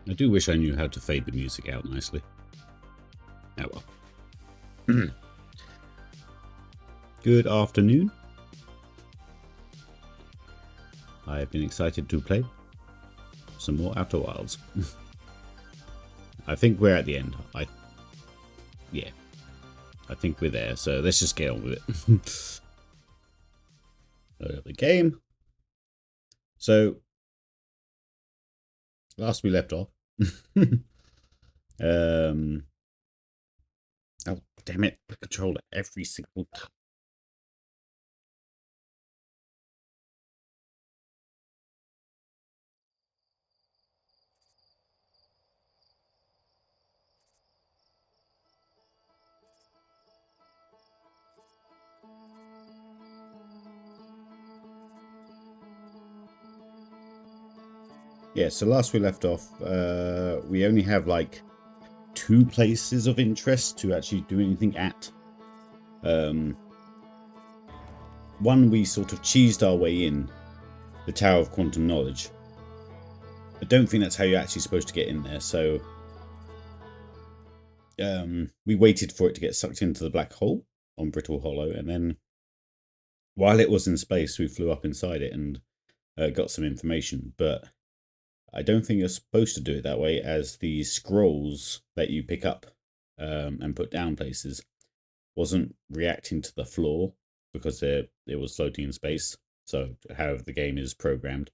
I do wish I knew how to fade the music out nicely. Oh well. Good afternoon. I have been excited to play some more Outer Wilds. I think we're at the end. Yeah. I think we're there, so let's just get on with it. Load up the game. So, last we left off. Oh, damn it. The controller every single time. Yeah, so last we left off, we only have like 2 places of interest to actually do anything at. One, we sort of cheesed our way in, the Tower of Quantum Knowledge. I don't think that's how you're actually supposed to get in there, so we waited for it to get sucked into the black hole on Brittle Hollow, and then while it was in space, we flew up inside it and got some information, but I don't think you're supposed to do it that way, as the scrolls that you pick up and put down places wasn't reacting to the floor because it was floating in space, so how the game is programmed.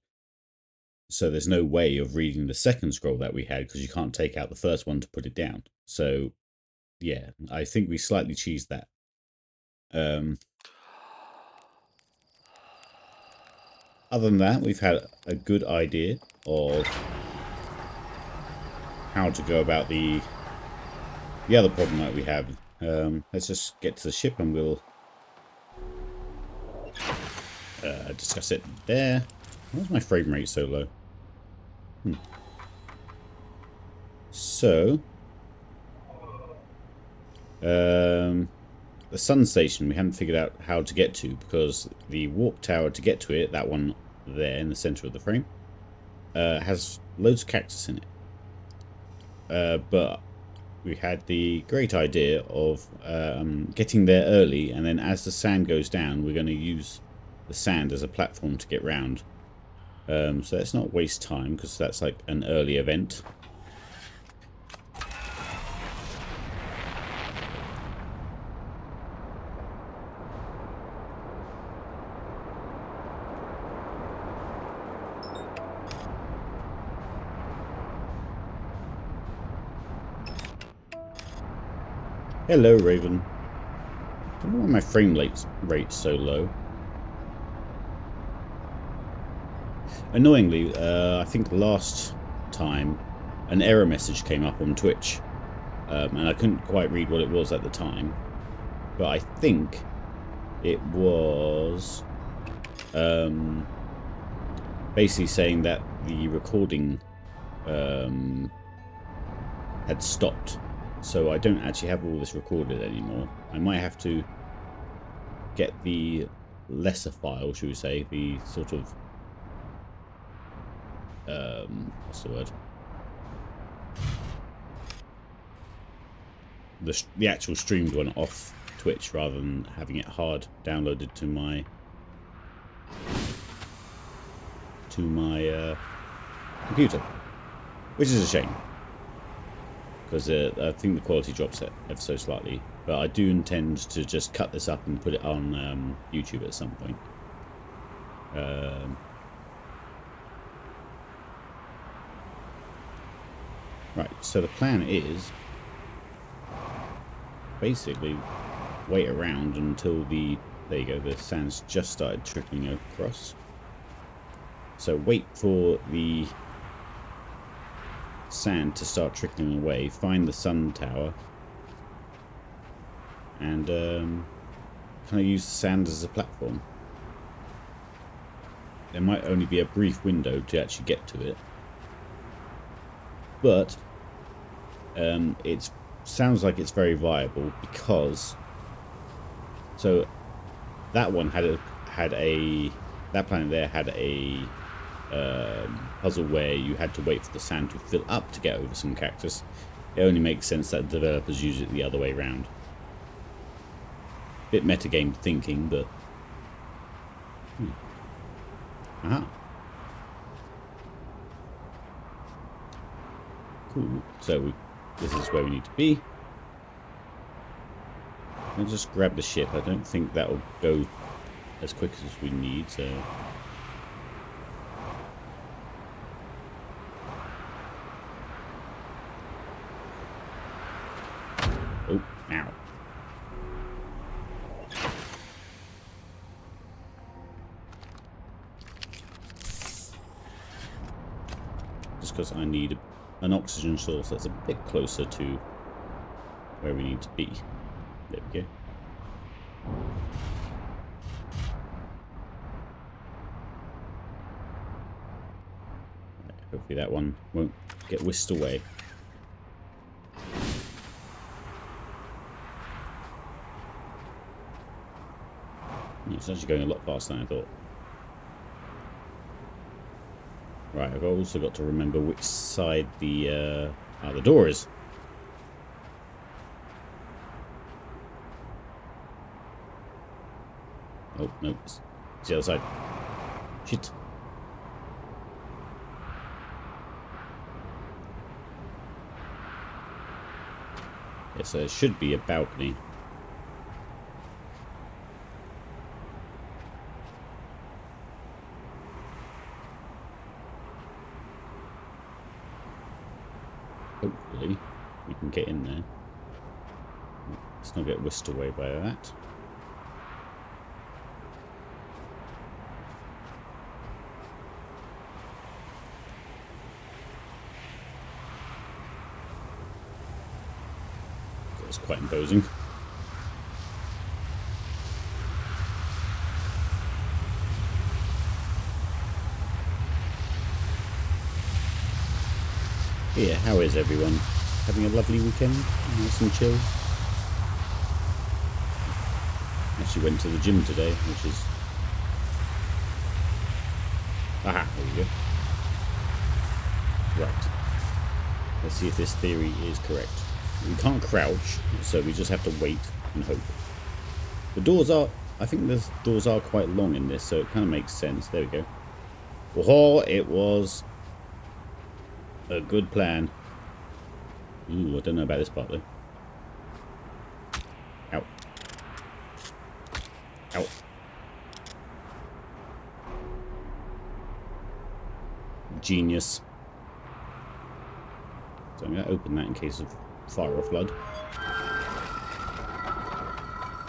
So there's no way of reading the second scroll that we had because you can't take out the first one to put it down. So yeah, I think we slightly cheesed that. Other than that, we've had a good idea of how to go about the other problem that we have. Let's just get to the ship and we'll discuss it there. Why is my frame rate so low? So, the sun station we haven't figured out how to get to, because the warp tower to get to it, that one there in the center of the frame, has loads of cactus in it. But we had the great idea of getting there early, and then as the sand goes down, we're going to use the sand as a platform to get round. So let's not waste time, because that's like an early event. Hello, Raven. I don't know why my frame rate's so low. Annoyingly, I think last time an error message came up on Twitch, and I couldn't quite read what it was at the time, but I think it was basically saying that the recording had stopped. So I don't actually have all this recorded anymore. I might have to get the lesser file, should we say, the sort of what's the word? The actual streamed one off Twitch, rather than having it hard downloaded to my computer, which is a shame, because I think the quality drops ever so slightly. But I do intend to just cut this up and put it on YouTube at some point. Right, so the plan is basically wait around until there you go, the sand's just started trickling across. So wait for the sand to start trickling away, find the sun tower, and kind of use the sand as a platform. There might only be a brief window to actually get to it, but it sounds like it's very viable, because so that one that planet there had a puzzle where you had to wait for the sand to fill up to get over some cactus. It only makes sense that developers use it the other way around. Bit metagame thinking, but... Aha. Cool. So this is where we need to be. I'll just grab the ship. I don't think that'll go as quick as we need, so... Oh, ow. Just because I need an oxygen source that's a bit closer to where we need to be. There we go. Hopefully that one won't get whisked away. It's actually going a lot faster than I thought. Right, I've also got to remember which side the door is. Oh, no, it's the other side. Shit. Yeah, so there should be a balcony. Hopefully we can get in there. Let's not get whisked away by that. That's quite imposing. Yeah, how is everyone? Having a lovely weekend? Nice and chill? Actually went to the gym today, which is... Aha, there we go. Right. Let's see if this theory is correct. We can't crouch, so we just have to wait and hope. The doors are... I think the doors are quite long in this, so it kind of makes sense. There we go. Oh, it was... a good plan. Ooh, I don't know about this part though. Ow. Ow. Genius. So I'm going to open that in case of fire or flood.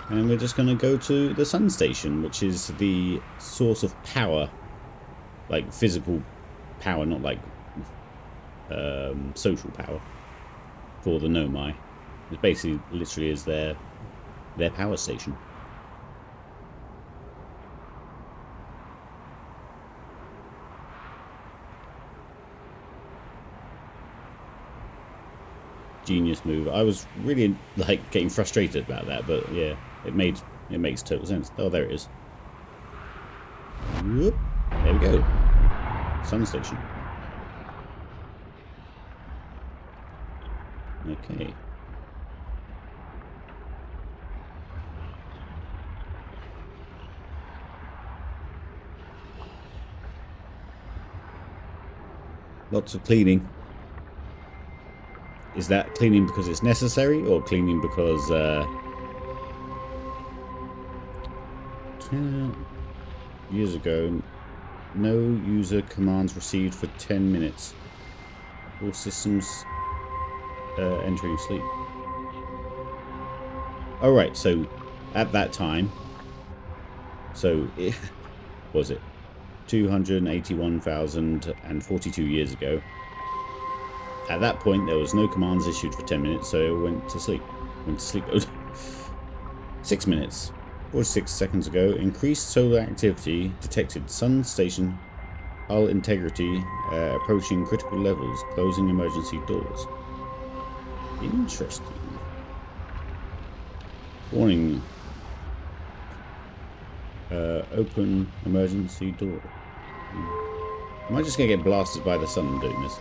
And we're just going to go to the sun station, which is the source of power. Like physical power, not like social power for the Nomai. It basically literally is their power station. Genius move. I was really like getting frustrated about that, but yeah, it makes total sense. Oh, there it is. Whoop. There we go. Sun station. Okay. Lots of cleaning. Is that cleaning because it's necessary, or cleaning because 10 years ago, no user commands received for 10 minutes. All systems entering sleep. Alright, so at that time, so it was it 281,042 years ago. At that point, there was no commands issued for 10 minutes, so it went to sleep. Went to sleep mode. 6 minutes. 46 seconds ago, increased solar activity detected. Sun station hull integrity approaching critical levels. Closing emergency doors. Interesting. Warning. Open emergency door. Am I just going to get blasted by the sun doing this?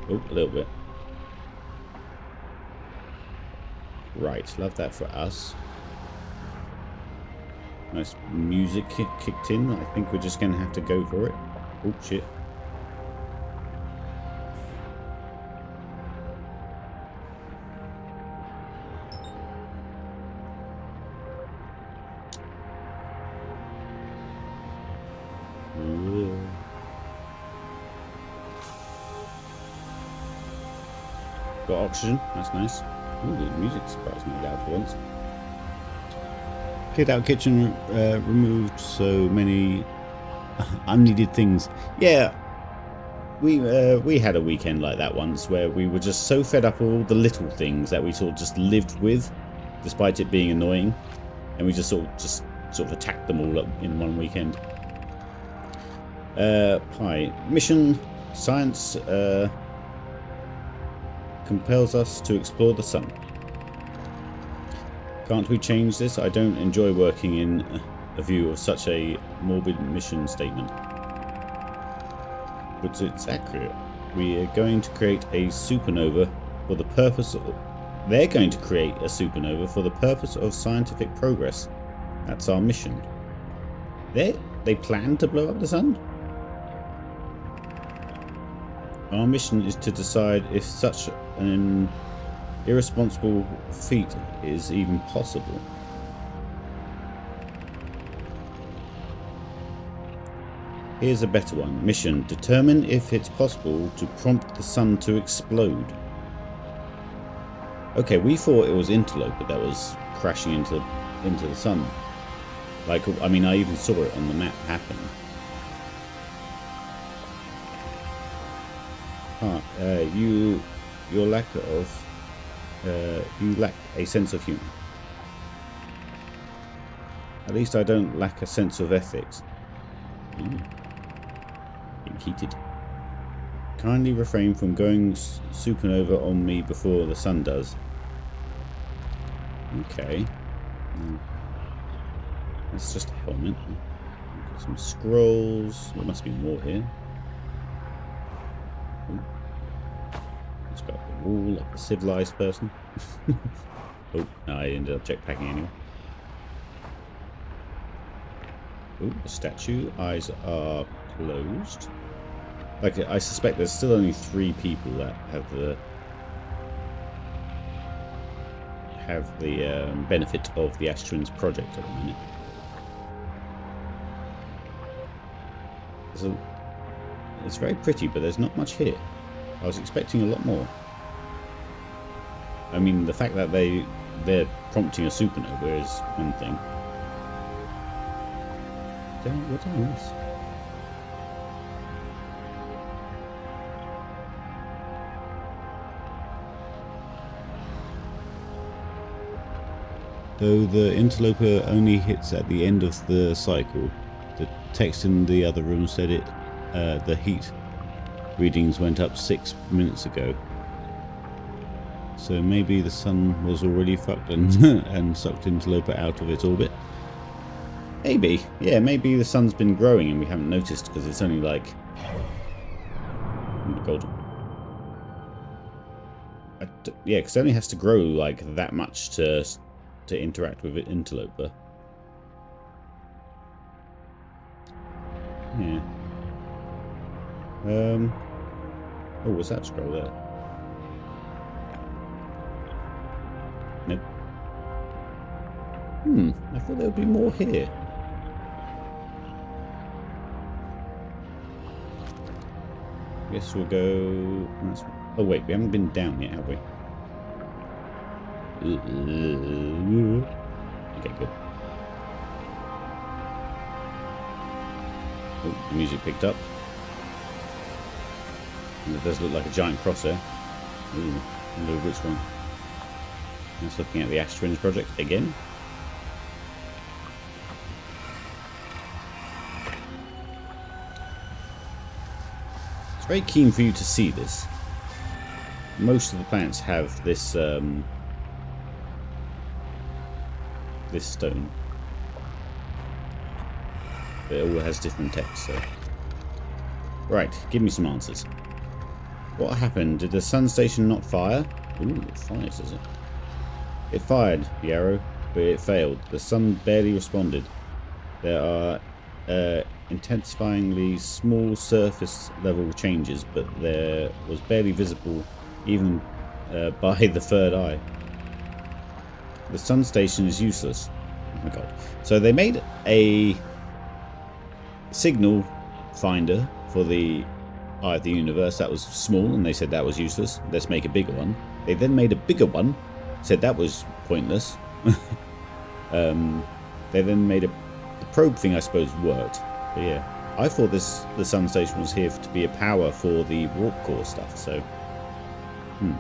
Oh, a little bit. Right, love that for us. Nice music kicked in. I think we're just going to have to go for it. Oh, shit. Got oxygen. That's nice. Ooh, the music's surprisingly loud for once. Cleared out kitchen, removed so many unneeded things. Yeah, we had a weekend like that once where we were just so fed up of all the little things that we sort of just lived with, despite it being annoying, and we just sort of attacked them all up in one weekend. Hi, mission science compels us to explore the sun. Can't we change this? I don't enjoy working in a view of such a morbid mission statement. But it's accurate. We are going to create a supernova for the purpose of... They're going to create a supernova for the purpose of scientific progress. That's our mission. They plan to blow up the sun? Our mission is to decide if such an irresponsible feat is even possible. Here's a better one. Mission: determine if it's possible to prompt the sun to explode. Okay, we thought it was Interloper that was crashing into the sun. Like, I mean, I even saw it on the map happen. You lack a sense of humour. At least I don't lack a sense of ethics. Getting heated. Kindly refrain from going supernova on me before the sun does. Okay. That's just a helmet. Got some scrolls. There must be more here. It's got the wall like a civilized person. Oh, no, I ended up jetpacking anyway. Oh, the statue. Eyes are closed. Like, I suspect there's still only 3 people that have the benefit of the Ash Twins project at the minute. So it's very pretty, but there's not much here. I was expecting a lot more. I mean, the fact that they're prompting a supernova is one thing. What did I miss? Though the interloper only hits at the end of the cycle, the text in the other room said the heat readings went up 6 minutes ago. So maybe the sun was already fucked and sucked interloper out of its orbit. Maybe, yeah, maybe the sun's been growing and we haven't noticed because it's only like... Oh my god. Yeah, because it only has to grow like that much to interact with it, interloper. Yeah. Oh, was that scroll there? Nope. I thought there would be more here. Guess we'll go... Oh wait, we haven't been down yet, have we? Okay, good. Oh, the music picked up. And it does look like a giant cross there. Ooh, I wonder which one. That's looking at the Ash Twins project again. It's very keen for you to see this. Most of the planets have this this stone. But it all has different text, so Right, give me some answers. What happened? Did the sun station not fire? Ooh, it fires, does it? It fired the arrow, but it failed. The sun barely responded. There are intensifyingly small surface level changes, but there was barely visible even by the third eye. The sun station is useless. Oh my god. So they made a signal finder for the Eye of the Universe that was small, and they said that was useless. Let's make a bigger one. They then made a bigger one, said that was pointless. They then made the probe thing, I suppose, worked. But yeah, I thought the sun station was here to be a power for the warp core stuff. So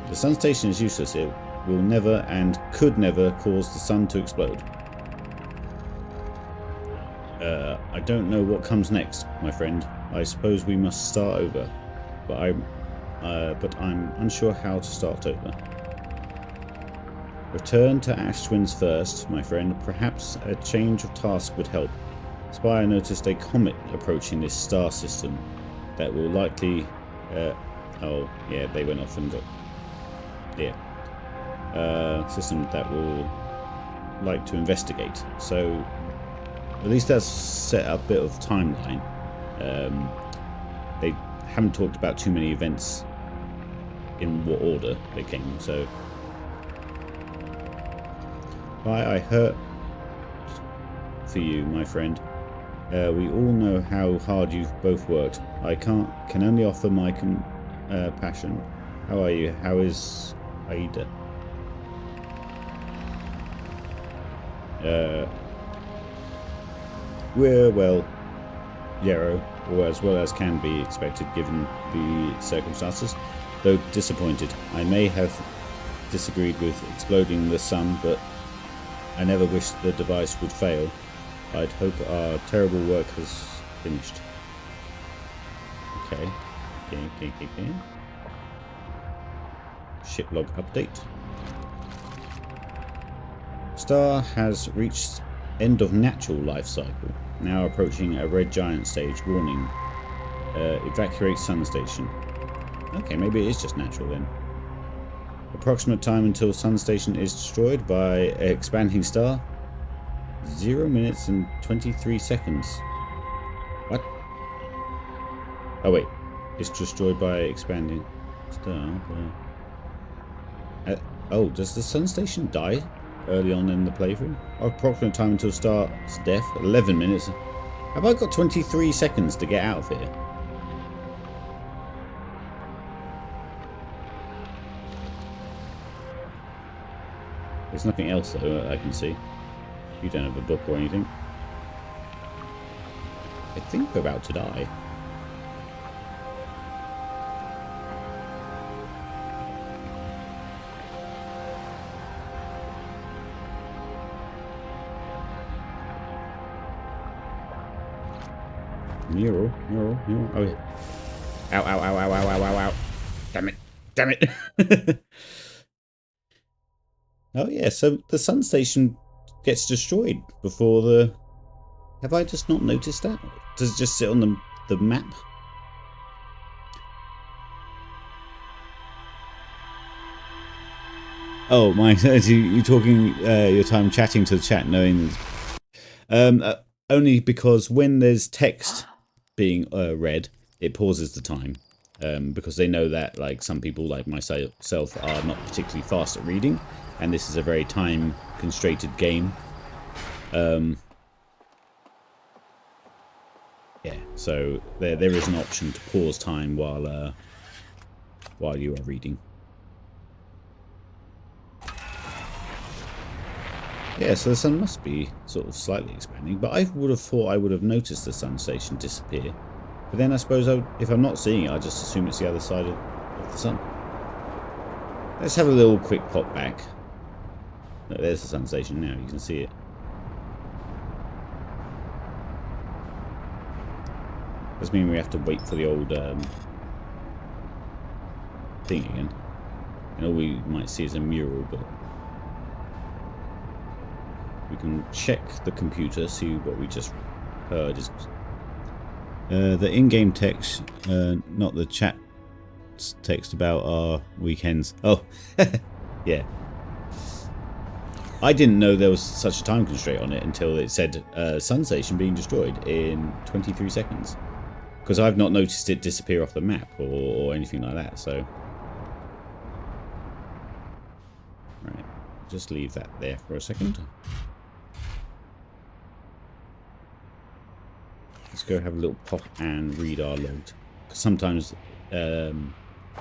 the sun station is useless. It will never and could never cause the sun to explode. I don't know what comes next, my friend. I suppose we must start over, but I'm unsure how to start over. Return to Ash Twins first, my friend. Perhaps a change of task would help. Spire noticed a comet approaching this star system that will likely... oh, yeah, they went off and got... Yeah. System that will like to investigate. So, at least that's set up a bit of timeline. They haven't talked about too many events in what order they came, so... I hurt for you, my friend. We all know how hard you've both worked. I can only offer my passion. How are you? How is Aida? We're well, Yarrow, or as well as can be expected given the circumstances. Though disappointed, I may have disagreed with exploding the sun, but I never wished the device would fail. I'd hope our terrible work has finished. Okay. Okay. Ship log update. Star has reached end of natural life cycle. Now approaching a red giant stage. Warning. Evacuate sun station. Okay, maybe it is just natural then. Approximate time until sun station is destroyed by expanding star. 0 minutes and 23 seconds. What? Oh wait, it's destroyed by expanding star. Oh, does the sun station die early on in the playthrough? Approximate time until star's death. 11 minutes. Have I got 23 seconds to get out of here? There's nothing else though I can see. You don't have a book or anything. I think we're about to die. Mural. Oh yeah. Ow. Damn it. Oh yeah, so the sun station gets destroyed before the... Have I just not noticed that? Does it just sit on the map? Oh, my... You talking your time chatting to the chat, knowing... only because when there's text being read, it pauses the time. Because they know that, like, some people, like myself, are not particularly fast at reading. And this is a very time-constrained game. Yeah, so there is an option to pause time while you are reading. Yeah, so the sun must be sort of slightly expanding, but I would have thought I would have noticed the sun station disappear. But then I suppose if I'm not seeing it, I just assume it's the other side of the sun. Let's have a little quick pop back. No, there's the sun station now, you can see it. Does mean we have to wait for the old thing again. And all we might see is a mural, but we can check the computer, see what we just heard is The in-game text, not the chat text about our weekends. Oh, yeah. I didn't know there was such a time constraint on it until it said Sun Station being destroyed in 23 seconds. Because I've not noticed it disappear off the map or anything like that, so... Right, just leave that there for a second. Let's go have a little pop and read our log. Because sometimes the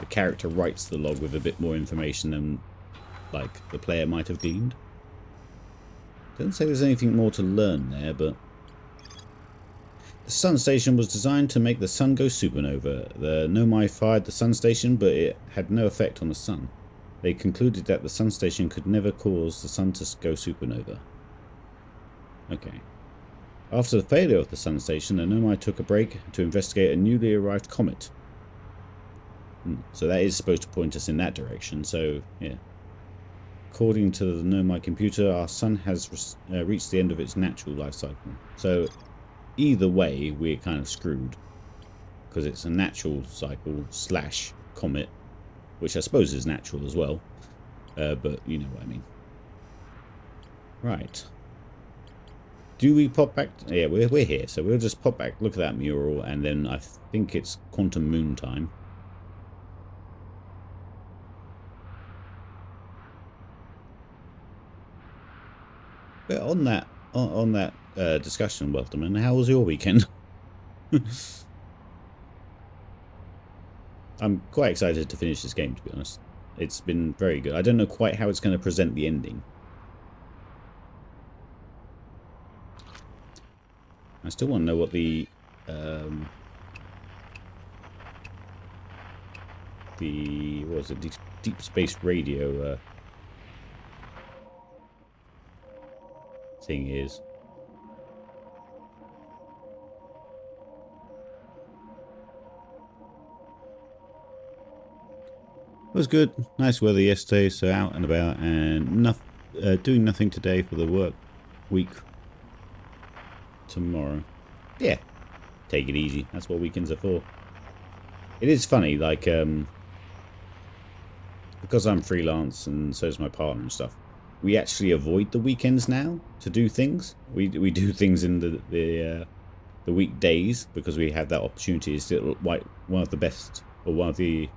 character writes the log with a bit more information than like the player might have gleaned. Doesn't say there's anything more to learn there, but... The Sun Station was designed to make the sun go supernova. The Nomai fired the Sun Station, but it had no effect on the sun. They concluded that the Sun Station could never cause the sun to go supernova. Okay. After the failure of the Sun Station, the Nomai took a break to investigate a newly arrived comet. So that is supposed to point us in that direction, so yeah. According to the Nomai computer, our sun has reached the end of its natural life cycle. So either way, we're kind of screwed. Because it's a natural cycle / comet, which I suppose is natural as well. But you know what I mean. Right. Do we pop back? Yeah, we're here. So we'll just pop back, look at that mural, and then I think it's Quantum Moon time. But on that discussion, Welterman, how was your weekend? I'm quite excited to finish this game, to be honest. It's been very good. I don't know quite how it's going to present the ending. I still want to know what the what was it, deep space radio thing is. It was good. Nice weather yesterday, so out and about, and doing nothing today for the work week. Tomorrow. Yeah. Take it easy. That's what weekends are for. It is funny, like, because I'm freelance and so is my partner and stuff, we actually avoid the weekends now to do things. We do things in the weekdays because we have that opportunity. It's still one of the best, or one of the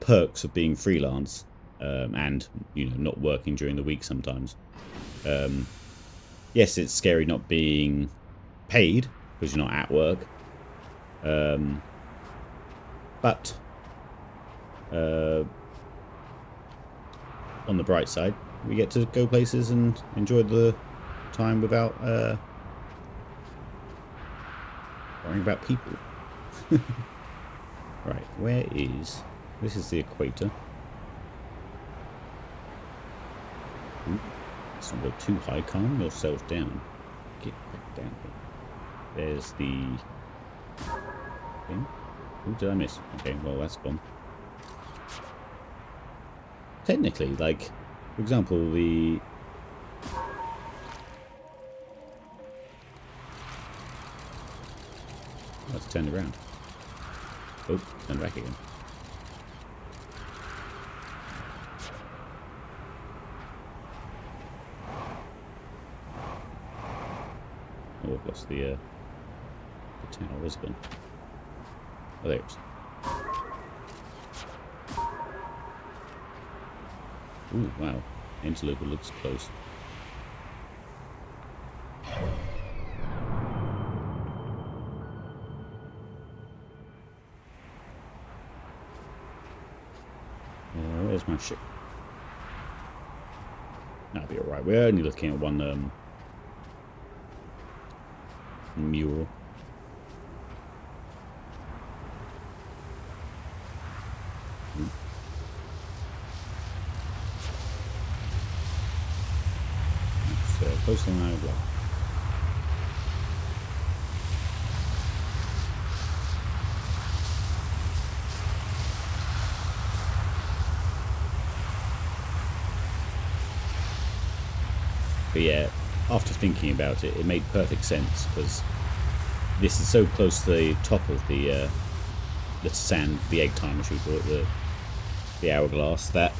perks of being freelance, and you know, not working during the week sometimes. Yes, it's scary not being paid because you're not at work, but on the bright side, we get to go places and enjoy the time without worrying about people. Right, where is... This is the equator. Ooh, let's not go too high. Calm yourself down. Get back down here. There's the thing. Ooh, did I miss? Okay, well, that's gone. Technically, like, for example, the... Let's turn around. Oh, turn back again. Oh, I've lost the tower. Where's it gone? Oh, there it is. Ooh, wow. Interloper looks close. Where's my ship? That'll be alright. We're only looking at one mural. It's closer than I would like. But yeah, after thinking about it, it made perfect sense, because this is so close to the top of the sand, the egg timer, should we call it, the hourglass, that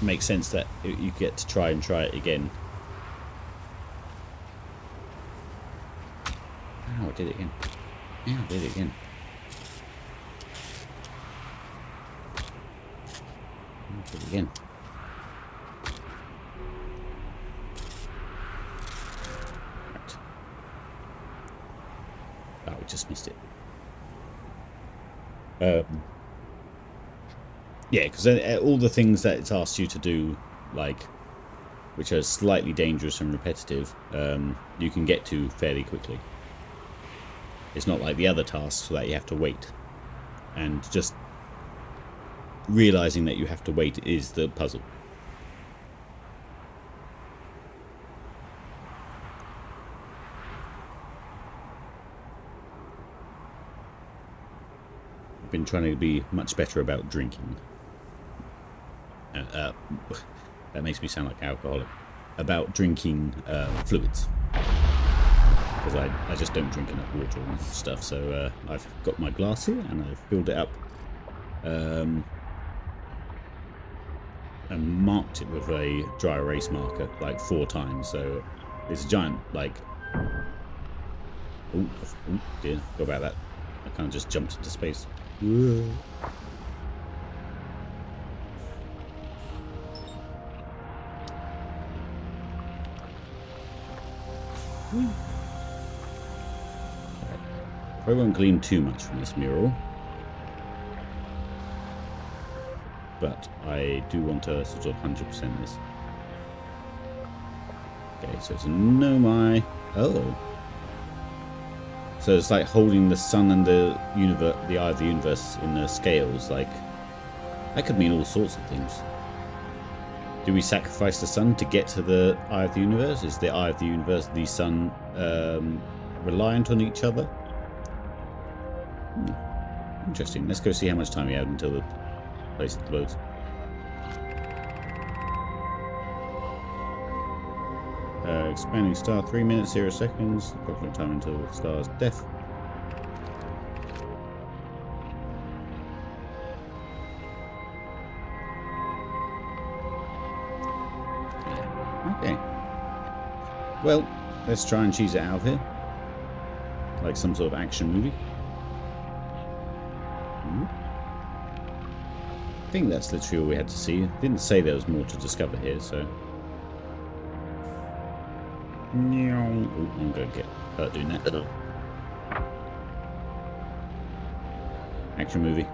makes sense that you get to try it again. Oh, I did it again. Yeah, I did it again. I did it again. Right. Oh, we just missed it. Yeah, because all the things that it's asked you to do, like, which are slightly dangerous and repetitive, you can get to fairly quickly. It's not like the other tasks that you have to wait. And just realizing that you have to wait is the puzzle. I've been trying to be much better about drinking. That makes me sound like alcoholic. About drinking fluids. Because I just don't drink enough water and stuff. So I've got my glass here and I've filled it up. And marked it with a dry erase marker like 4 times. So it's a giant, like... Oh dear, go about that. I kind of just jumped into space. Whoa. I won't glean too much from this mural, but I do want to sort of 100% this. Okay, so it's a Nomai. Oh, so it's like holding the sun and the universe, the eye of the universe, in the scales. Like, that could mean all sorts of things. Do we sacrifice the sun to get to the eye of the universe? Is the eye of the universe, the sun, reliant on each other? Interesting. Let's go see how much time we have until the place loads. Expanding star, 3 minutes, 0 seconds. Approximate time until the star's death. Okay. Well, let's try and cheese it out of here. Like some sort of action movie. I think that's literally all we had to see. Didn't say there was more to discover here, so... Oh, I'm going to get hurt doing that. Action movie.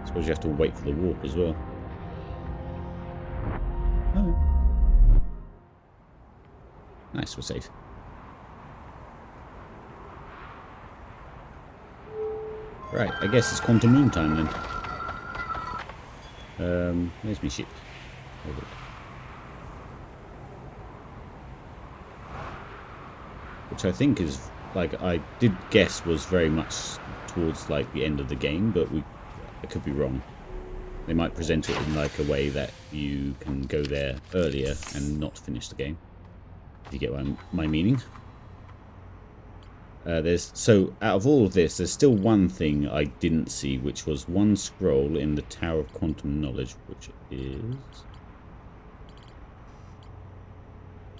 I suppose you have to wait for the warp as well. Oh. Nice, we're safe. Right, I guess it's Quantum Moon time then. Where's my ship? Hold it. Which I think is, like, I did guess was very much towards, like, the end of the game, but I could be wrong. They might present it in, like, a way that you can go there earlier and not finish the game. If you get my meaning. So out of all of this, there's still one thing I didn't see, which was one scroll in the Tower of Quantum Knowledge, which is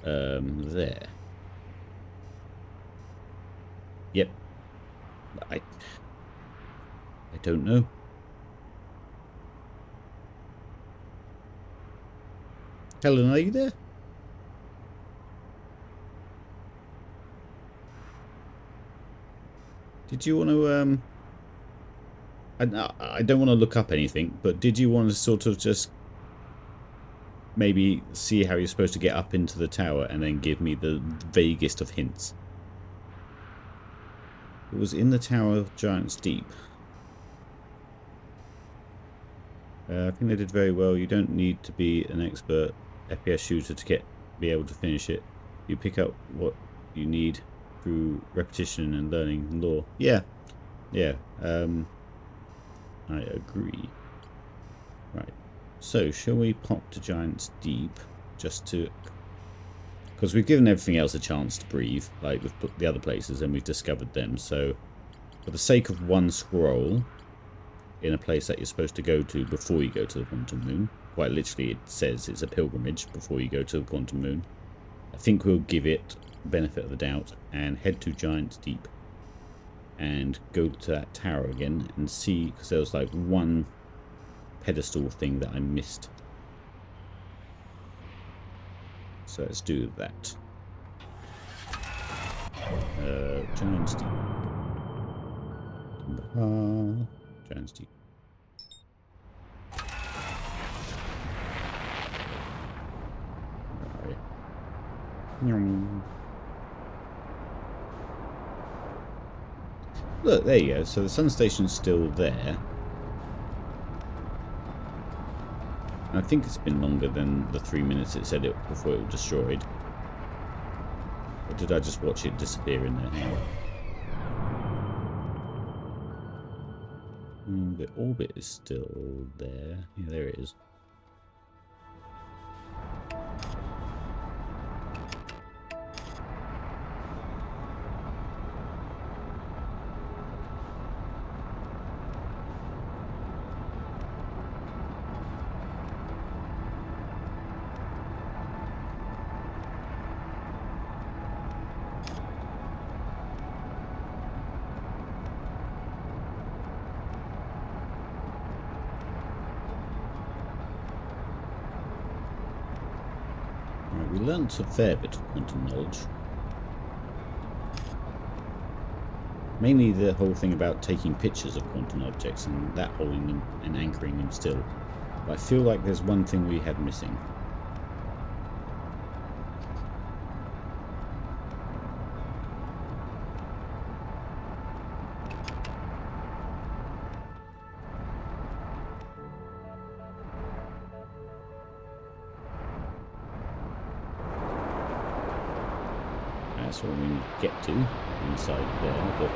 there. Yep. I don't know. Helen, are you there? Did you want to, I don't want to look up anything, but did you want to sort of just maybe see how you're supposed to get up into the tower and then give me the vaguest of hints? It was in the Tower of Giant's Deep. I think they did very well. You don't need to be an expert FPS shooter to be able to finish it. You pick up what you need through repetition and learning lore. Yeah. I agree. Right. So, shall we pop to Giant's Deep just to Because we've given everything else a chance to breathe. Like, we've put the other places and we've discovered them. So, for the sake of one scroll, in a place that you're supposed to go to before you go to the Quantum Moon, quite literally it says it's a pilgrimage before you go to the Quantum Moon, I think we'll give it the benefit of the doubt and head to Giant's Deep and go to that tower again and see, because there was like one pedestal thing that I missed. So let's do that. Giant's Deep. Giant's Deep. Where are you? Look, there you go. So the sun station's still there. I think it's been longer than the 3 minutes it said it before it was destroyed. Or did I just watch it disappear in there? Hang on. The orbit is still there. Yeah, there it is. We learnt a fair bit of quantum knowledge. Mainly the whole thing about taking pictures of quantum objects and that holding them and anchoring them still. But I feel like there's one thing we had missing. That's what we need to get to inside there, but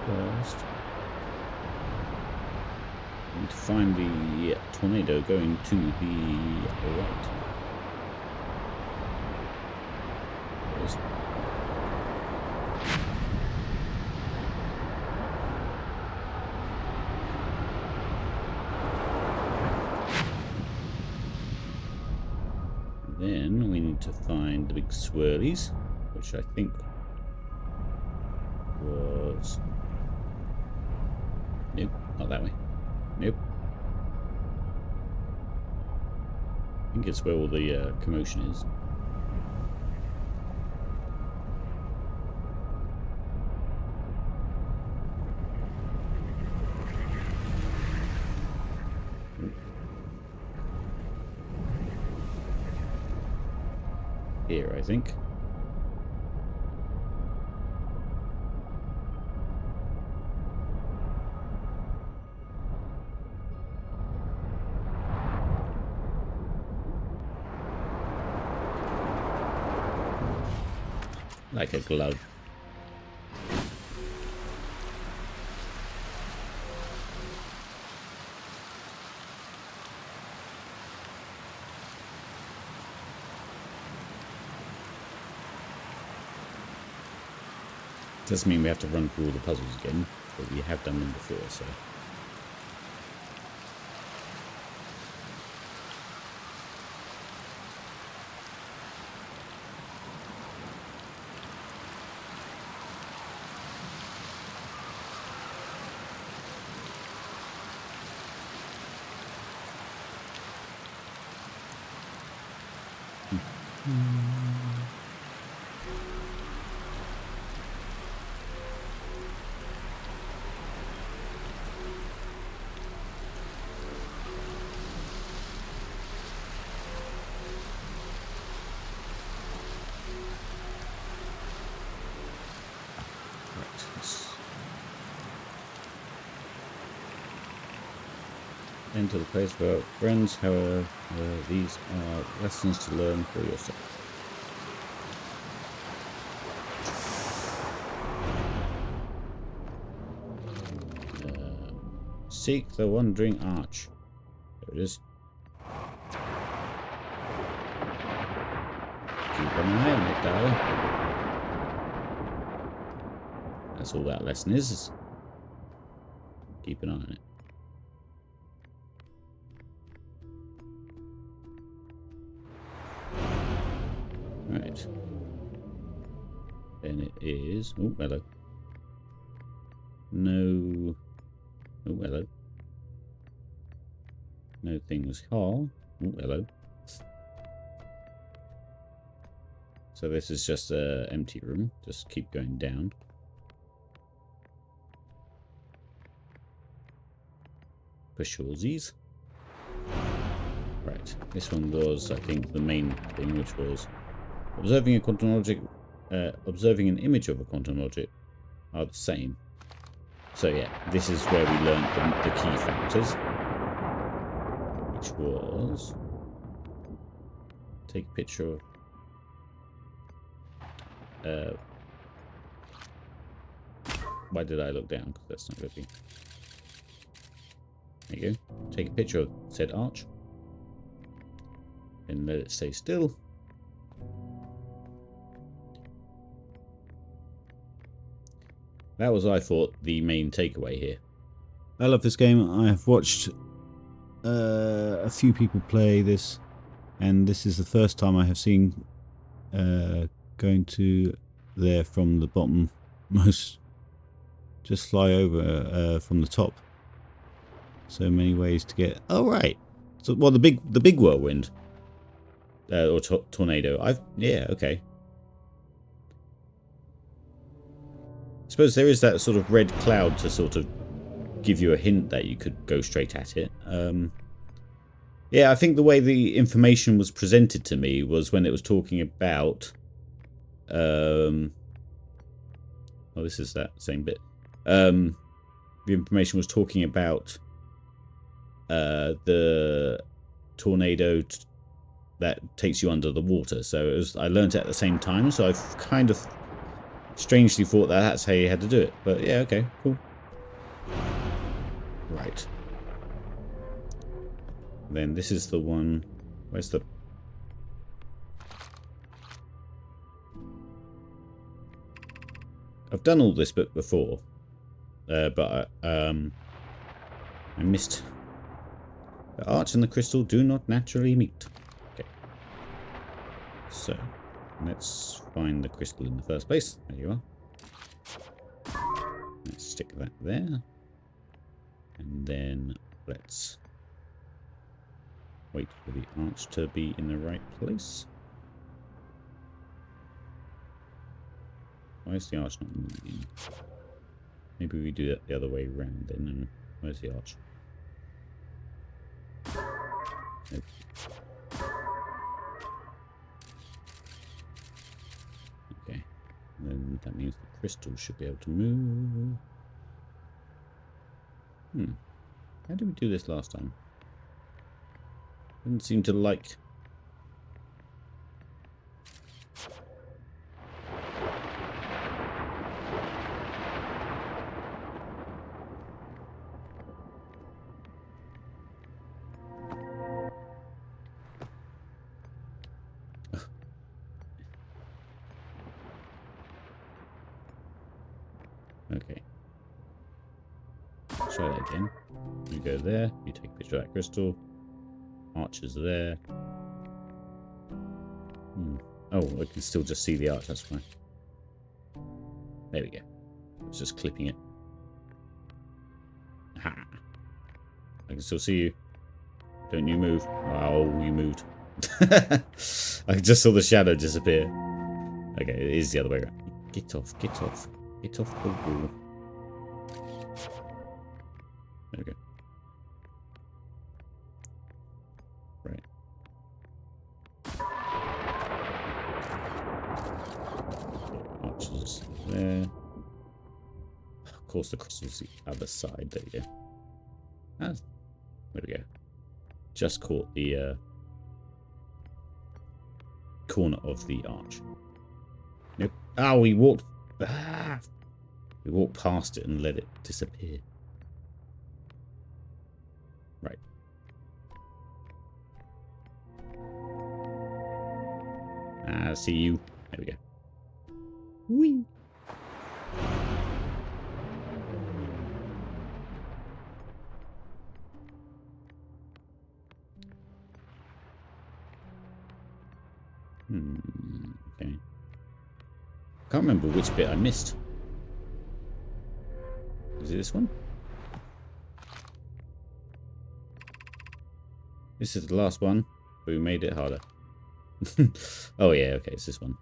first we need to find the tornado going to the right. There's then we need to find the big swirlies, which I think was... Nope, not that way. Nope. I think it's where all the commotion is. Here, I think. Like a glove. Doesn't mean we have to run through all the puzzles again, but we have done them before, so. Enter the place for our friends, however, these are lessons to learn for yourself. Seek the Wandering Arch. There it is. Keep an eye on it, darling. That's all that lesson is keep an eye on it. Right. Then it is... Oh, hello. No... Oh, hello. No things hall. Oh, hello. So this is just an empty room. Just keep going down. Push yoursies. Right. This one was, I think, the main thing, which was observing a quantum object, observing an image of a quantum object are the same. So yeah, this is where we learned the key factors, which was take a picture of. Why did I look down? Because that's not going to be. There you go. Take a picture of said arch. And let it stay still. That was, I thought, the main takeaway here. I love this game. I have watched a few people play this, and this is the first time I have seen going to there from the bottom most. Just fly over from the top. So many ways to get. Oh right. So well, the big whirlwind or tornado. Yeah, okay. I suppose there is that sort of red cloud to sort of give you a hint that you could go straight at it. Yeah, I think the way the information was presented to me was when it was talking about. Oh, this is that same bit. The information was talking about the tornado that takes you under the water. So it was, I learned it at the same time. So I've kind of strangely thought that that's how you had to do it. But yeah, okay, cool. Right. Then this is the one. Where's the... I've done all this bit before. But I missed. The arch and the crystal do not naturally meet. Okay. So, let's find the crystal in the first place. There you are. Let's stick that there. And then let's wait for the arch to be in the right place. Why is the arch not moving? Maybe we do that the other way around then. And where's the arch? Nope. Okay. And then that means the crystal should be able to move. How did we do this last time? Didn't seem to like... Okay. Try that again. You go there, you take a picture of that crystal. Arch is there. Oh, I can still just see the arch, that's fine. There we go. I was just clipping it. Ha! I can still see you. Don't you move. Oh, you moved. I just saw the shadow disappear. Okay, it is the other way around. Get off, get off. Get off the wall. There we go. Right. Arches there. Of course, the crystal's the other side. There you go. Ah, there we go. Just caught the corner of the arch. Nope. Oh, we walked. Ah, we walked past it and let it disappear. Right. I see you. There we go. Whee! Okay. Can't remember which bit I missed. Is it this one? This is the last one. We made it harder. Oh yeah, okay, it's this one.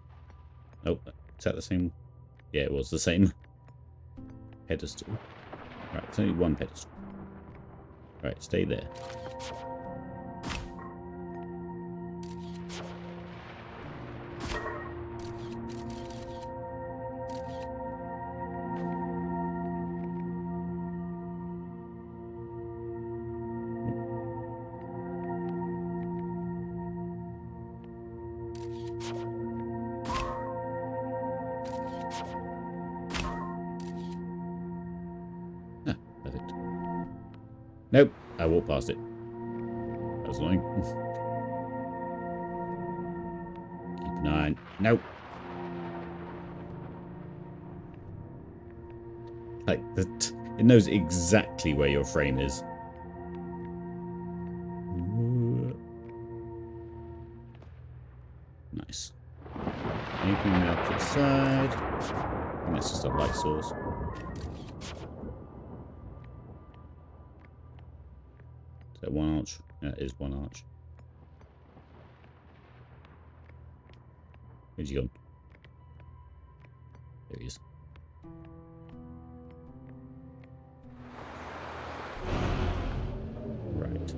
Oh, is that the same? Yeah, it was the same. Pedestal. Right, it's only one pedestal. Right, stay there. Ah, perfect. Nope, I walked past it. That was annoying. Keep an eye on. Nope. Like, it knows exactly where your frame is. Nice. Anything out to the side? I think that's just a light source. Is that one arch? That is one arch. Where's he gone? There he is. Right.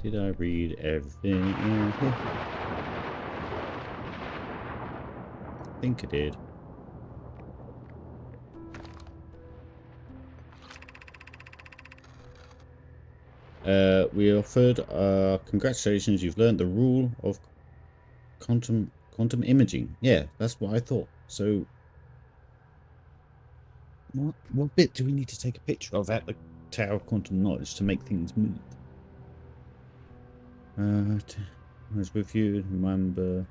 Did I read everything in here? I think I did. We offered, congratulations, you've learned the rule of quantum imaging. Yeah, that's what I thought. So, what bit do we need to take a picture of at the Tower of Quantum Knowledge to make things move? I was with you, remember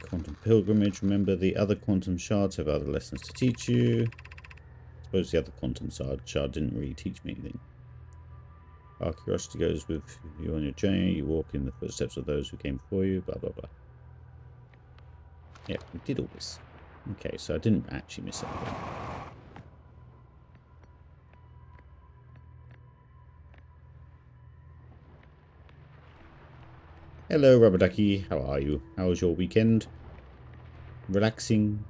quantum pilgrimage, remember the other quantum shards have other lessons to teach you. I suppose the other quantum shard didn't really teach me anything. Our curiosity goes with you on your journey, you walk in the footsteps of those who came before you, blah blah blah. Yeah, we did all this. Okay, so I didn't actually miss anything. Hello, Rubber Ducky. How are you? How was your weekend? Relaxing?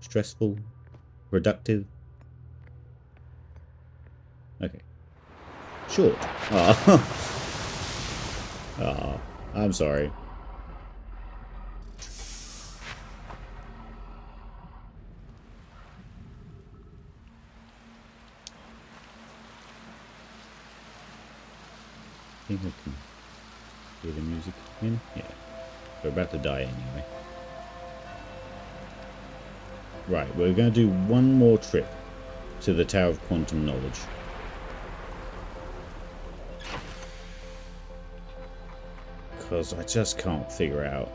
Stressful? Productive? Okay. Short. Ah. Ah. I'm sorry. I think I can hear the music in. Yeah. We're about to die anyway. Right, we're going to do one more trip to the Tower of Quantum Knowledge. Because I just can't figure out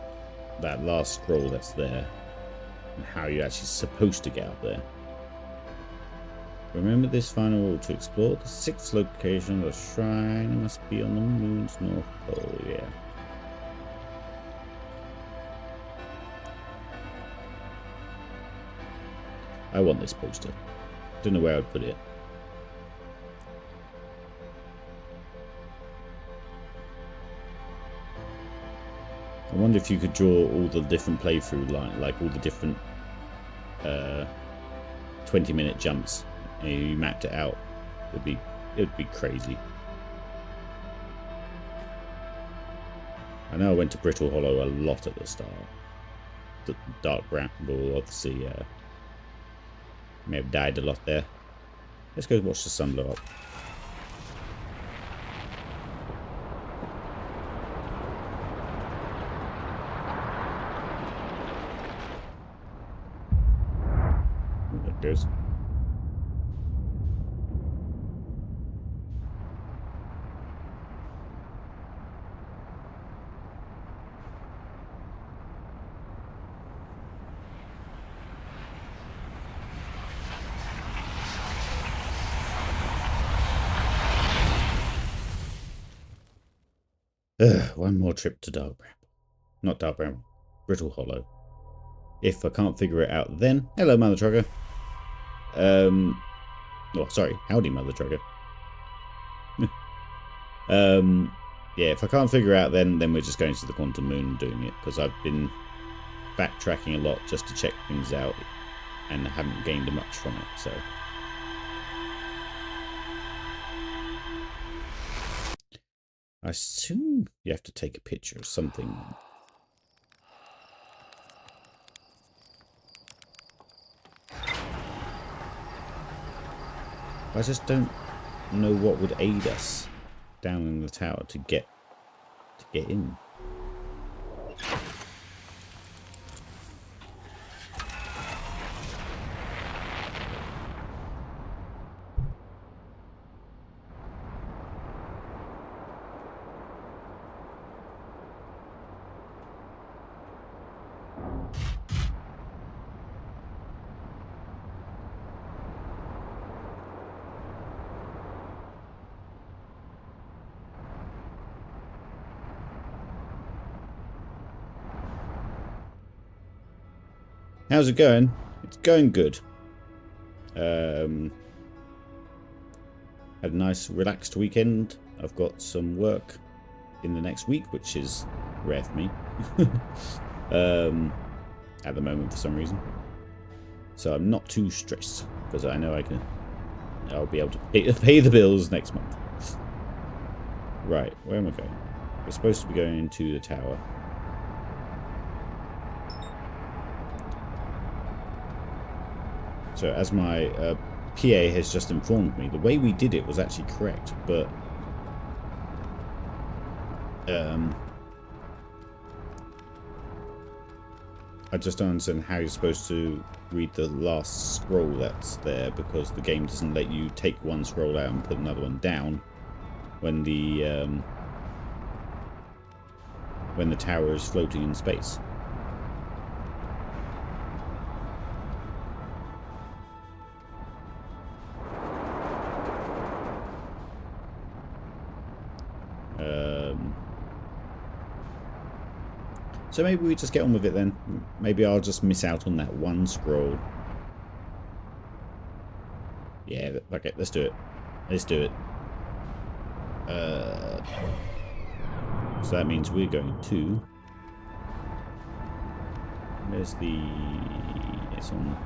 that last scroll that's there and how you're actually supposed to get up there. Remember this final rule: to explore the 6th location of the shrine, it must be on the moon's north pole. Yeah. I want this poster. Don't know where I'd put it. I wonder if you could draw all the different playthrough like all the different 20-minute jumps, and you mapped it out. It'd be crazy. I know I went to Brittle Hollow a lot at the start. The Dark Bramble, obviously, may have died a lot there. Let's go watch the sun blow up. There it goes. One more trip to Darkbram. Not Darkbram, Brittle Hollow. If I can't figure it out then... Hello, Mother Trucker. Oh, sorry. Howdy, Mother Trucker. Yeah, if I can't figure out then we're just going to the Quantum Moon and doing it. Because I've been backtracking a lot just to check things out. And haven't gained much from it, so... I assume you have to take a picture of something. I just don't know what would aid us down in the tower to get in. How's it going? It's going good. Had a nice relaxed weekend. I've got some work in the next week, which is rare for me. At the moment for some reason. So I'm not too stressed because I know I'll be able to pay the bills next month. Right, where am I going? We're supposed to be going into the tower. So as my PA has just informed me, the way we did it was actually correct, but I just don't understand how you're supposed to read the last scroll that's there, because the game doesn't let you take one scroll out and put another one down when the tower is floating in space. So maybe we just get on with it then. Maybe I'll just miss out on that one scroll. Yeah, okay, let's do it. Let's do it. So that means we're going to... Where's the... It's on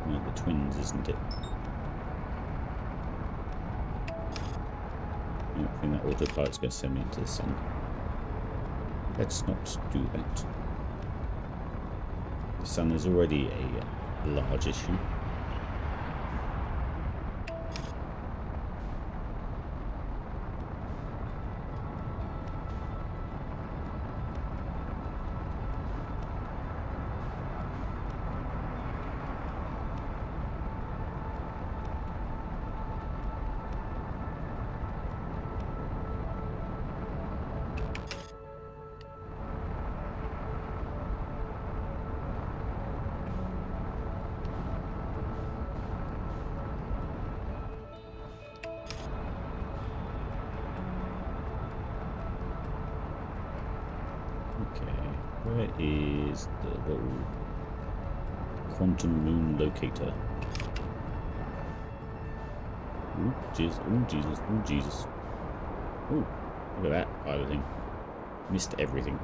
the twins, isn't it? I don't think that autopilot's going to send me into the sun. Let's not do that. The sun is already a large issue. Where is the little Quantum Moon locator? Oh, Jesus. Oh, Jesus. Oh, Jesus. Oh, look at that pile of thing. Missed everything.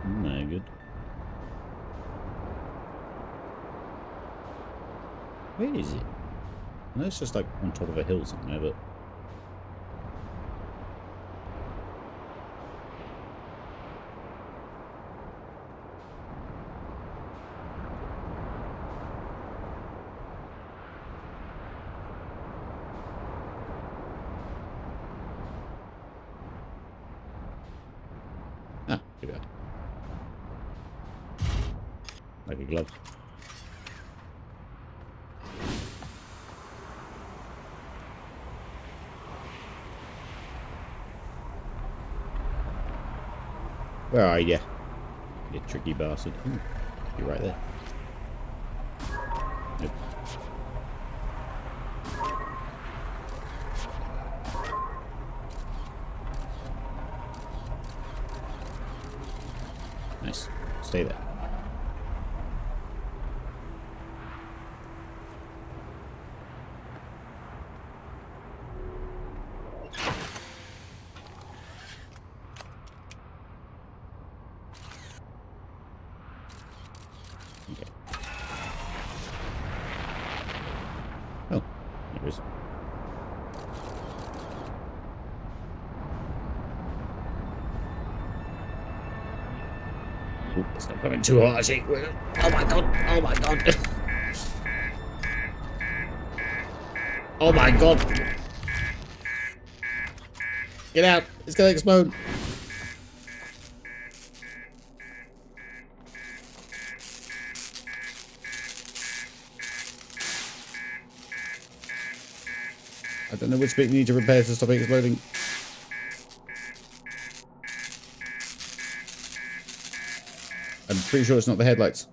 No good. Where is it? I know it's just like on top of a hill somewhere, but... Ah, here we are. Like a glove. Where are you? You tricky bastard. Ooh, you're right there. Nope. Nice. Stay there. Okay. Oh, there is. Ooh, it's not coming too hard, actually. Oh my god! Oh my god! Oh my god! Get out! It's gonna explode! I don't know which bit you need to repair to stop it exploding. I'm pretty sure it's not the headlights.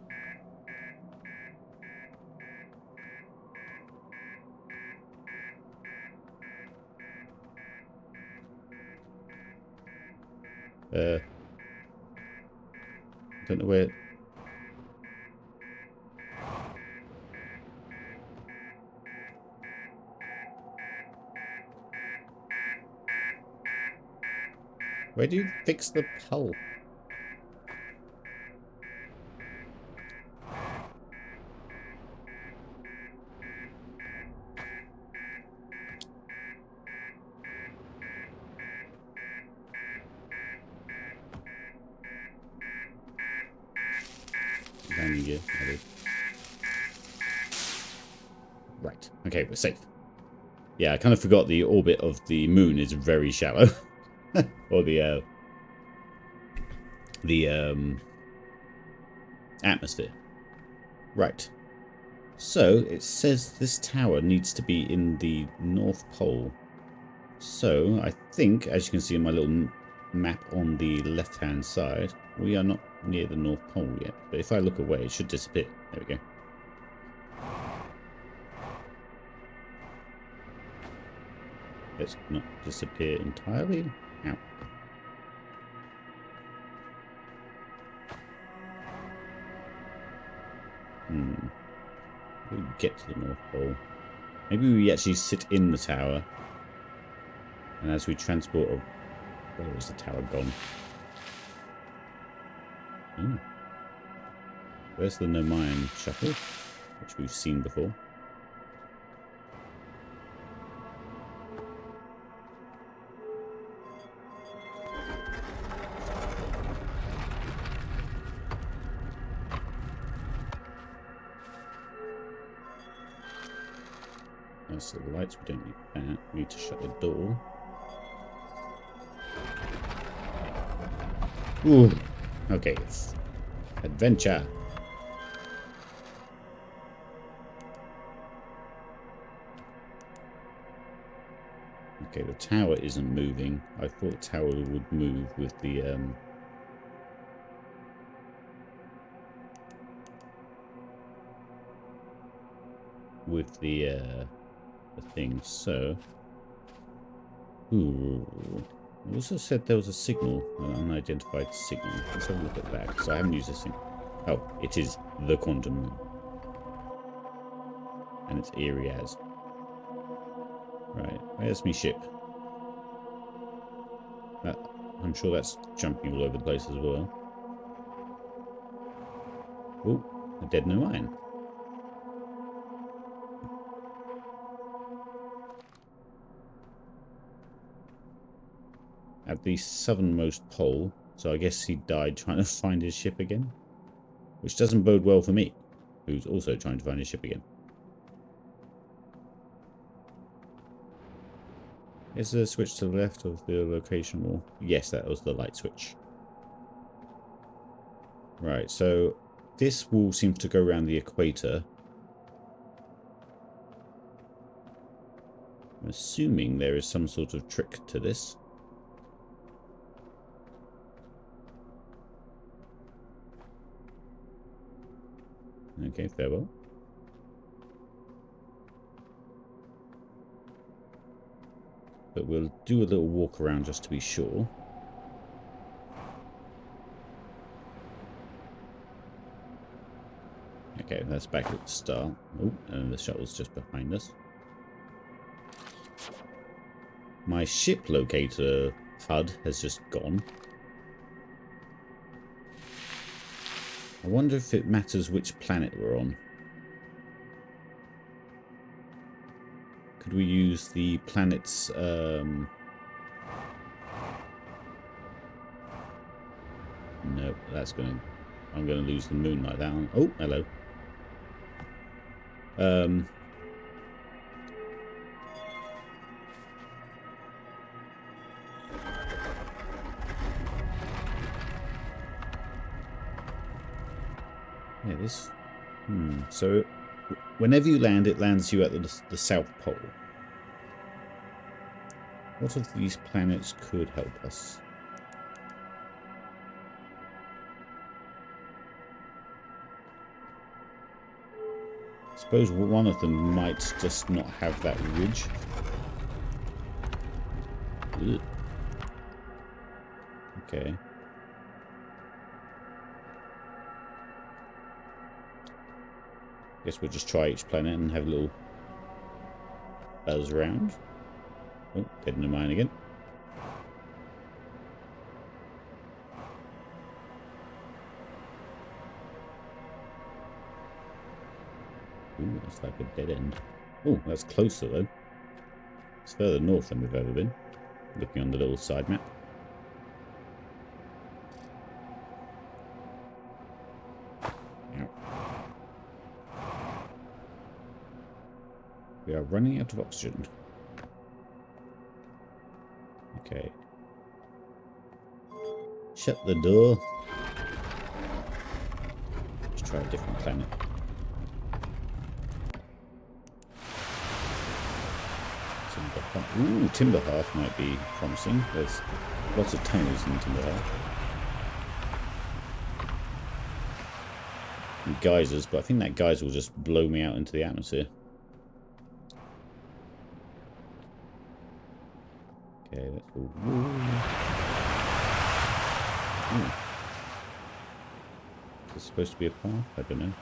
Don't know where. Where do you fix the hull? Landing gear. Right. Okay, we're safe. Yeah, I kind of forgot the orbit of the moon is very shallow. Or the atmosphere. Right. So it says this tower needs to be in the North Pole. So I think, as you can see in my little map on the left-hand side, we are not near the North Pole yet. But if I look away, it should disappear. There we go. Let's not disappear entirely. Ow. We get to the North Pole. Maybe we actually sit in the tower. And as we transport... Where is the tower gone? Oh. Where's the Nomaian shuttle? Which we've seen before. Nice little lights, we don't need that. We need to shut the door. Ooh. Okay. Adventure. Okay, the tower isn't moving. I thought the tower would move with the thing. So, ooh, it also said there was a signal, an unidentified signal. Let's have a look at that because I haven't used this thing. Oh, it is the quantum moon, and it's eerie as. Right, where's my ship? I'm sure that's jumping all over the place as well. Oh, a dead Nomaian. At the southernmost pole, so I guess he died trying to find his ship again. Which doesn't bode well for me, who's also trying to find his ship again. Is there a switch to the left of the location wall? Yes, that was the light switch. Right, so this wall seems to go around the equator. I'm assuming there is some sort of trick to this. Okay, farewell. But we'll do a little walk around just to be sure. Okay, that's back at the start. Oh, and the shuttle's just behind us. My ship locator HUD has just gone. I wonder if it matters which planet we're on. Could we use the planet's... No, that's going to... I'm going to lose the moon like that. Oh, hello. Yeah, this... So, whenever you land, it lands you at the South Pole. What of these planets could help us? I suppose one of them might just not have that ridge. Ugh. Okay. Guess we'll just try each planet and have a little buzz around. Oh, dead in the mine again. Ooh, that's like a dead end. Oh, that's closer though. It's further north than we've ever been. Looking on the little side map. Ow. We are running out of oxygen. Okay. Shut the door. Let's try a different planet. Ooh, Timberhearth might be promising. There's lots of tunnels in Timberhearth. And geysers, but I think that geyser will just blow me out into the atmosphere. Okay, let's go. Ooh. Is this supposed to be a path? I don't know.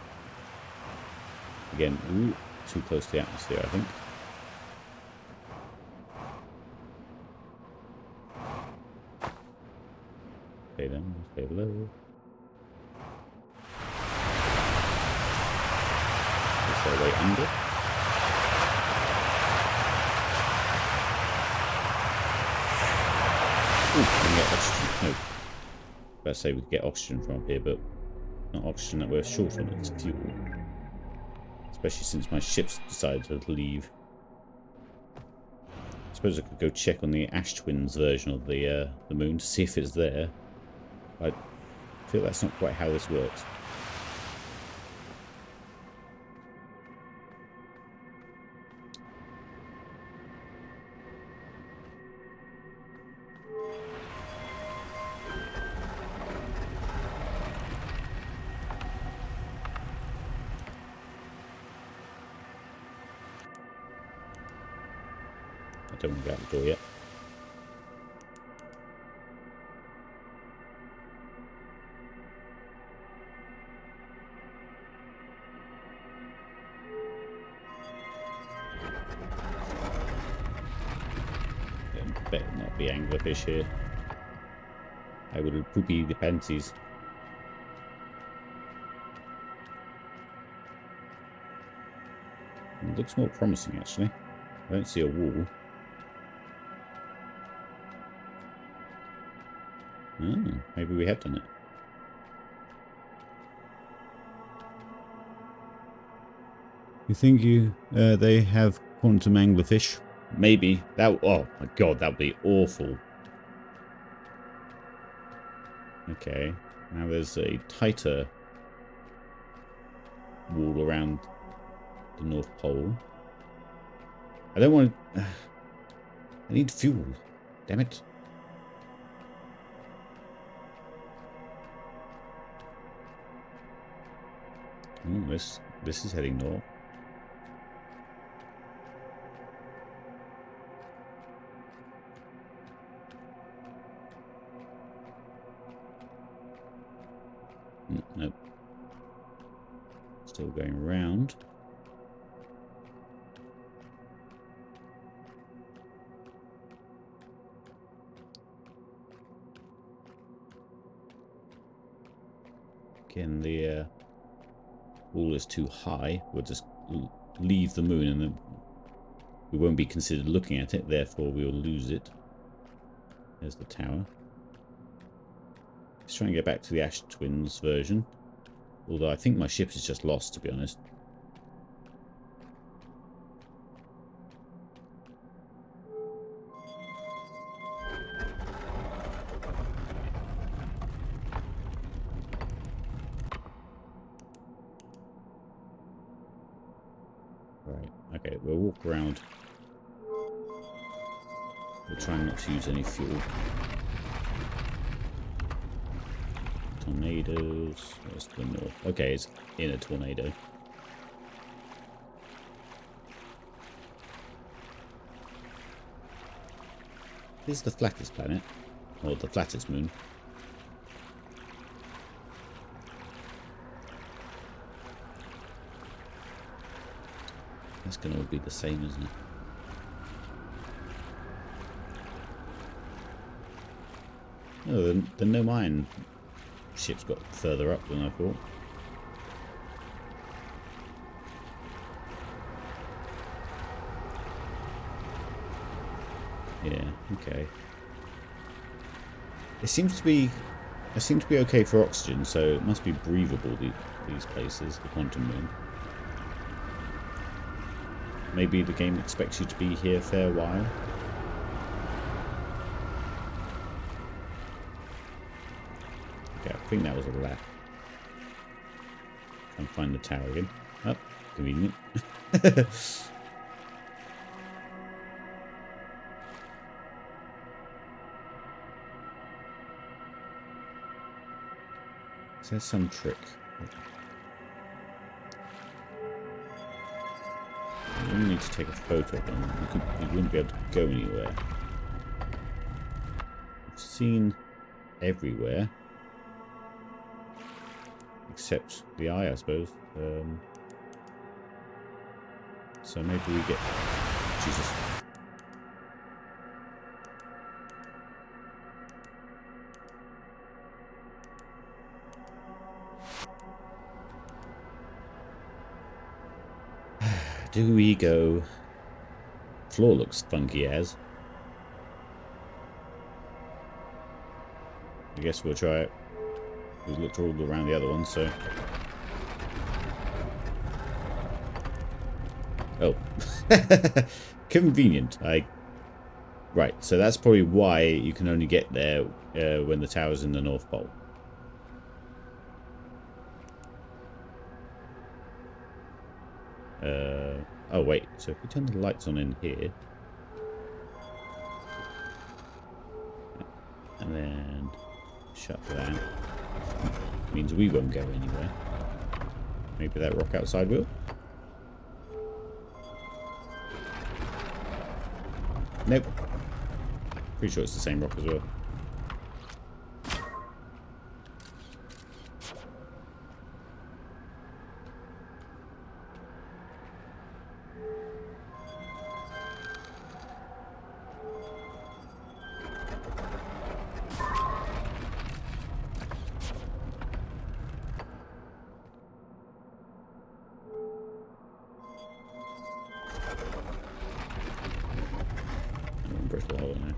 Again, ooh, too close to the atmosphere, I think. Stay down, stay below. Is there a way under? Ooh, we can get oxygen. No. Let's say we could get oxygen from up here, but not oxygen that we're short on, it's fuel. Especially since my ship's decided to leave. I suppose I could go check on the Ash Twins version of the moon to see if it's there. I feel that's not quite how this works. I don't want to go out the door yet. Better not be anglerfish here. I will poopy the panties. It looks more promising actually. I don't see a wall. Oh, maybe we have done it. You think they have quantum anglerfish? Maybe. That. Oh my god, that would be awful. Okay. Now there's a tighter wall around the North Pole. I don't want to... I need fuel. Damn it. Ooh, this is heading north. Nope. Still going around. Again, the wall is too high. We'll just leave the moon and then we won't be considered looking at it, therefore we'll lose it. There's the tower. Let's try and get back to the Ash Twins version. Although I think my ship is just lost, to be honest. Right, okay, we'll walk around. We'll try not to use any fuel. Tornadoes. Where's the north? Okay, it's in a tornado. This is the flattest planet. Or the flattest moon. That's going to be the same, isn't it? Oh, the Nomine ship's got further up than I thought. Yeah, okay. It seems to be... I seem to be okay for oxygen, so it must be breathable, these places, the Quantum Moon. Maybe the game expects you to be here a fair while. Okay, I think that was a left. Try and find the tower again. Oh, convenient. Is there some trick? We need to take a photo of them. We wouldn't be able to go anywhere. We've seen everywhere. Except the eye, I suppose. So maybe we get... Jesus. Do we go? Floor looks funky as. I guess we'll try it. We've looked all around the other one, so... Oh. Convenient. Right, so that's probably why you can only get there when the tower's in the North Pole. Oh wait, so if we turn the lights on in here... And then shut that. Means we won't go anywhere. Maybe that rock outside will? Nope. Pretty sure it's the same rock as well. Brittle Hollow now.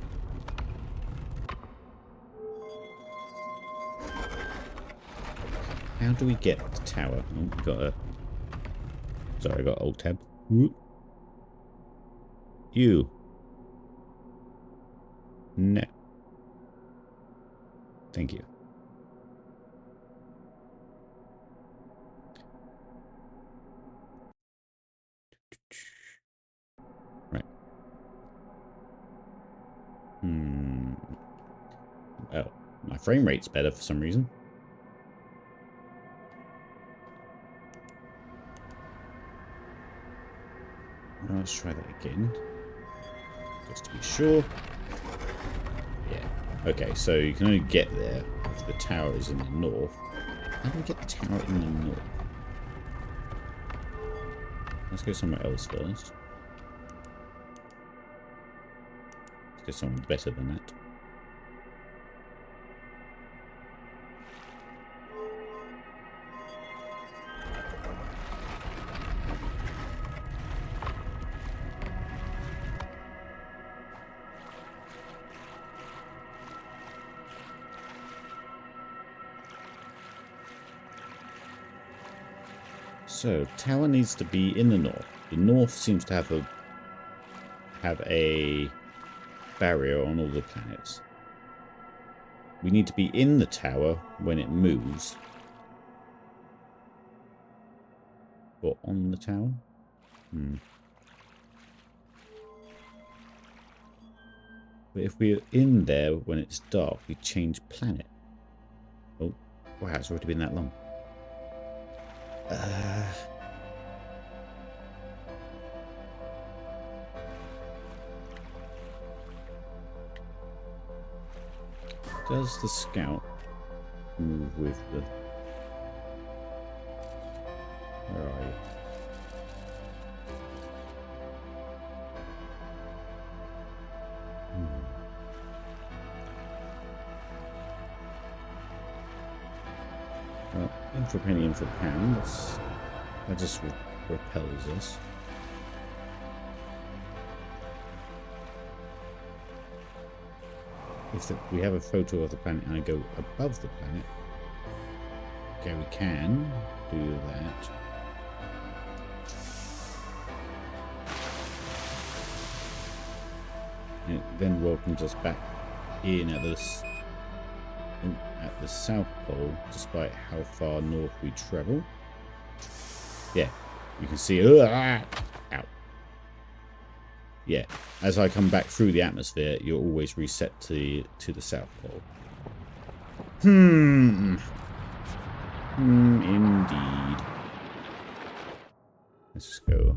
How do we get the tower? Oh, we got a... Sorry, I got Alt Tab. Whoop. You. No. Thank you. Right. Oh, my frame rate's better for some reason. Well, let's try that again. Just to be sure. Yeah. Okay, so you can only get there if the tower is in the north. How do we get the tower in the north? Let's go somewhere else first. Let's go somewhere better than that. So, tower needs to be in the north. The north seems to have a barrier on all the planets. We need to be in the tower when it moves. Or on the tower? But if we're in there when it's dark, we change planet. Oh, wow, it's already been that long. Does the scout move with the... Where are you? Well, in for a penny, in for a pound. That just repels us. If we have a photo of the planet and I go above the planet, okay, we can do that. It then welcomes us back in at the South Pole, despite how far north we travel. Yeah, you can see. Ow. Yeah, as I come back through the atmosphere, you're always reset to the South Pole. Indeed. Let's just go.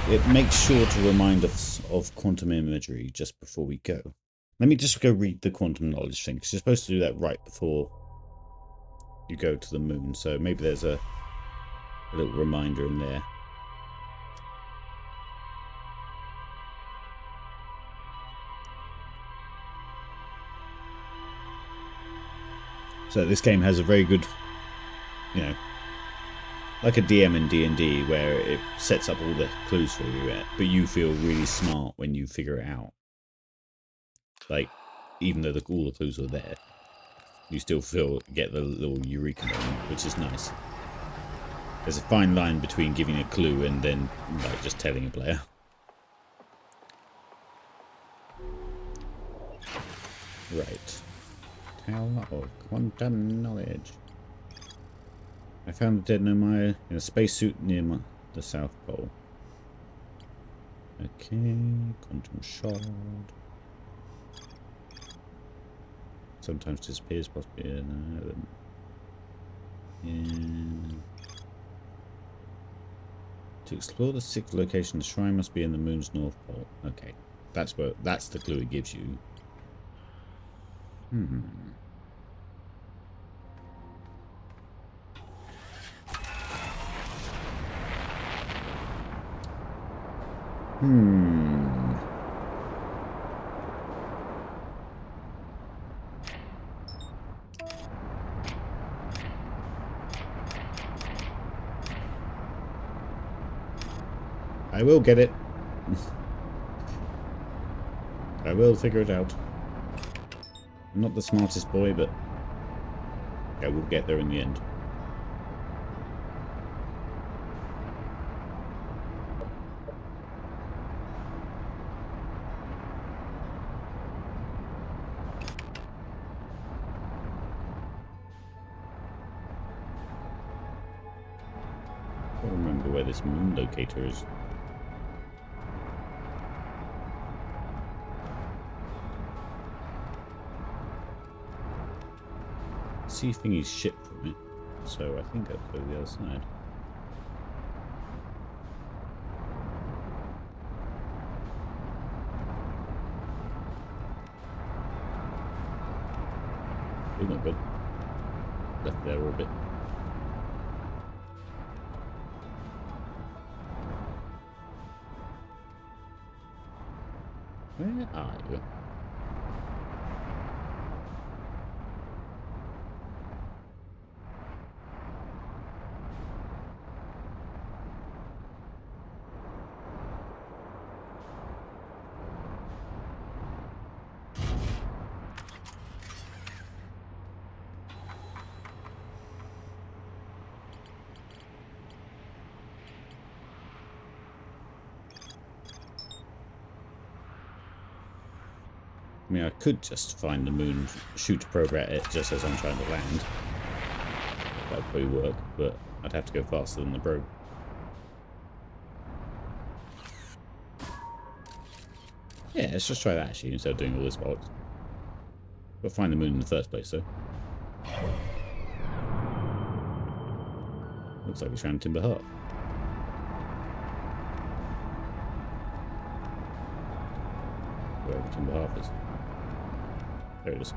It makes sure to remind us of quantum imagery just before we go. Let me just go read the quantum knowledge thing, because you're supposed to do that right before you go to the moon. So maybe there's a little reminder in there. So this game has a very good, you know, like a DM in D&D, where it sets up all the clues for you, but you feel really smart when you figure it out. Like, even though all the clues are there, you still get the little eureka moment, which is nice. There's a fine line between giving a clue and then like just telling a player. Right. Tower of Quantum Knowledge. I found a dead Nomai in a spacesuit near the South Pole. Okay, quantum shard. Sometimes disappears, possibly. To explore the sixth location, the shrine must be in the moon's north pole. Okay, that's the clue it gives you. I will get it. I will figure it out. I'm not the smartest boy, but yeah, we'll get there in the end. I don't remember where this moon locator is. See thingy's ship from it, so I think I'll go to the other side. Oh, not good. Left their orbit. Where are you? I mean, I could just find the moon, shoot a probe at it just as I'm trying to land. That would probably work, but I'd have to go faster than the probe. Yeah, let's just try that actually, instead of doing all this bollocks. But find the moon in the first place, though. Looks like it's around Timber Hearth. Wherever Timber Hearth is. There it is.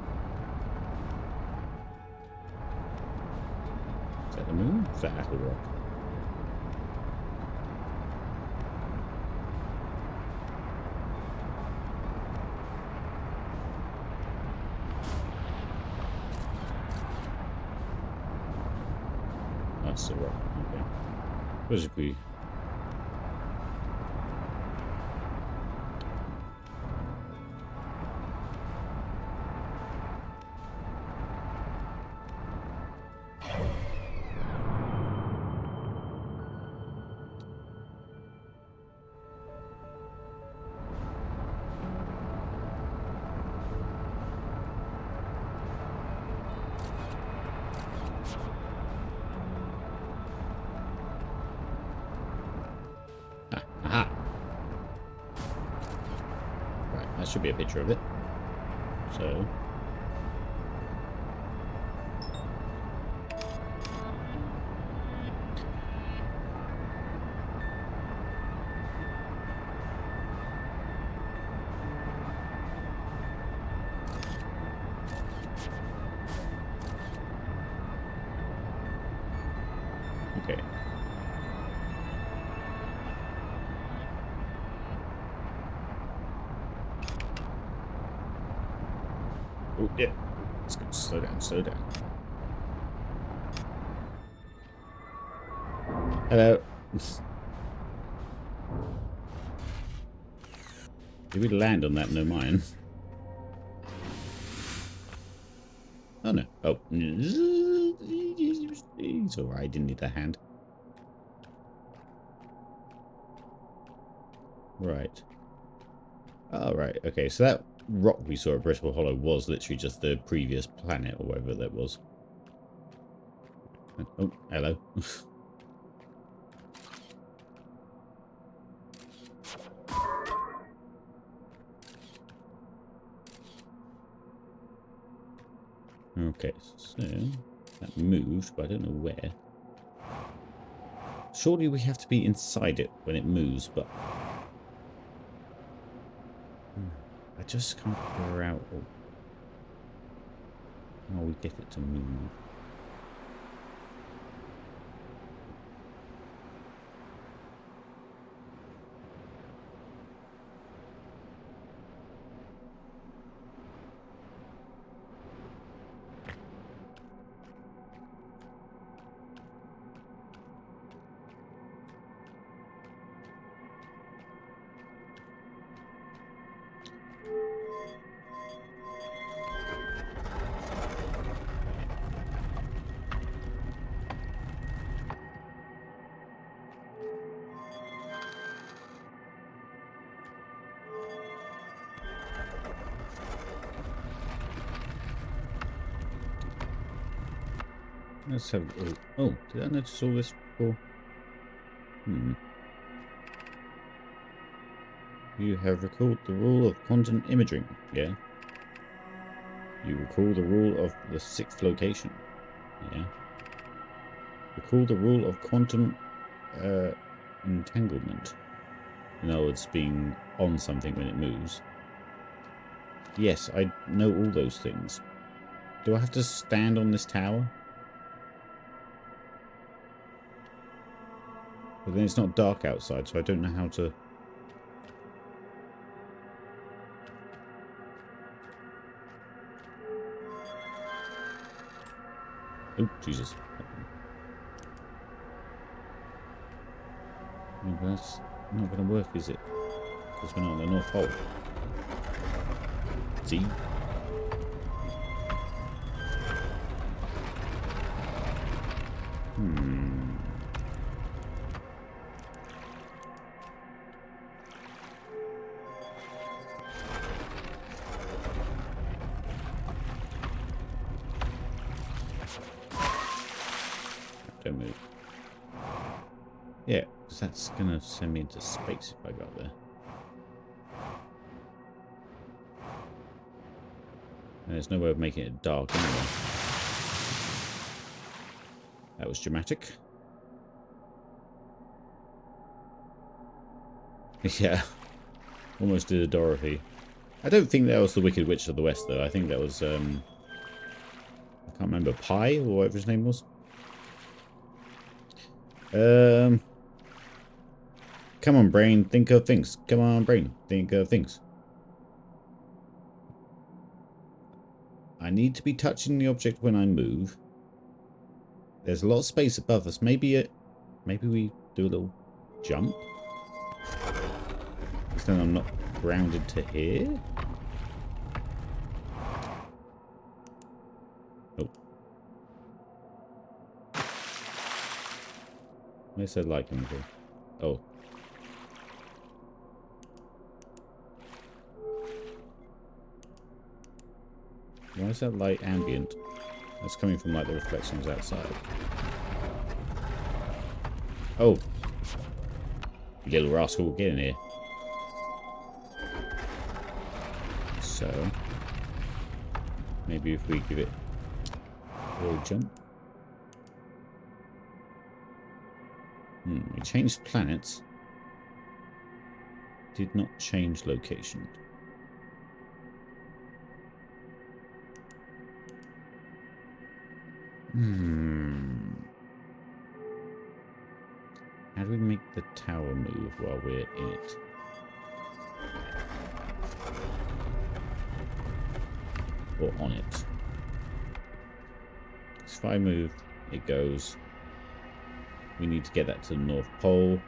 Is that the moon? Is that Apple Rock? That's the rock. Okay. Where's if we... Aha! Right, that should be a picture of it. So... Okay. Oh, yeah. Let's go. Slow down, slow down. Hello. Did we land on that? No mine. Oh, no. Oh. It's alright. I didn't need a hand. Right. Oh, right. Okay, so that rock we saw at Brittle Hollow was literally just the previous planet or whatever that was. Oh, hello. Okay, so that moved, but I don't know where. Surely we have to be inside it when it moves, but I just can't figure out how we get it to move. Let's have... Oh, did I notice all this before? Hmm. You have recalled the rule of quantum imaging. Yeah. You recall the rule of the 6th location. Yeah. Recall the rule of quantum entanglement. In other words, being on something when it moves. Yes, I know all those things. Do I have to stand on this tower? But then it's not dark outside, so I don't know how to... Oh, Jesus. No, but that's not going to work, is it? Because we're not on the North Pole. See? Hmm. Don't move. Yeah, because that's going to send me into space if I go up there. And there's no way of making it dark anyway. That was dramatic. Yeah. Almost did a Dorothy. I don't think that was the Wicked Witch of the West, though. I think that was, I can't remember, Pi, or whatever his name was. Come on, brain, think of things. Come on, brain, think of things. I need to be touching the object when I move. There's a lot of space above us. Maybe we do a little jump. Because then I'm not grounded to here. Oh. Where's that light coming from? Oh. Why is that light ambient? That's coming from like the reflections outside. Oh. You little rascal, get in here. So. Maybe if we give it a little jump. We changed planets. Did not change location. How do we make the tower move while we're in it? Or on it? So if I move, it goes. We need to get that to the North Pole.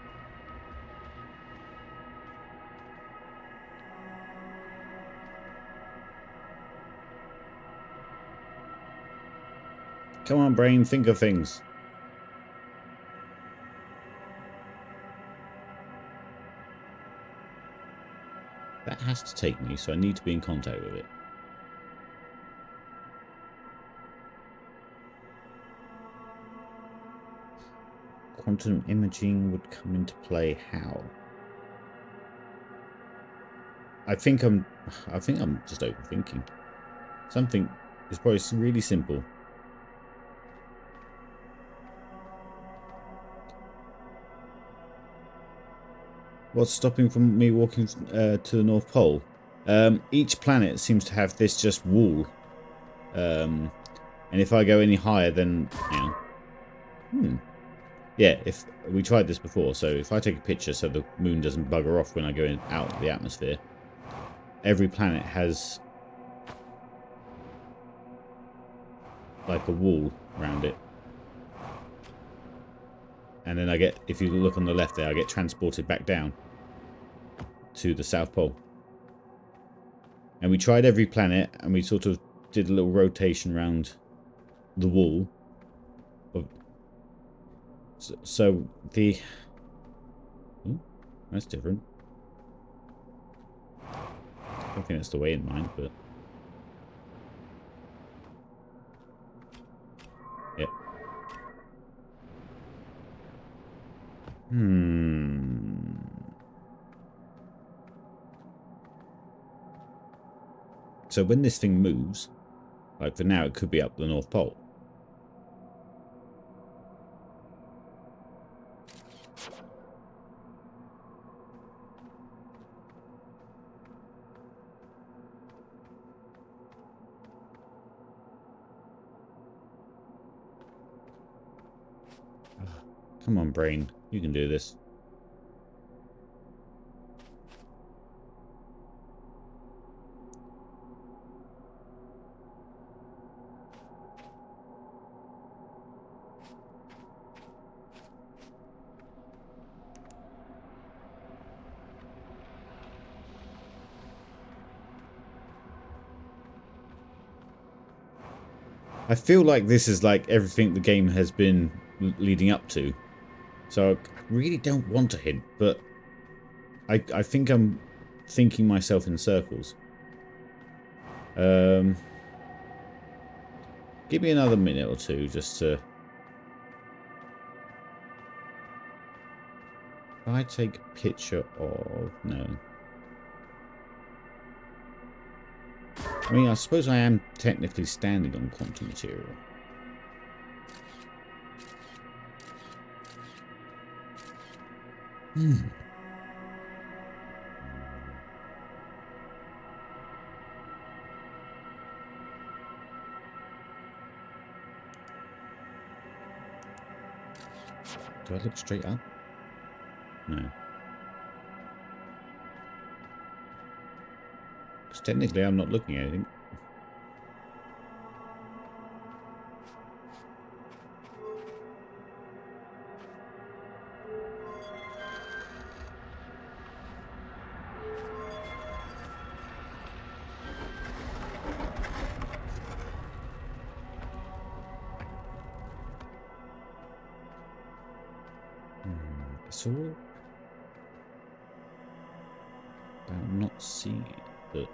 Come on, brain, think of things. That has to take me, so I need to be in contact with it. Quantum imaging would come into play how? I think I'm just overthinking. Something is probably really simple. What's stopping from me walking to the North Pole? Each planet seems to have this just wall. And if I go any higher, then yeah, if we tried this before, so if I take a picture so the moon doesn't bugger off when I go out of the atmosphere, every planet has like a wall around it. And then I get, if you look on the left there, I get transported back down to the South Pole. And we tried every planet, and we sort of did a little rotation around the wall. So the... Ooh, that's different. I don't think that's the way in mind, but... Yep. Hmm. So when this thing moves, like for now, it could be up the North Pole. Come on, brain. You can do this. I feel like this is like everything the game has been leading up to. So I really don't want a hint, but I think I'm thinking myself in circles. Give me another minute or two just to... If I take a picture of... No. I mean, I suppose I am technically standing on quantum material. Do I look straight up? No. Because technically I'm not looking at anything. It's all about not seeing it, but...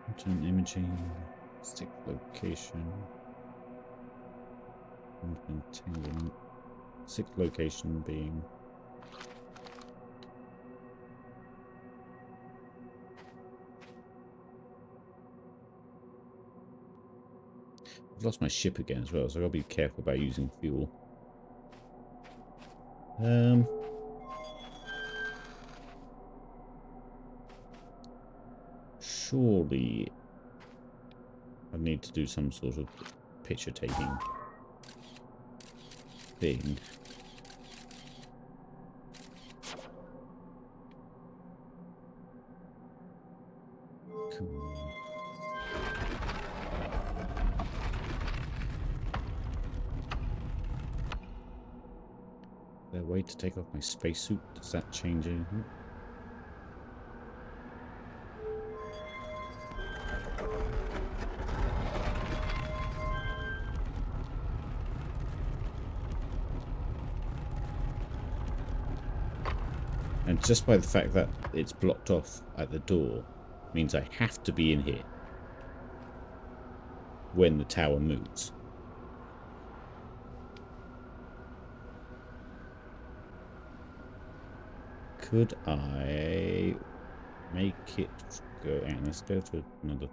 Alternate imaging, stick location, entanglement, stick location being... I've lost my ship again as well, so I've got to be careful about using fuel. Surely I need to do some sort of picture taking thing. Cool. Is there a way to take off my spacesuit? Does that change anything? And just by the fact that it's blocked off at the door means I have to be in here when the tower moves. Could I make it go? And let's go to another.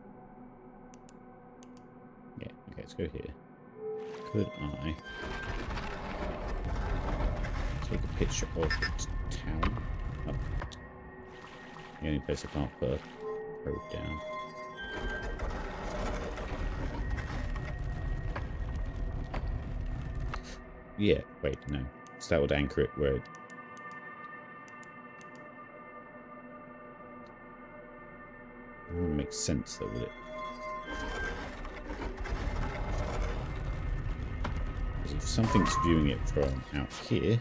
Yeah, okay, let's go here. Could I take a picture of the tower? Oh. The only place I can't put a probe down. Yeah, wait, no. So that would anchor it where it... It wouldn't make sense though, would it? Because if something's viewing it from out here...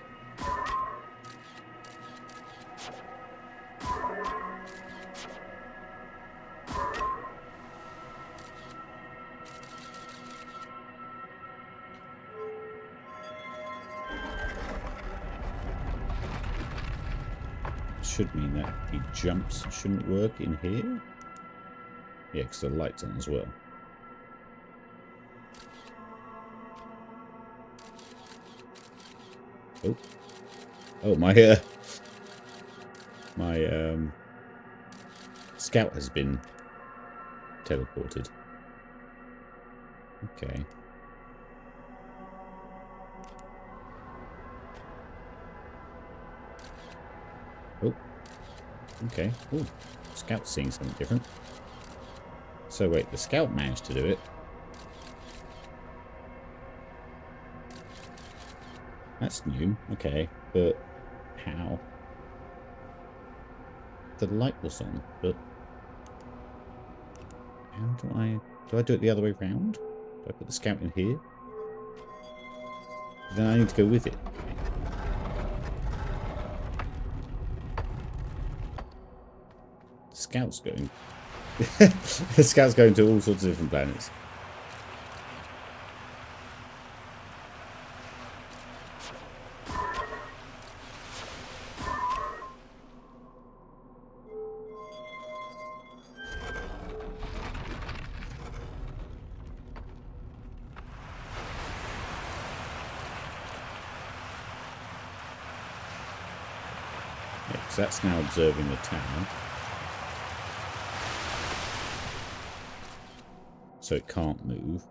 should mean that the jumps shouldn't work in here. Yeah, because the light's on as well. Oh, oh, my scout has been teleported. Okay. Oh, okay. Oh, scout's seeing something different. So wait, the scout managed to do it. That's new. Okay, but how? The light was on, but how do I do it the other way around? Do I put the scout in here? Then I need to go with it. The scout's going. The scout's going to all sorts of different planets. Yeah, so that's now observing the tower. So it can't move.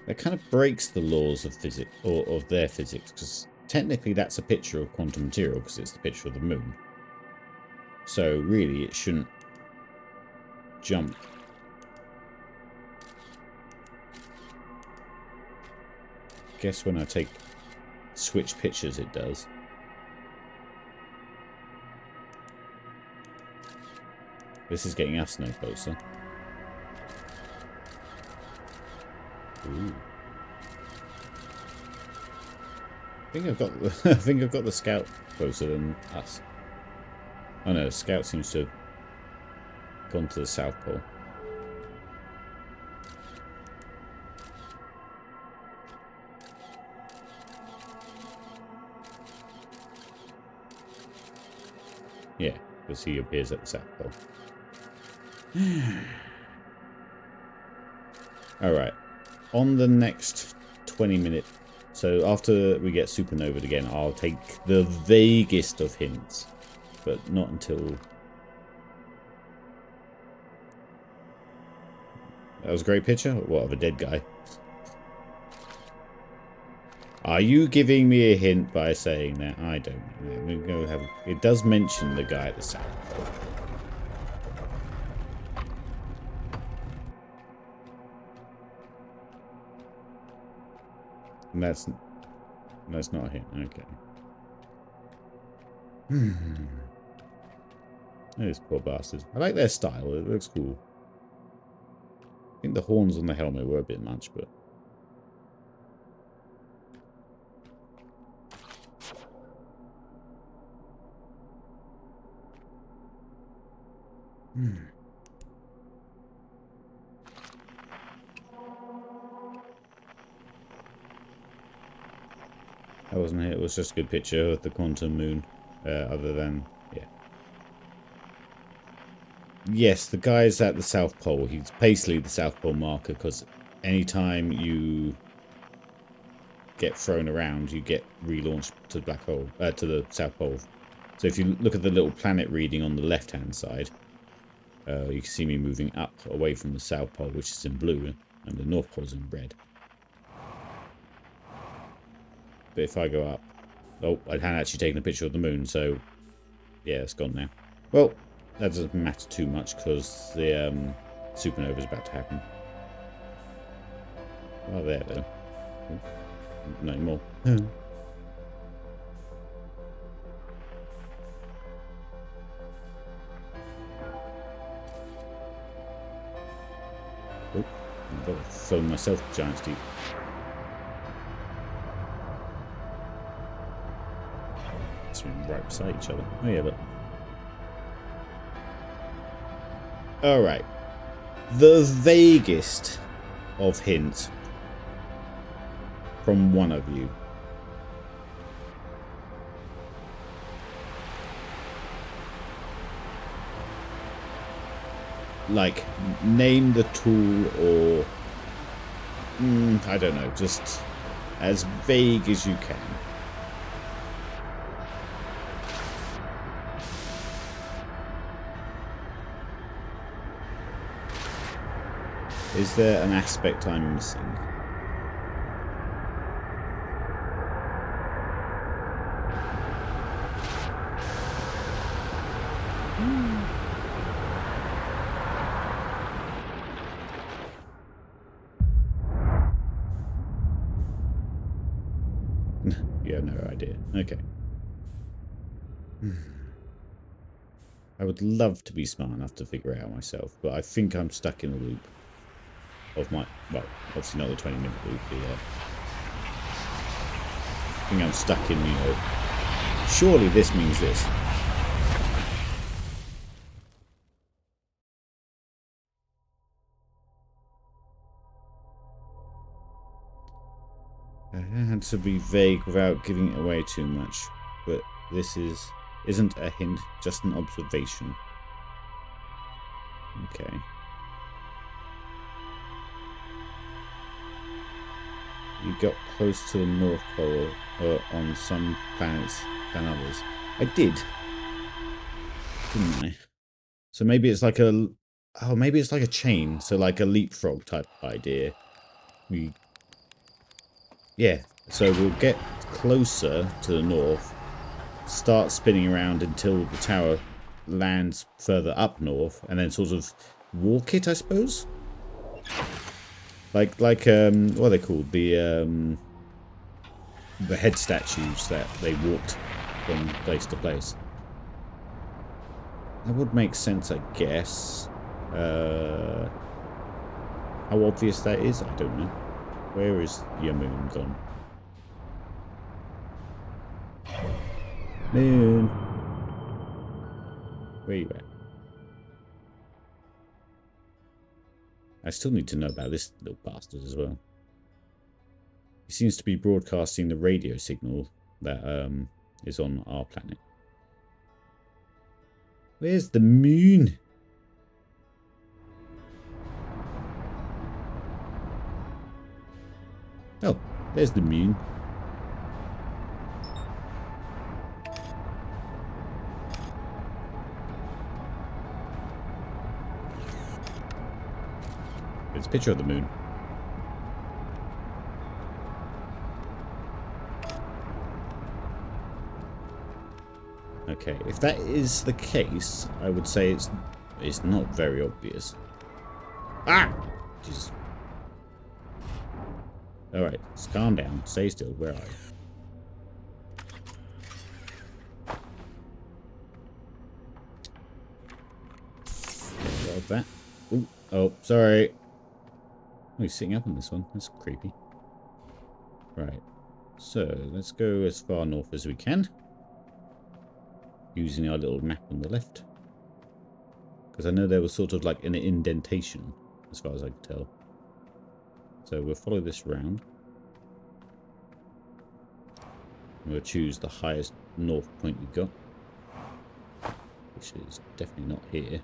That kind of breaks the laws of physics, or of their physics, because technically that's a picture of quantum material, because it's the picture of the moon. So really, it shouldn't jump. Guess when I switch pictures, it does. This is getting us no closer. Ooh. I think I've got the scout closer than us. Oh no, the scout seems to have gone to the South Pole. Yeah, because he appears at the South Pole. Alright. On the next 20-minute... So after we get supernovaed again, I'll take the vaguest of hints. But not until... That was a great picture? What, of a dead guy? Are you giving me a hint by saying that? I don't know. We go have... It does mention the guy at the South Pole. And that's not a hint. Okay. Those poor bastards. I like their style. It looks cool. I think the horns on the helmet were a bit much, but... That wasn't it. It was just a good picture of the quantum moon. Other than, yeah. Yes, the guy's at the South Pole. He's basically the South Pole marker, because anytime you get thrown around, you get relaunched to the black hole, to the South Pole. So if you look at the little planet reading on the left-hand side, You can see me moving up away from the South Pole, which is in blue, and the North Pole's in red. But if I go up... Oh, I hadn't actually taken a picture of the moon, so... Yeah, it's gone now. Well, that doesn't matter too much, because the supernova is about to happen. Oh, there, though. Oh, no more. Oh, I've got to throw myself giant deep. Swimming right beside each other. Oh yeah, but... Alright. The vaguest of hints from one of you. Like, name the tool or... I don't know, just as vague as you can. Is there an aspect I'm missing? You have no idea. Okay. I would love to be smart enough to figure it out myself, but I think I'm stuck in a loop of my... Well, obviously not the 20-minute loop, but yeah. I think I'm stuck in, you know... Surely this means this. I had to be vague without giving it away too much, but this isn't a hint, just an observation. Okay. You got close to the North Pole on some planets than others. I did, didn't I? So maybe it's like a... Oh, maybe it's like a chain, so like a leapfrog type idea. Yeah, so we'll get closer to the north, start spinning around until the tower lands further up north, and then sort of walk it, I suppose? Like what are they called? The head statues that they walked from place to place. That would make sense, I guess. How obvious that is, I don't know. Where is your moon gone? Moon. Where you at? I still need to know about this little bastard as well. He seems to be broadcasting the radio signal that is on our planet. Where's the moon? Oh, there's the moon. It's a picture of the moon. Okay, if that is the case, I would say it's not very obvious. Ah! Jesus. Alright, let's calm down. Stay still. Where are you? Okay, that. Ooh, oh, sorry. Oh, he's sitting up on this one. That's creepy. Right. So, let's go as far north as we can. Using our little map on the left. Because I know there was sort of like an indentation, as far as I could tell. So we'll follow this round. We'll choose the highest north point we've got. Which is definitely not here.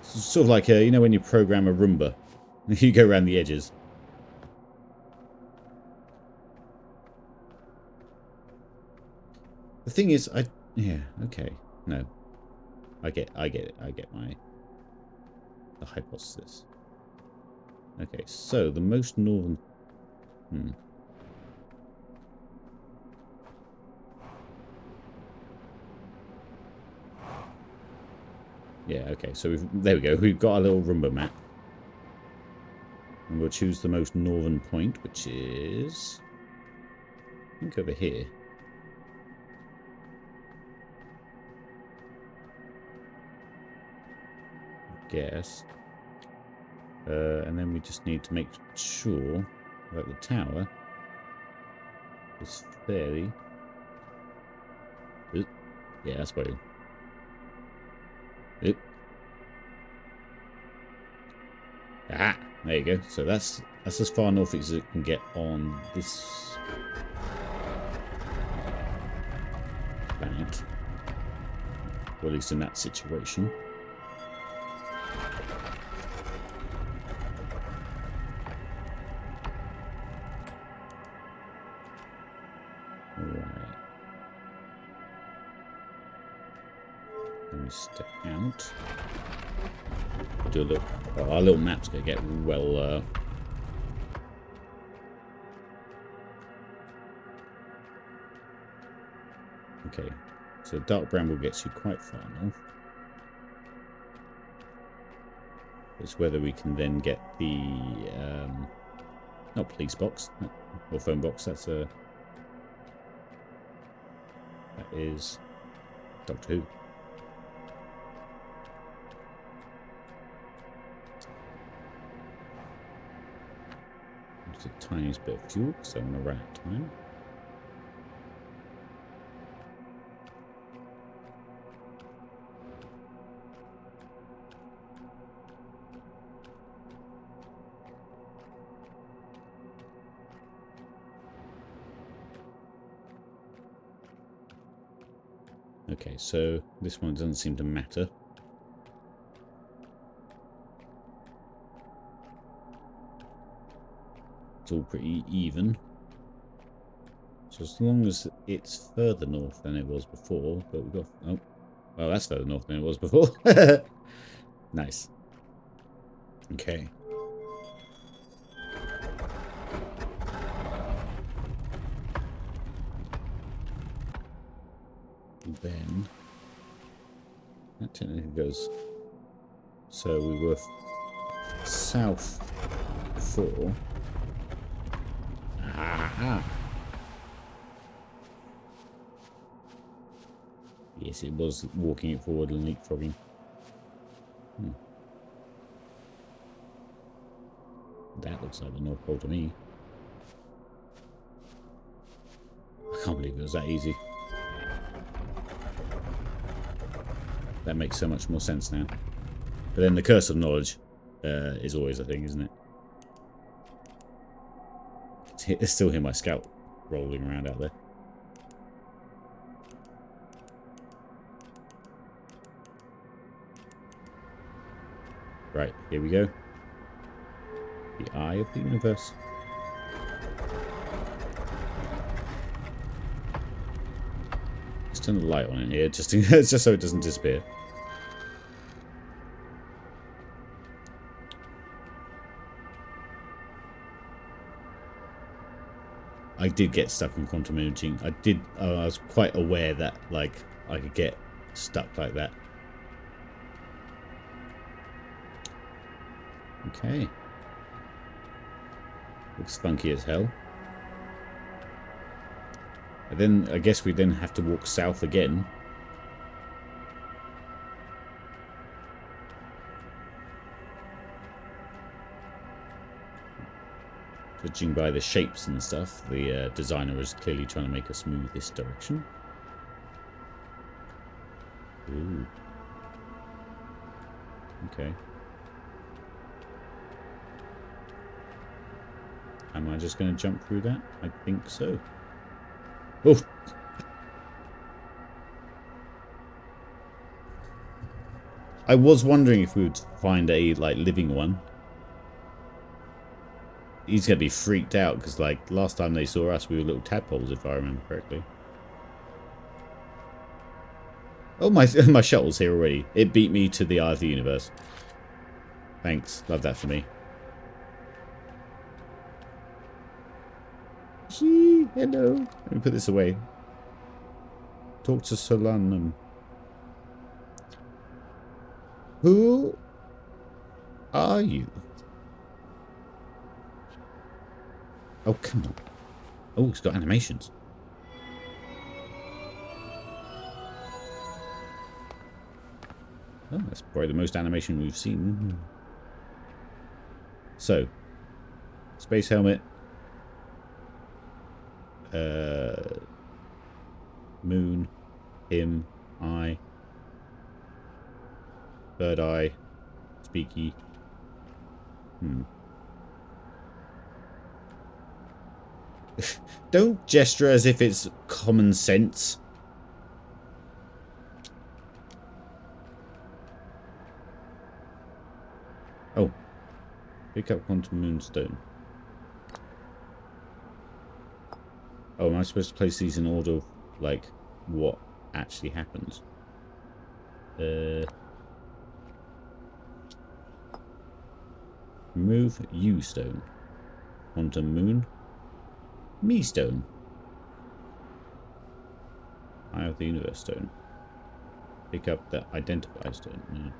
It's sort of like, you know when you program a Roomba? You go around the edges. The thing is, yeah, okay, no. I get it. I get the hypothesis. Okay, so the most northern. Yeah. Okay. So there we go. We've got our little Roomba map, and we'll choose the most northern point, which is, I think, over here. Guess. And then we just need to make sure that the tower is fairly... Oop. Yeah, that's better. Oop. Ah, there you go. So that's as far north as it can get on this planet. Or at least in that situation. Step out. Do a little. Oh, our little map's gonna get well. Okay, so dark bramble gets you quite far north. It's whether we can then get the not police box or phone box. That is Doctor Who. The tiniest bit of fuel, so I'm going to run out of time. Okay, so this one doesn't seem to matter. It's all pretty even. So as long as it's further north than it was before, but we've got... Oh, well, that's further north than it was before. Nice. Okay. Then that technically goes... So we were south before. Aha! Yes, it was walking it forward and leapfrogging. That looks like the North Pole to me. I can't believe it was that easy. That makes so much more sense now. But then the curse of knowledge is always a thing, isn't it? It's still hear my scout rolling around out there. Right, here we go. The eye of the universe. Let's turn the light on in here, just so it doesn't disappear. I did get stuck in quantum imaging. I was quite aware that, like, I could get stuck like that. Okay. Looks funky as hell. And then, I guess we then have to walk south again. Judging by the shapes and stuff, the designer was clearly trying to make us move this direction. Ooh. Okay. Am I just going to jump through that? I think so. Oh! I was wondering if we would find a, like, living one. He's going to be freaked out because, like, last time they saw us, we were little tadpoles, if I remember correctly. Oh, my my shuttle's here already. It beat me to the Eye of the Universe. Thanks. Love that for me. Hello. Let me put this away. Talk to Solanum. Who are you? Oh, come on. Oh, it's got animations. Oh, that's probably the most animation we've seen. So, space helmet. Moon. Him. Eye. Third eye. Speaky. Don't gesture as if it's common sense. Oh. Pick up quantum moonstone. Oh, am I supposed to place these in order of, like, what actually happens? Remove U stone. Quantum moon. Me stone. Eye of the Universe stone. Pick up the identify stone. Yeah.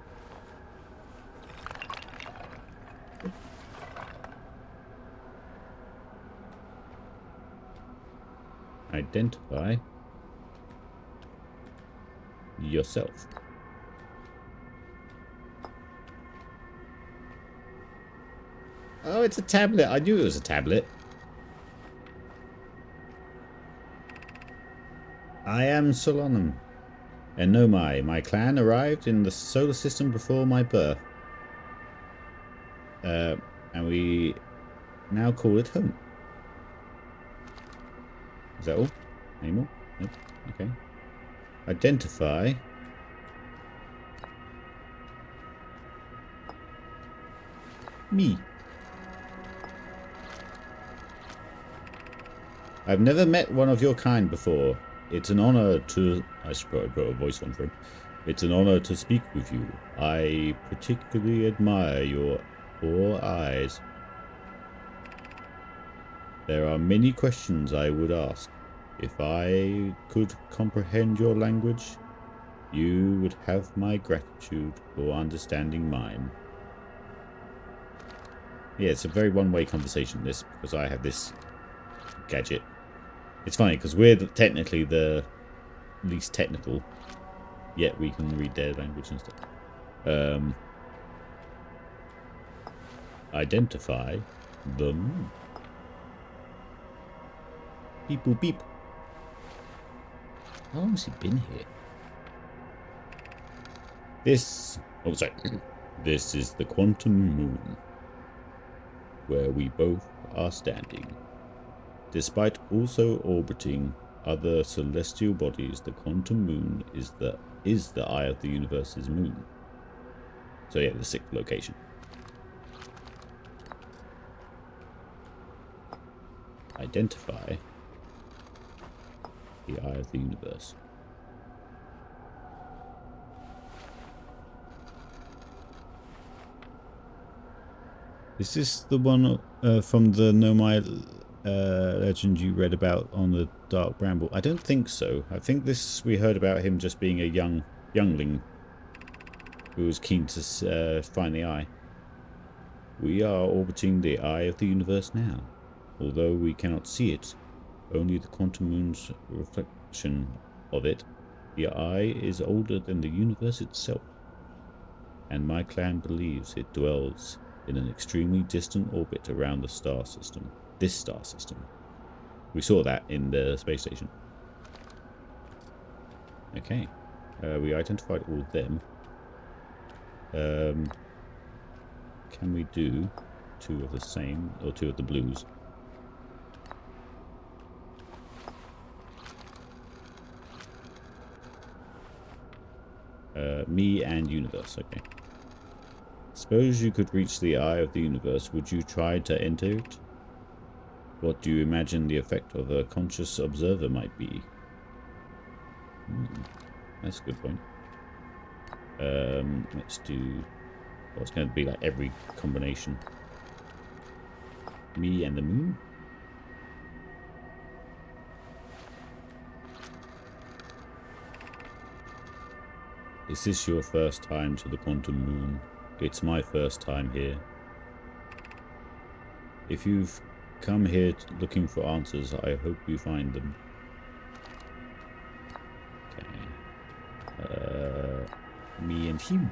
Identify yourself. Oh, it's a tablet. I knew it was a tablet. I am Solanum. And Nomai, my clan arrived in the solar system before my birth. And we now call it home. Is that all? Any more? Nope. Okay. Identify. Me. I've never met one of your kind before. It's an honor to... I should probably put a voice on for him. It's an honor to speak with you. I particularly admire your 4 eyes. There are many questions I would ask. If I could comprehend your language, you would have my gratitude for understanding mine. Yeah, it's a very one-way conversation, this, because I have this gadget. It's funny, because we're technically the least technical, yet we can read their language and stuff. Identify them. Beep boop beep. How long has he been here? This... Oh, sorry. This is the quantum moon, where we both are standing. Despite also orbiting other celestial bodies, the quantum moon is the eye of the universe's moon. So yeah, the 6th location. Identify the eye of the universe. Is this the one from the Nomai legend you read about on the Dark Bramble? I don't think so. I think this, we heard about him just being a youngling who was keen to find the eye. We are orbiting the eye of the universe now. Although we cannot see it, only the quantum moon's reflection of it. The eye is older than the universe itself, and my clan believes it dwells in an extremely distant orbit around the star system. This star system. We saw that in the space station. Okay. We identified all of them. Can we do 2 of the same, or 2 of the blues? Me and universe, okay. Suppose you could reach the eye of the universe, would you try to enter it? What do you imagine the effect of a conscious observer might be? That's a good point. Let's do... Well, it's going to be like every combination. Me and the moon. Is this your first time to the quantum moon? It's my first time here. If you've come here looking for answers, I hope you find them. Okay. Me and him.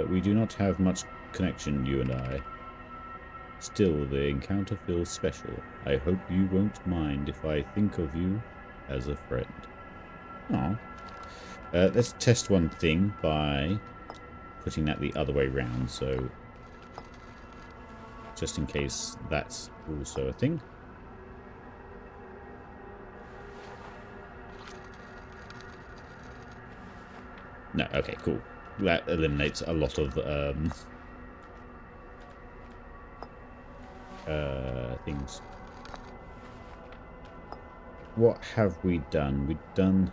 We do not have much connection, you and I. Still, the encounter feels special. I hope you won't mind if I think of you as a friend. Aw. Let's test one thing by putting that the other way round, so just in case that's also a thing. No, okay, cool. That eliminates a lot of things. What have we done? We've done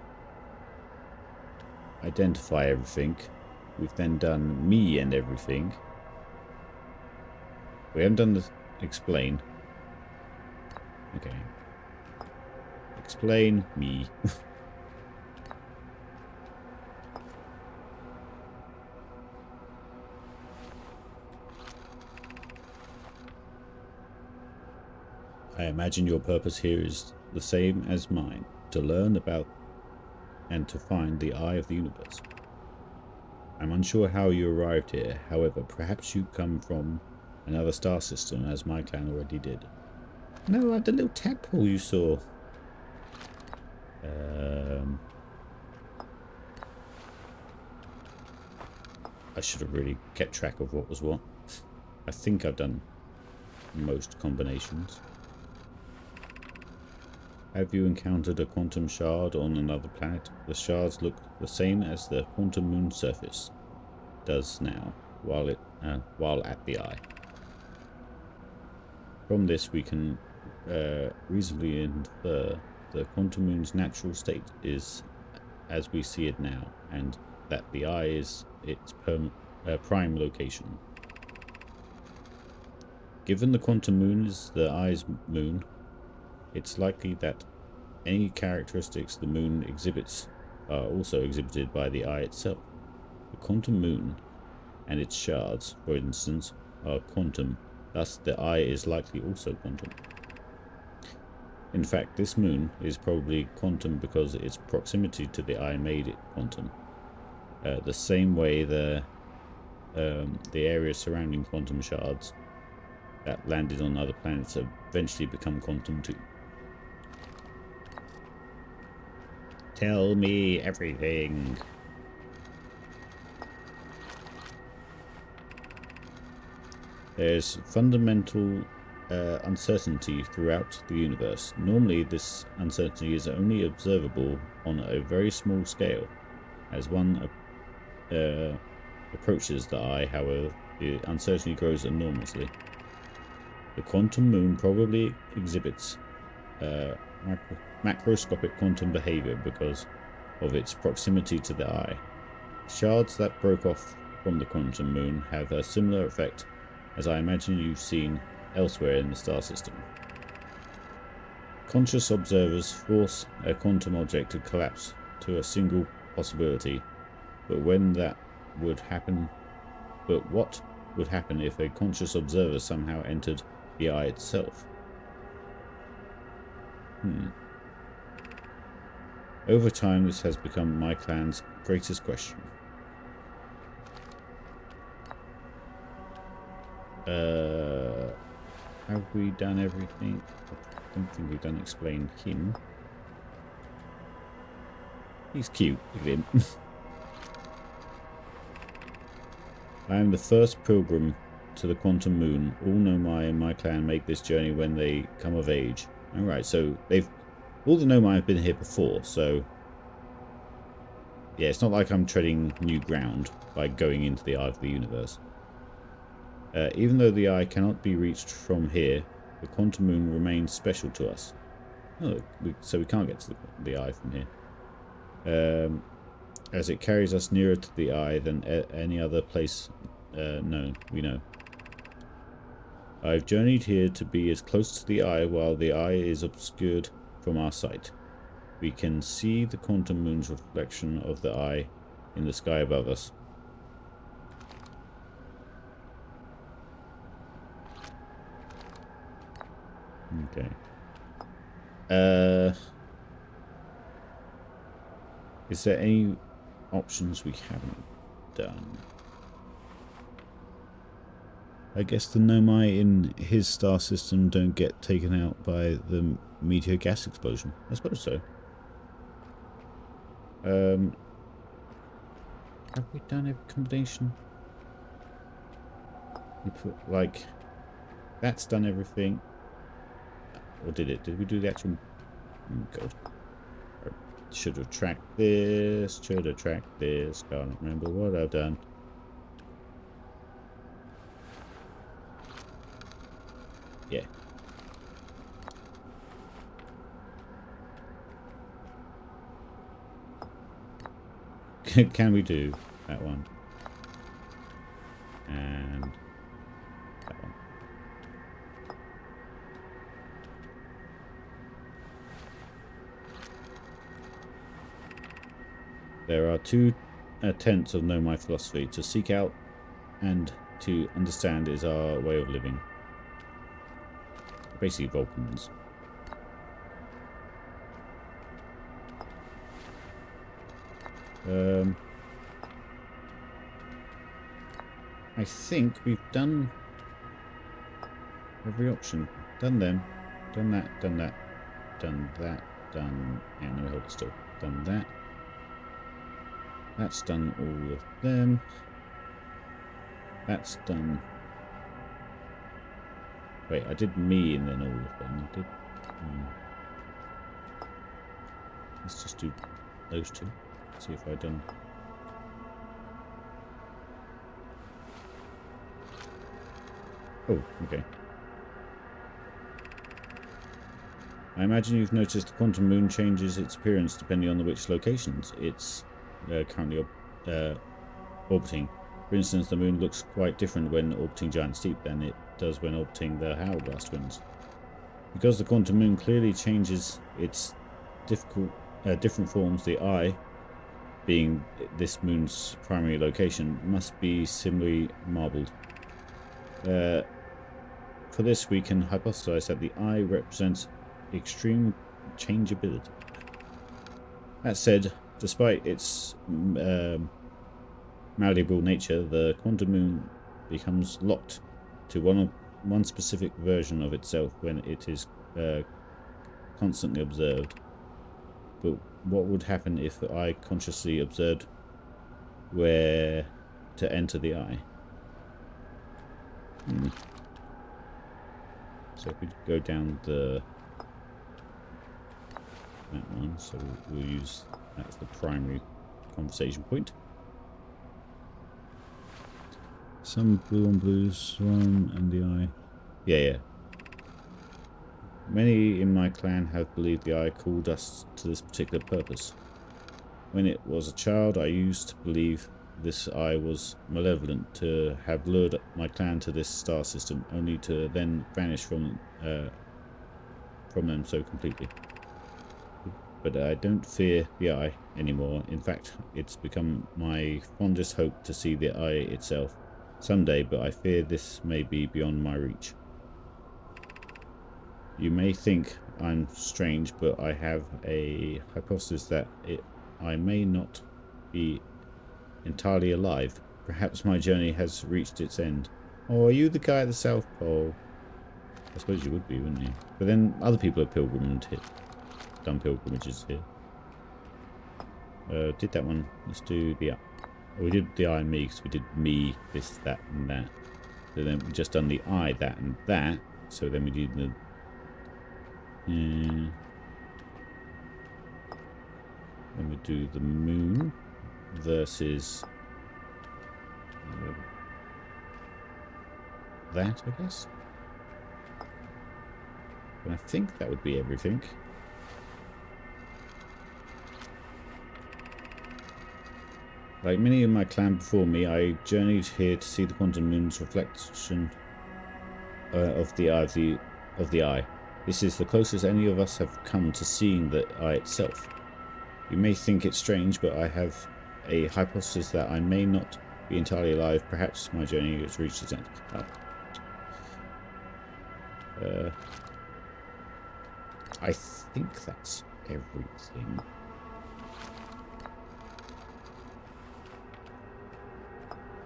identify everything. We've then done me and everything. We haven't done the explain. Okay. Explain me. I imagine your purpose here is the same as mine, to learn about and to find the eye of the universe. I'm unsure how you arrived here, however, perhaps you come from another star system, as my clan already did. No, the little tadpole you saw. I should have really kept track of what was what. I think I've done most combinations. Have you encountered a quantum shard on another planet? The shards look the same as the quantum moon surface does now, while at the eye. From this, we can reasonably infer the quantum moon's natural state is as we see it now, and that the eye is its prime location. Given the quantum moon is the eye's moon, it's likely that any characteristics the moon exhibits are also exhibited by the eye itself. The quantum moon and its shards, for instance, are quantum, thus the eye is likely also quantum. In fact, this moon is probably quantum because its proximity to the eye made it quantum. The same way the area surrounding quantum shards that landed on other planets eventually become quantum too. Tell me everything. There's fundamental uncertainty throughout the universe. Normally, this uncertainty is only observable on a very small scale. As one approaches the eye, however, the uncertainty grows enormously. The quantum moon probably exhibits macroscopic quantum behavior because of its proximity to the eye. Shards that broke off from the quantum moon have a similar effect, as I imagine you've seen elsewhere in the star system. Conscious observers force a quantum object to collapse to a single possibility, but what would happen if a conscious observer somehow entered the eye itself? Over time, this has become my clan's greatest question. Have we done everything? I don't think we've done explain him. He's cute, look at him. I am the first pilgrim to the quantum moon. All Nomai in my clan make this journey when they come of age. Alright, so all the Nomai have been here before, so yeah, it's not like I'm treading new ground by going into the eye of the universe. Even though the eye cannot be reached from here, the quantum moon remains special to us. Oh, so we can't get to the eye from here. As it carries us nearer to the eye than any other place known, we know. I've journeyed here to be as close to the eye while the eye is obscured from our sight. We can see the quantum moon's reflection of the eye in the sky above us. Okay. Is there any options we haven't done? I guess the Nomai in his star system don't get taken out by the meteor gas explosion. I suppose so. Have we done every combination? We put, like, that's done everything. Or did it? Did we do the actual... Oh, God. Should have tracked this. Should have tracked this. Can't remember what I've done. Yeah. Can we do that one? And that one. There are two tenets of Nomai philosophy. To seek out and to understand is our way of living. Basically Vulcans. I think we've done every option. Done them. Done that. Done that. Done that. Done... Yeah, no, hold it still. Done that. That's done all of them. That's done... Wait, I did me and then all of them. I did... Let's just do those two. See if I've done... Oh, okay. I imagine you've noticed the quantum moon changes its appearance depending on which locations it's currently orbiting. For instance, the moon looks quite different when orbiting Giant Steep than it does when orbiting the Haloblast Twins. Because the quantum moon clearly changes its different forms, the eye, being this moon's primary location, must be similarly marbled. For this, we can hypothesize that the eye represents extreme changeability. That said, despite its malleable nature, the quantum moon becomes locked to one specific version of itself when it is constantly observed. But what would happen if the eye consciously observed where to enter the eye? So if we go down that one, so we'll use that's the primary conversation point. Some blue on blues, one and the eye. Yeah. Many in my clan have believed the eye called us to this particular purpose. When it was a child, I used to believe this eye was malevolent, to have lured my clan to this star system, only to then vanish from them so completely. But I don't fear the eye anymore. In fact, it's become my fondest hope to see the eye itself someday, but I fear this may be beyond my reach. You may think I'm strange, but I have a hypothesis that I may not be entirely alive. Perhaps my journey has reached its end. Oh, are you the guy at the South Pole? I suppose you would be, wouldn't you? But then other people have done pilgrimages here. Did that one. Let's do the... Oh, we did the eye and me, because we did me, this, that, and that. So then we just done the eye, that, and that. So then we did the... then we do the moon versus that, I guess. And I think that would be everything. Like many of my clan before me, I journeyed here to see the quantum moon's reflection of the eye. This is the closest any of us have come to seeing the eye itself. You may think it strange, but I have a hypothesis that I may not be entirely alive. Perhaps my journey has reached its end. I think that's everything.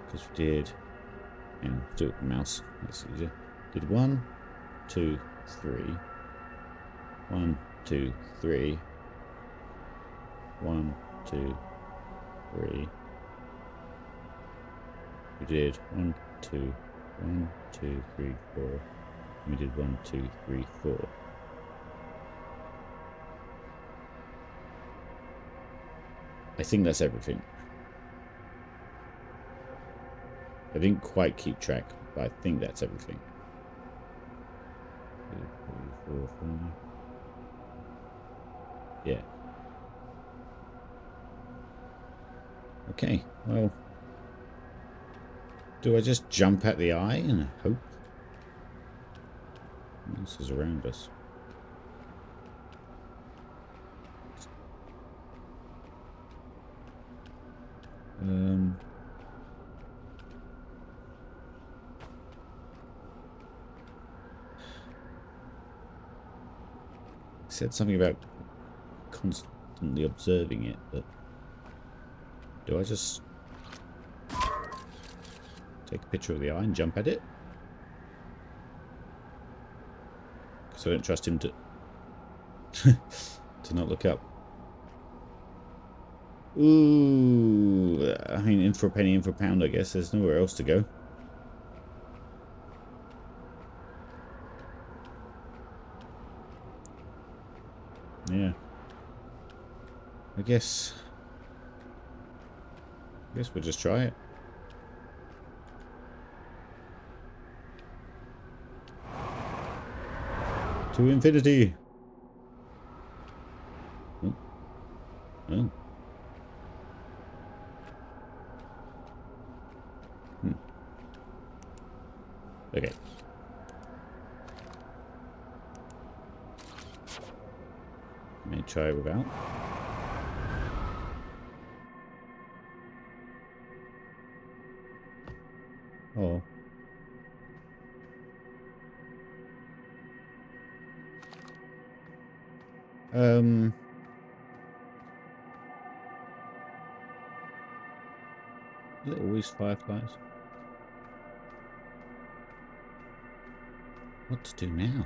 Because we did, and do it with the mouse. That's easier. Did 1, 2, 3. 1, 2, 3. 1, 2, 3. We did 1, 2, 1, 2, 3, 4. We did 1, 2, 3, 4. I think that's everything. I didn't quite keep track, but I think that's everything. 2, 3, 4, 5. Yeah. Okay, well, do I just jump at the eye and hope? What else is around us? Said something about constantly observing it, but do I just take a picture of the eye and jump at it? Because I don't trust him to to not look up. Ooh, I mean, in for a penny, in for a pound, I guess. There's nowhere else to go. Yeah. I guess we'll just try it. To infinity. Oh. Oh. Okay. Let me try without. Oh. Is it always fireflies? What to do now?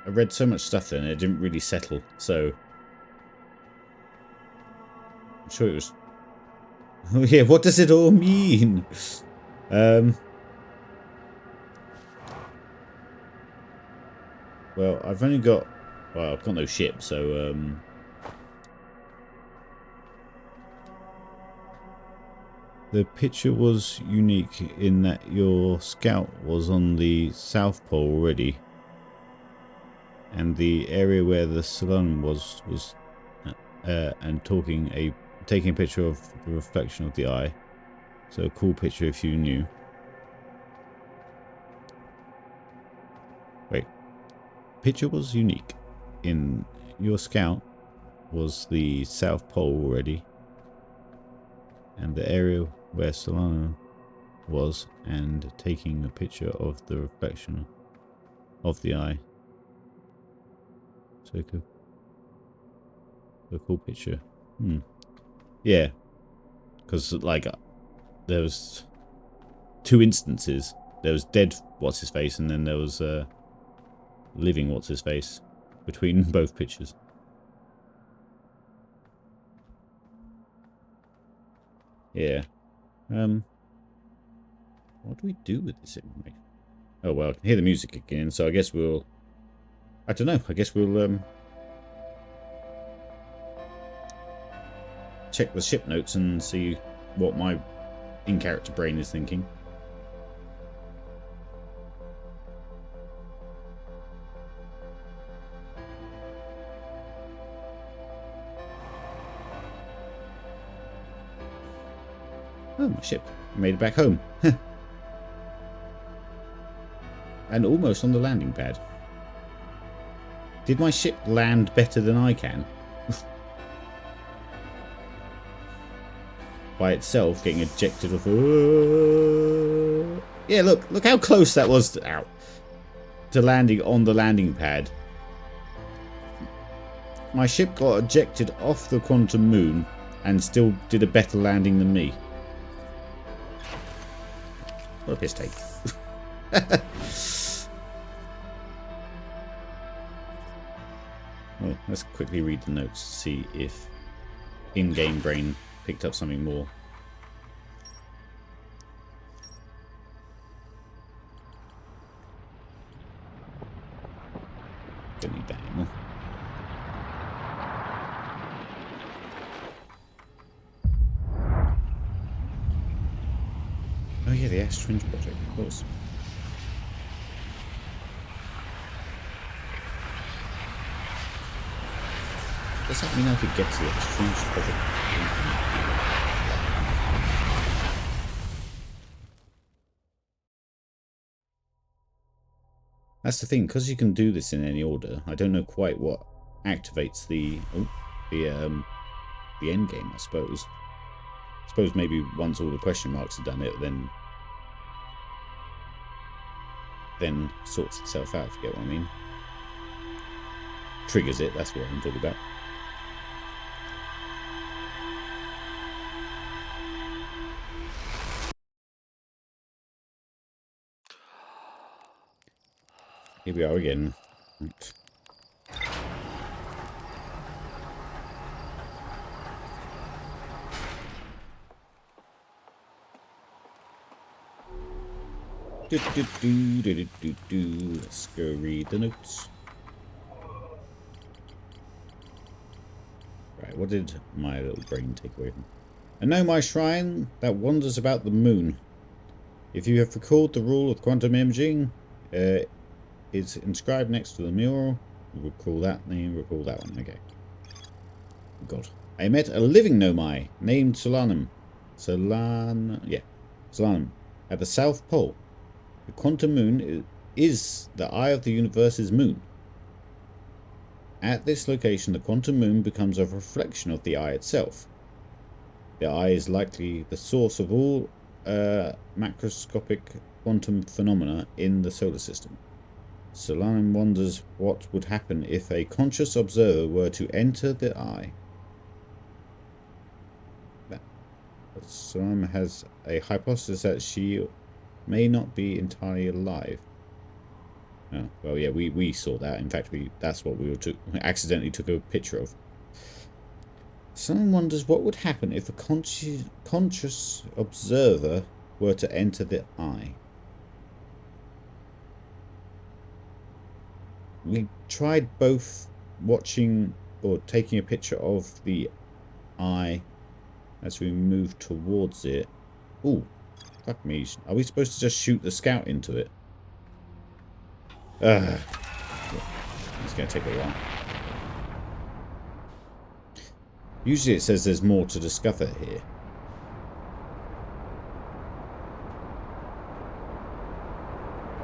I read so much stuff then, it didn't really settle, so I'm sure it was. Oh yeah, what does it all mean? Well, I've only got, well, I've got no ship, so the picture was unique in that your scout was on the South Pole already, and the area where the salon was and taking a picture of the reflection of the eye. So a cool picture if you knew. Wait, picture was unique in your scout was the South Pole already, and the area where Solana was and taking a picture of the reflection of the eye. So a cool picture. Yeah, because like there was two instances. There was dead what's his face, and then there was living what's his face between both pictures. Yeah. What do we do with this information? Oh, well, I can hear the music again, so I guess we'll... I don't know. I guess we'll check the ship notes and see what my in-character brain is thinking. Oh, my ship. I made it back home. And almost on the landing pad. Did my ship land better than I can? By itself, getting ejected off... Yeah, look how close that was to landing on the landing pad. My ship got ejected off the quantum moon and still did a better landing than me. What a piss take. Well, let's quickly read the notes to see if in-game brain picked up something more. Don't need that anymore. Oh yeah, the Ash Twins project, of course. Does that mean I could get to the Ash Twins project? That's the thing, because you can do this in any order. I don't know quite what activates the end game. I suppose maybe once all the question marks are done, it then sorts itself out. If you get what I mean? Triggers it. That's what I'm talking about. Here we are again. Right. Let's go read the notes. Right, what did my little brain take away from? I know my shrine that wanders about the moon. If you have recalled the rule of quantum imaging, it's inscribed next to the mural. Recall that name, recall that one. Okay. God. I met a living Nomai named Solanum. Solanum. At the South Pole. The quantum moon is the eye of the universe's moon. At this location, the quantum moon becomes a reflection of the eye itself. The eye is likely the source of all macroscopic quantum phenomena in the solar system. Solanum wonders what would happen if a conscious observer were to enter the eye. Solanum has a hypothesis that she may not be entirely alive. Oh, well, yeah, we saw that. In fact, that's what we accidentally took a picture of. Someone wonders what would happen if a conscious observer were to enter the eye. We tried both watching or taking a picture of the eye as we move towards it. Ooh, fuck me. Are we supposed to just shoot the scout into it? It's going to take a while. Usually it says there's more to discover here.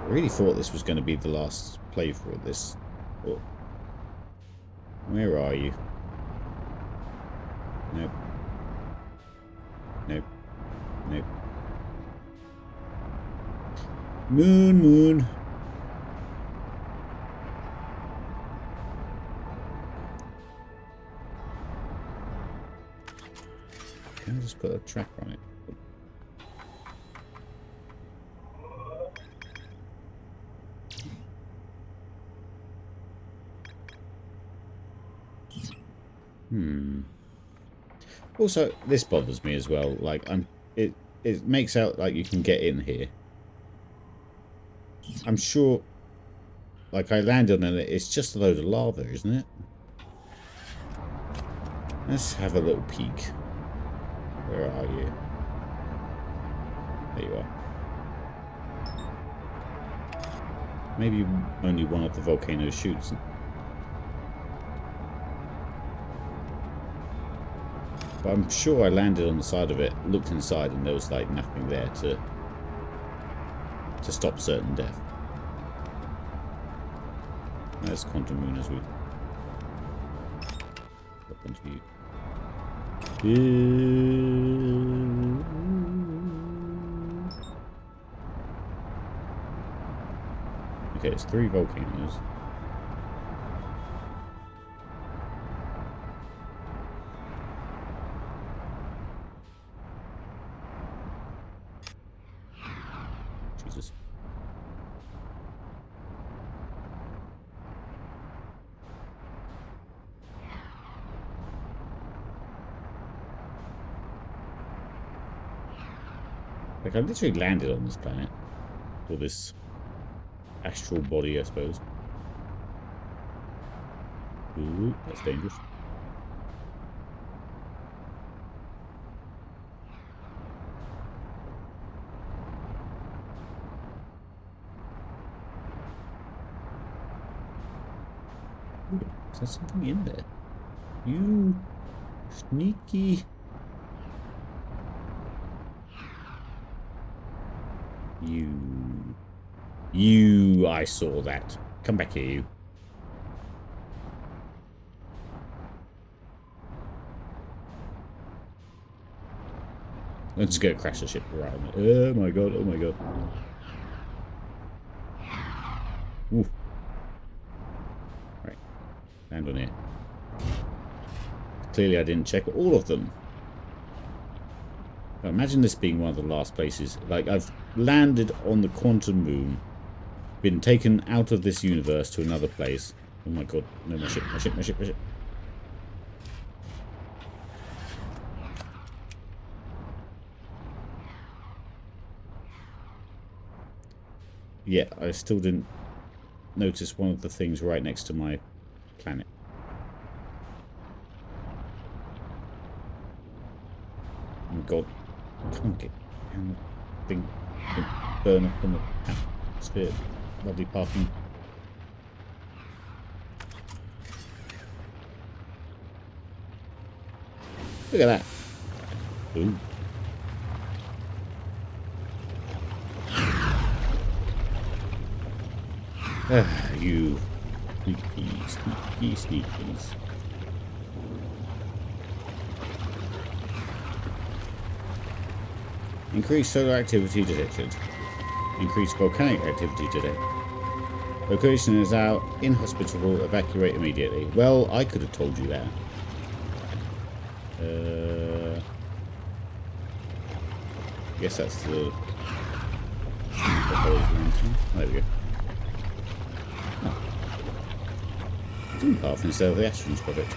I really thought this was going to be the last playthrough of this. Oh. Where are you? Nope. Nope. Nope. Moon. Can I just put a tracker on it? Also, this bothers me as well. Like, it makes out like you can get in here, I'm sure, like, I landed on it, it's just a load of lava, isn't it? Let's have a little peek. Where are you? There you are. Maybe only one of the volcanoes shoots. But I'm sure I landed on the side of it, looked inside, and there was like nothing there to stop certain death. There's Quantum Moon as we look onto you. Okay, it's 3 volcanoes. Jesus. Like, I literally landed on this planet. Or this astral body, I suppose. Ooh, that's dangerous. Ooh, is there something in there? You sneaky. You, I saw that. Come back here, you. I'm just gonna crash the ship around it. Oh my god, oh my god. Ooh. Right. Land on here. Clearly I didn't check all of them. Now imagine this being one of the last places. Like, I've landed on the Quantum Moon, been taken out of this universe to another place. Oh my god. No, my ship, my ship, my ship, my ship. Yeah, I still didn't notice one of the things right next to my planet. Oh my god. Come on, get down the thing. Burn up on the atmosphere. Lovely parking. Look at that. Ooh. You sneaky sneakies. Increased solar activity detected. Increased volcanic activity detected. Location is out. Inhospitable. Evacuate immediately. Well, I could have told you that. I guess that's the there we go. Oh. Path instead of the Astrons project.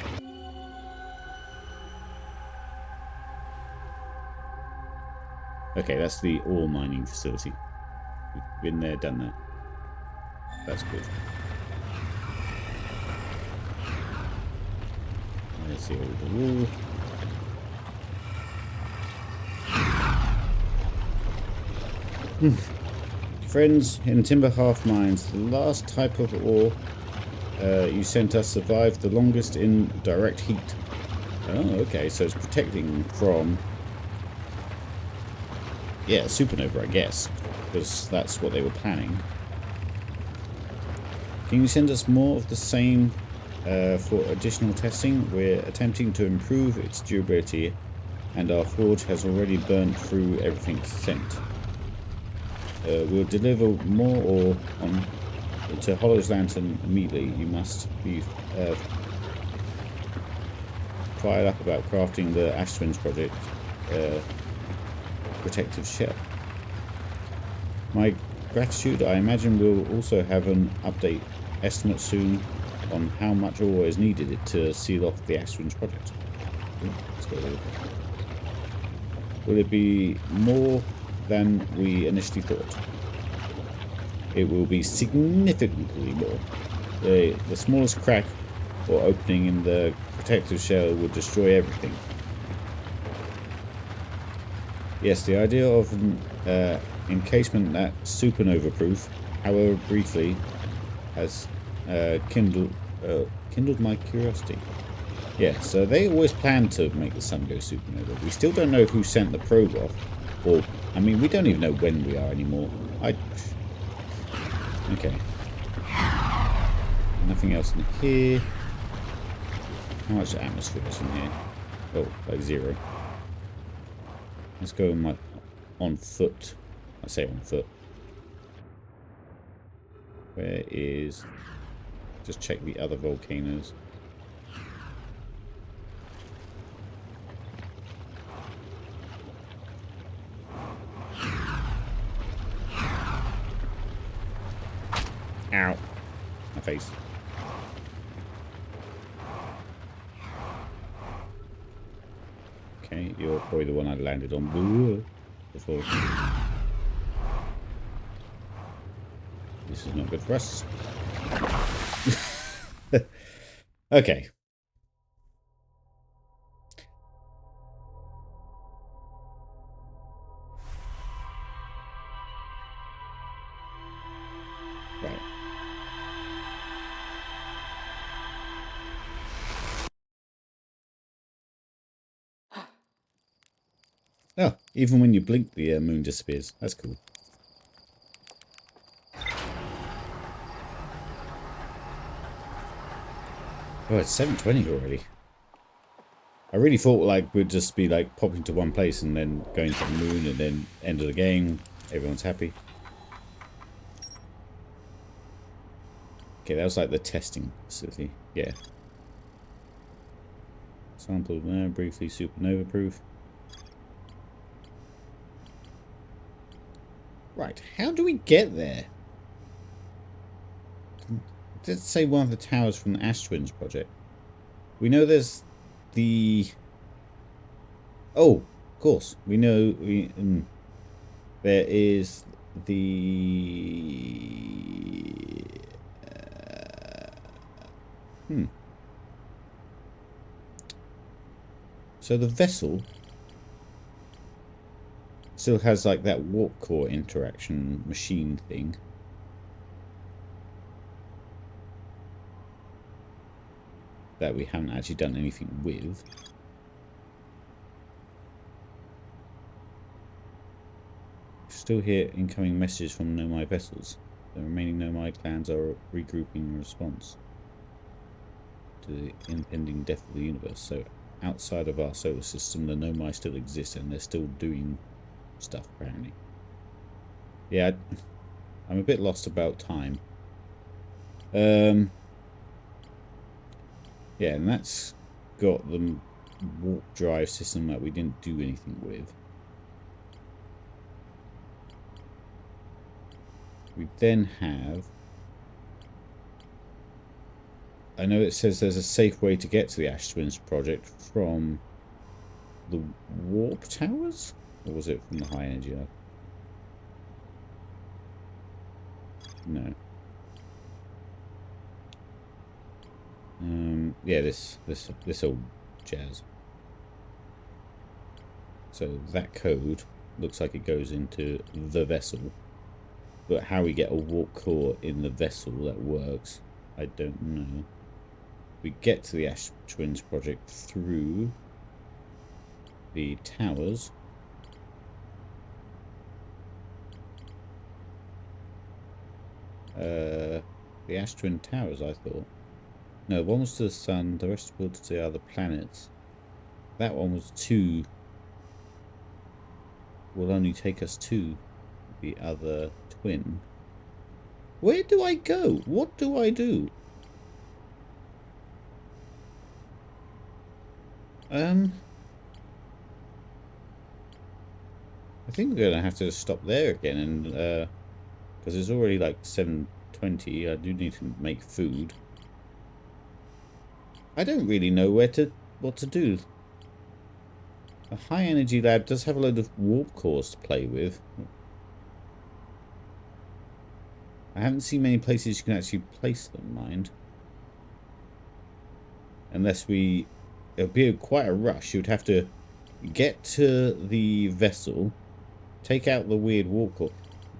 Okay, that's the ore mining facility. We've been there, done that. That's good. Let's see over the wall. Friends in Timber Half Mines, the last type of ore you sent us survived the longest in direct heat. Oh, okay, so it's protecting from... yeah, supernova, I guess, because that's what they were planning. Can you send us more of the same for additional testing? We're attempting to improve its durability, and our forge has already burned through everything sent. We'll deliver more ore on to Hollow's Lantern immediately. You must be fired up about crafting the Astrons project protective shell. My gratitude. I imagine we'll also have an update estimate soon on how much ore is needed to seal off the Astrons project. Ooh, let's go there. Will it be more than we initially thought? it will be significantly more. The smallest crack or opening in the protective shell would destroy everything. Yes, the idea of an encasement that's supernova-proof, however briefly, has kindled my curiosity. Yeah, so they always planned to make the sun go supernova. We still don't know who sent the probe off. Or, I mean, we don't even know when we are anymore. Okay. Nothing else in here. How much atmosphere is in here? Oh, like 0. Let's go on foot. I say on foot. Where is... Just check the other volcanoes. Ow. My face. Okay, you're probably the one I landed on before. This is not good for us. Okay. Right. Oh, even when you blink, the moon disappears. That's cool. Oh, it's 7:20 already. I really thought like we'd just be like popping to one place and then going to the moon and then end of the game. Everyone's happy. Okay, that was like the testing facility. Yeah. Sample briefly supernova proof. Right, how do we get there? It did say one of the towers from the Ash Twins project. We know there's the... Oh, of course. We know there is the... So the vessel still has like that warp core interaction machine thing. That we haven't actually done anything with. Still hear incoming messages from Nomai vessels. The remaining Nomai clans are regrouping in response to the impending death of the universe. So outside of our solar system, the Nomai still exist and they're still doing stuff apparently. Yeah, I'm a bit lost about time. Yeah, and that's got the warp drive system that we didn't do anything with. We then have... I know it says there's a safe way to get to the Ash Twins project from the warp towers? Or was it from the high energy lab? No. Yeah, this old jazz. So that code looks like it goes into the vessel. But how we get a warp core in the vessel that works, I don't know. We get to the Ash Twins project through the towers. The Ash Twin Towers, I thought. No, one was to the sun, the rest were to the other planets. That one was to... will only take us to the other twin. Where do I go? What do I do? I think we're gonna have to stop there again, and because it's already like 7:20. I do need to make food. I don't really know what to do. The high energy lab does have a load of warp cores to play with. I haven't seen many places you can actually place them, mind. Unless we... It would be quite a rush. You'd have to get to the vessel, take out the weird warp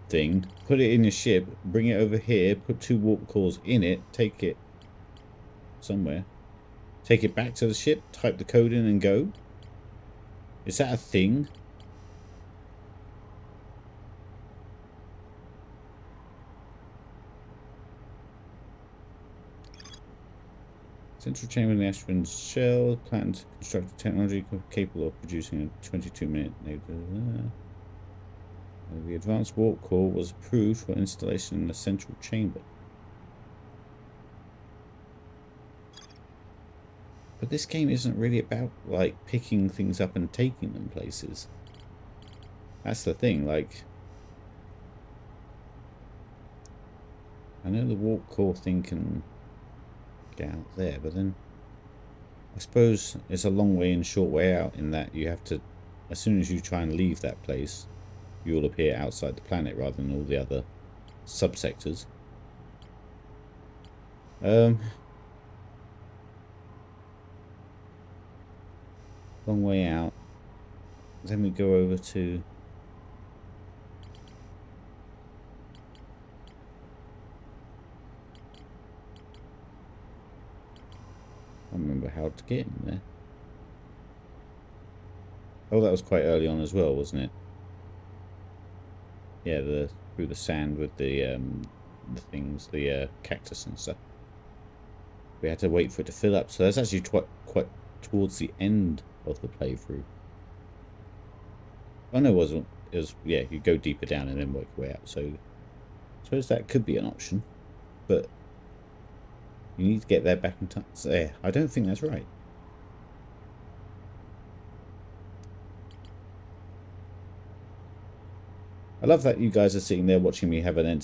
thing, put it in your ship, bring it over here, put 2 warp cores in it, take it somewhere, take it back to the ship, type the code in and go. Is that a thing? Central chamber in the Ashwin's shell, planned constructed technology capable of producing a 22-minute. The advanced warp core was approved for installation in the central chamber. But this game isn't really about, like, picking things up and taking them places. That's the thing, like... I know the warp core thing can get out there, but then... I suppose it's a long way in, short way out, in that you have to... As soon as you try and leave that place, you'll appear outside the planet rather than all the other subsectors. Long way out. Then we go over to... I don't remember how to get in there. Oh, that was quite early on as well, wasn't it? Yeah, through the sand with the things, the cactus and stuff. We had to wait for it to fill up, so that's actually quite towards the end of the playthrough. Oh no, it wasn't. It was, yeah, you go deeper down and then work your way up. So I suppose that could be an option, but you need to get there back in time. So, yeah, I don't think that's right. I love that you guys are sitting there watching me have an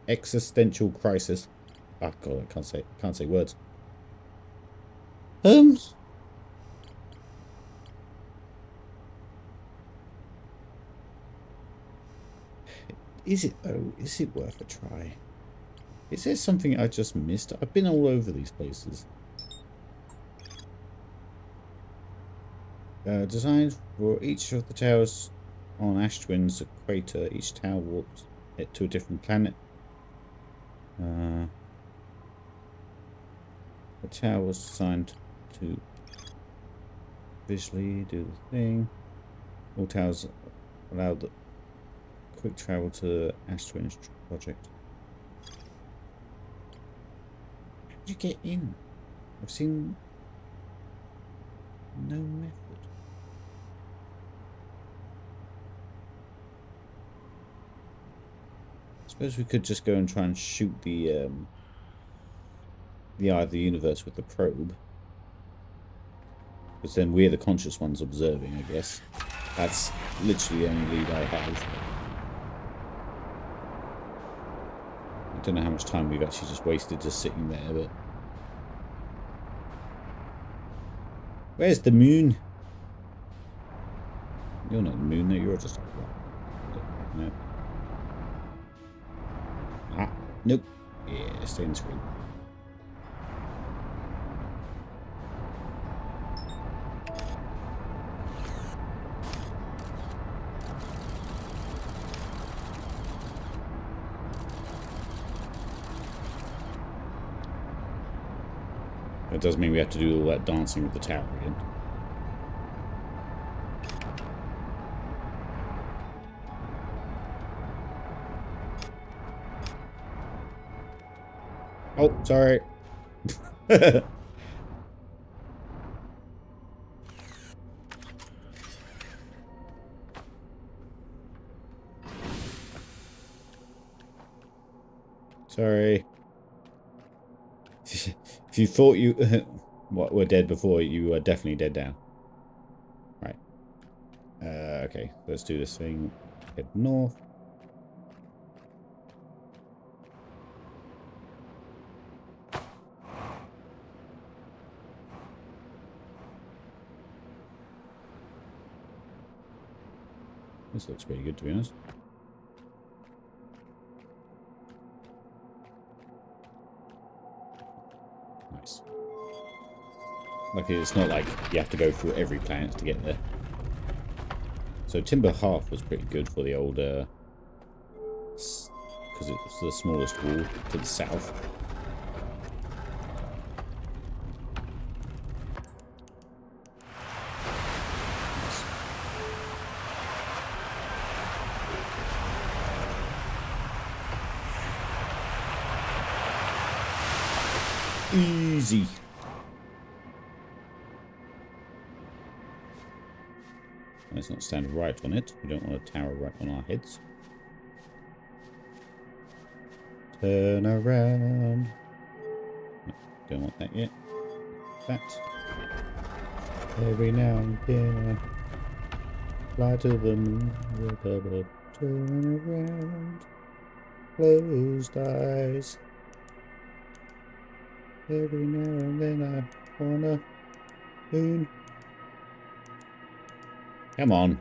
existential crisis. Oh god, I can't say words. Is it though? Is it worth a try? Is there something I just missed? I've been all over these places. Designed for each of the towers on Ashwin's equator. Each tower warps it to a different planet. The tower was designed to visually do the thing. All towers allow the quick travel to Ashwin's project. How did you get in? I've seen no method. I suppose we could just go and try and shoot the eye of the universe with the probe. Because then we're the conscious ones observing, I guess. That's literally the only lead I have. I don't know how much time we've actually just wasted just sitting there, but... Where's the moon? You're not the moon, no, you're just... No. Ah, nope. Yeah, stay in the screen. That does mean we have to do all that dancing with the tower again. Oh, sorry. Sorry. If you thought you were dead before, you were definitely dead now. Right. Okay, let's do this thing. Head north. This looks pretty good, to be honest. Like, it's not like you have to go through every planet to get there. So Timber Half was pretty good for the old, because it's the smallest wall to the south. Easy. Let's not stand right on it. We don't want a tower right on our heads. Turn around. No, don't want that yet. That. Every now and then. Fly to the moon. Turn around. Closed eyes. Every now and then I wanna moon. Come on.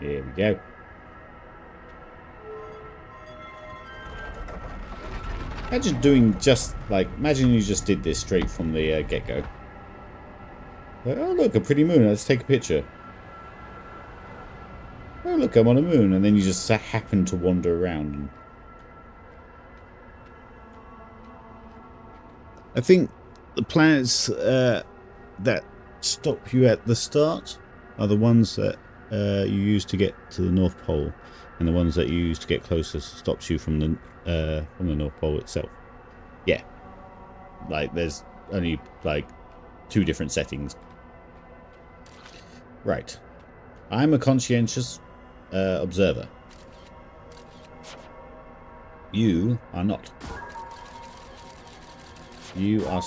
Here we go. Imagine doing just like, imagine you just did this straight from the get-go. Like, oh look, a pretty moon, let's take a picture. Oh look, I'm on a moon, and then you just happen to wander around. I think the planets that stop you at the start are the ones that you use to get to the North Pole, and the ones that you use to get closer stops you from the North Pole itself. Yeah, like there's only like 2 different settings. Right, I'm a conscientious observer. You are not. You are.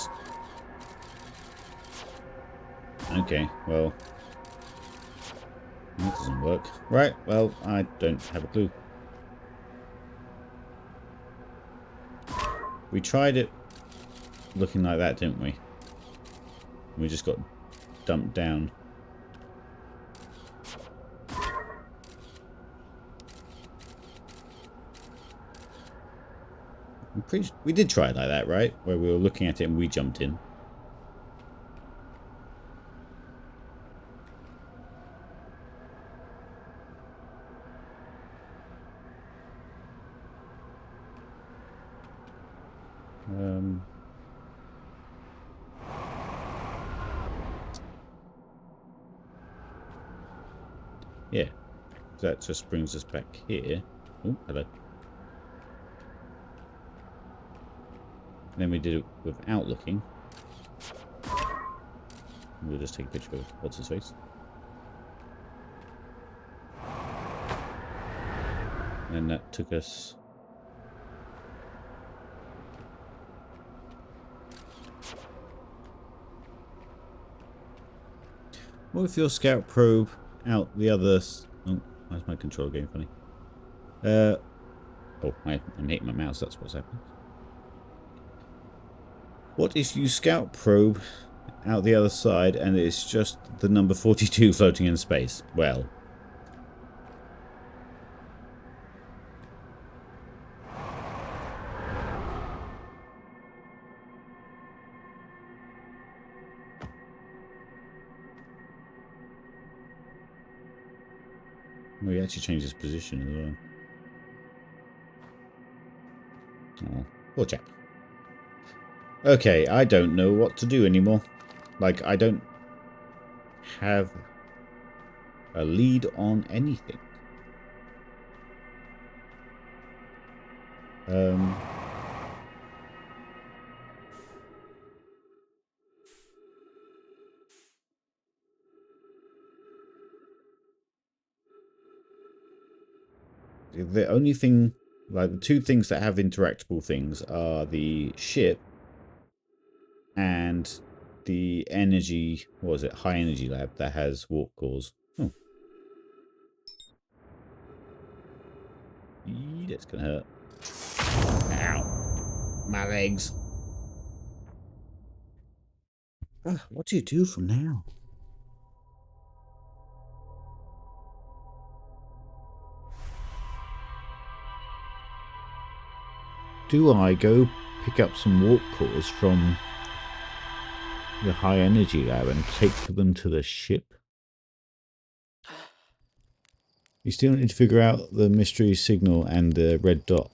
Okay, well, that doesn't work. Right, well, I don't have a clue. We tried it looking like that, didn't we? We just got dumped down. I'm pretty sure we did try it like that, right? Where we were looking at it and we jumped in. Yeah, that just brings us back here. Oh, hello. And then we did it without looking. We'll just take a picture of what's his face. And that took us. What if your scout probe out the other... Oh, why's my controller getting funny? Oh, I'm hitting my mouse, that's what's happening. What if you scout probe out the other side and it's just the number 42 floating in space? Well... well, he actually changed his position as well. Oh, poor chap. Okay, I don't know what to do anymore. Like, I don't have a lead on anything. The only thing, like the 2 things that have interactable things are the ship and the energy, what was it, high energy lab that has warp cores. Oh. That's gonna hurt. Ow. My legs. What do you do from now? Do I go pick up some warp cores from the high energy lab and take them to the ship. You still need to figure out the mystery signal and the red dot.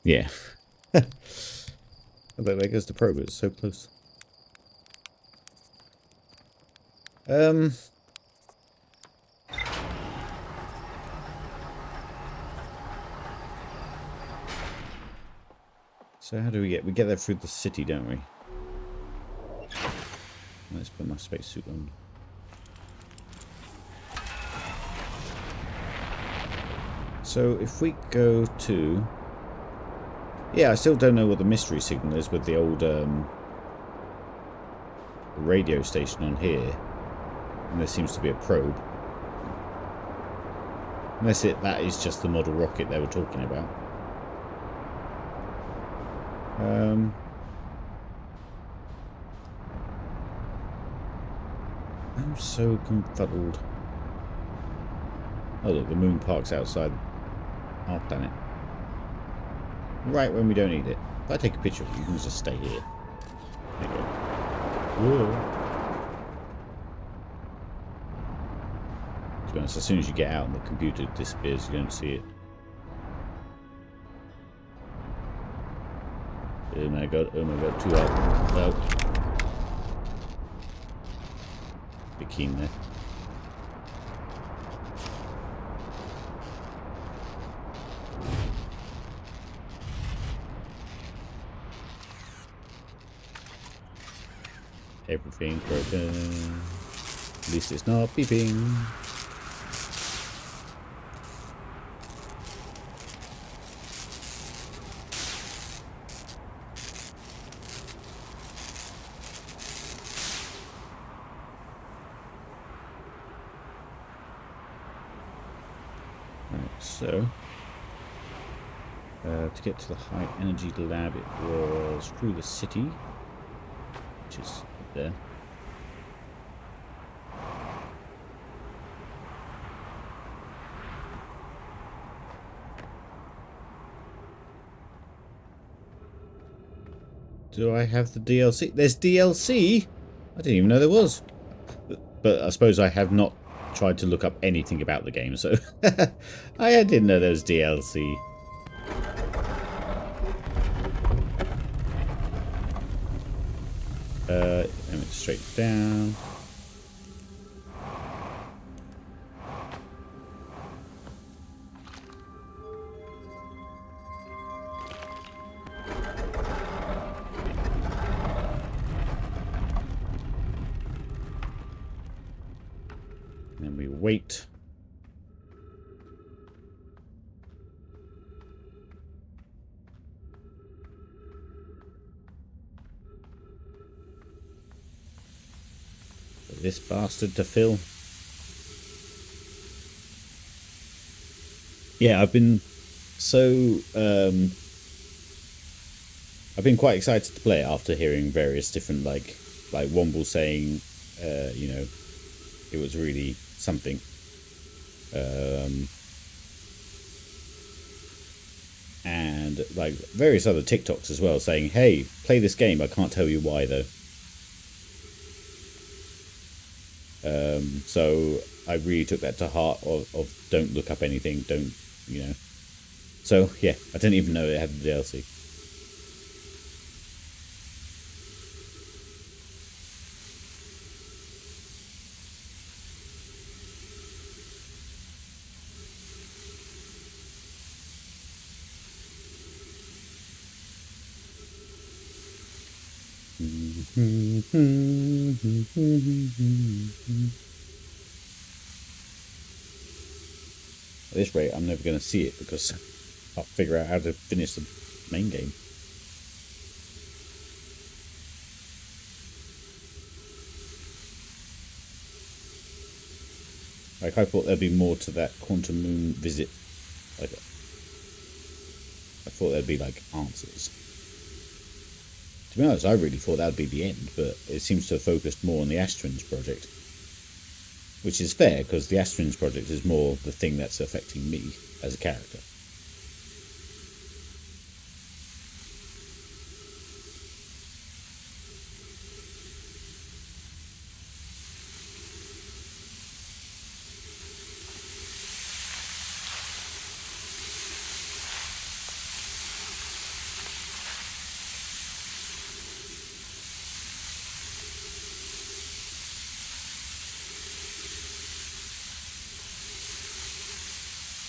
Yeah. But there goes the probe. It's so close. So how do we get there through the city, don't we? Let's put my spacesuit on. So if we go to... Yeah, I still don't know what the mystery signal is with the old radio station on here. And there seems to be a probe. Unless that is just the model rocket they were talking about. I'm so confuddled. Oh look, the moon parks outside our planet. Right when we don't need it. If I take a picture of it, you can just stay here. There you go. Whoa. To be honest, as soon as you get out and the computer disappears, you don't see it. Oh my god, too out. Oh. Bit keen there. Everything's broken. At least it's not beeping. So, to get to the high energy lab, it was through the city, which is there. Do I have the DLC? There's DLC? I didn't even know there was. But I suppose I have not tried to look up anything about the game, so I didn't know there was DLC. And it's straight down. And we wait. For this bastard to fill. Yeah, I've been so I've been quite excited to play it after hearing various different like Womble saying you know, it was really something. And like various other TikToks as well saying, hey, play this game, I can't tell you why though. So I really took that to heart of don't look up anything, don't, you know. So yeah, I didn't even know it had the DLC. At this rate, I'm never going to see it because I'll figure out how to finish the main game. Like, I thought there'd be more to that Quantum Moon visit. Like, I thought there'd be, like, answers. To be honest, I really thought that'd be the end, but it seems to have focused more on the Astrins project. Which is fair, because the Astrins project is more the thing that's affecting me as a character.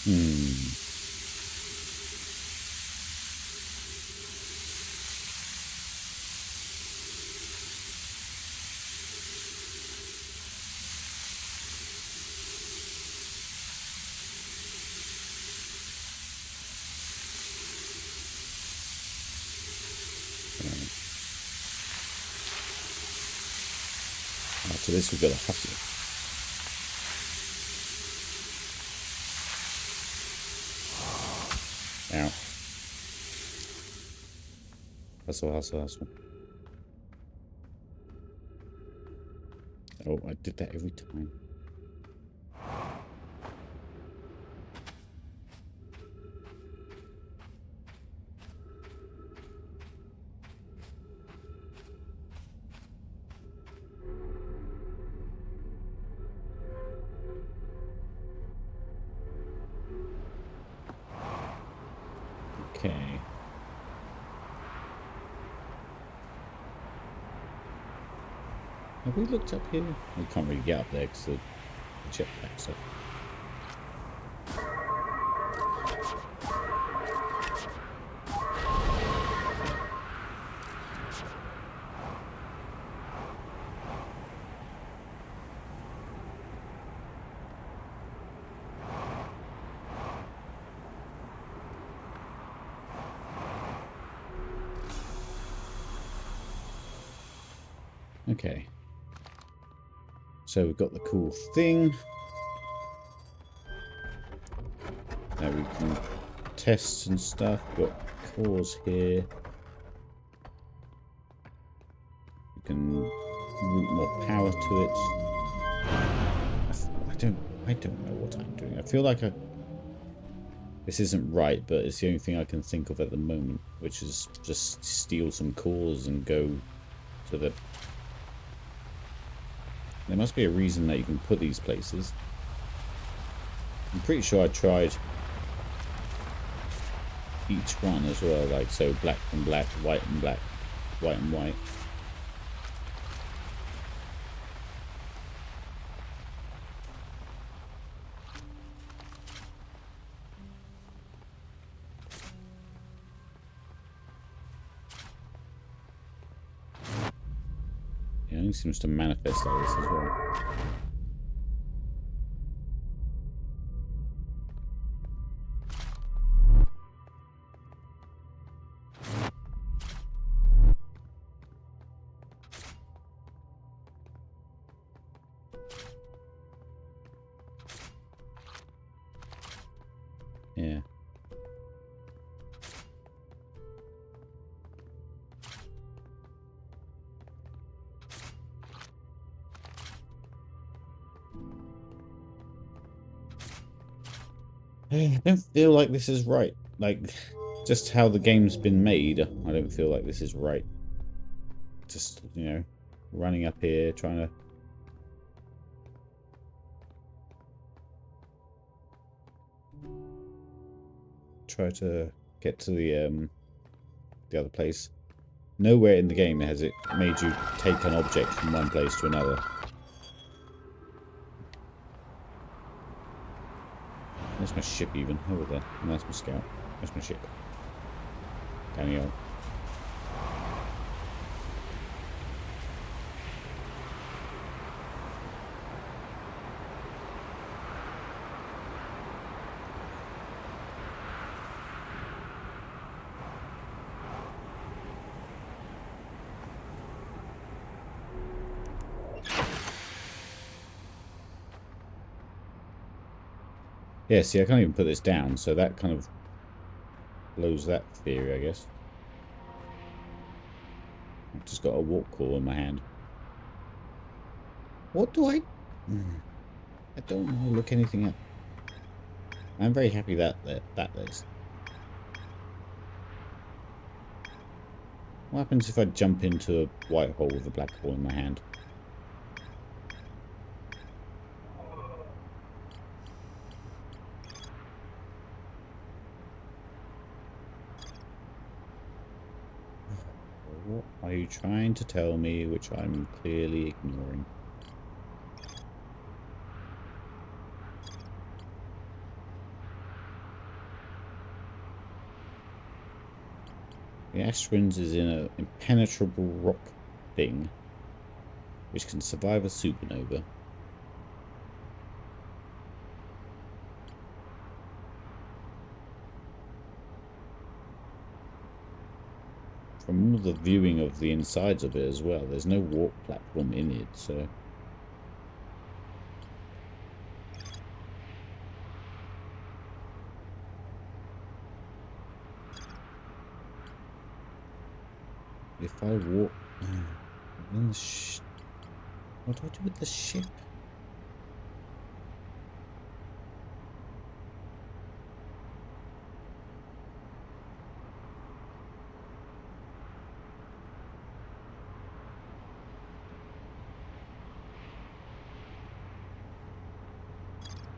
Hmm. After this, we've got a hustle. Ow. Hustle, hustle, hustle. Oh, I did that every time. Okay. Have we looked up here? We can't really get up there because the jetpack stuff. Okay. So we've got the cool thing. Now we can test and stuff. We've got cores here. We can route more power to it. I don't know what I'm doing. I feel like this isn't right, but it's the only thing I can think of at the moment, which is just steal some cores and go to the... There must be a reason that you can put these places. I'm pretty sure I tried each one as well, like so black and black, white and black, white and white. It only seems to manifest like this as well. Yeah. I don't feel like this is right. Like, just how the game's been made, I don't feel like this is right. Just, you know, running up here, trying to... try to get to the other place. Nowhere in the game has it made you take an object from one place to another. There's my ship even, over there. And that's my scout. That's my ship. Daniel. Yeah, see, I can't even put this down, so that kind of blows that theory, I guess. I've just got a warp core in my hand. What do I... I don't want to look anything up. I'm very happy that there's... What happens if I jump into a white hole with a black hole in my hand? What are you trying to tell me, which I'm clearly ignoring? The Ashwins is in an impenetrable rock thing, which can survive a supernova. From all the viewing of the insides of it as well, there's no warp platform in it, so... If I walk... Then what do I do with the ship?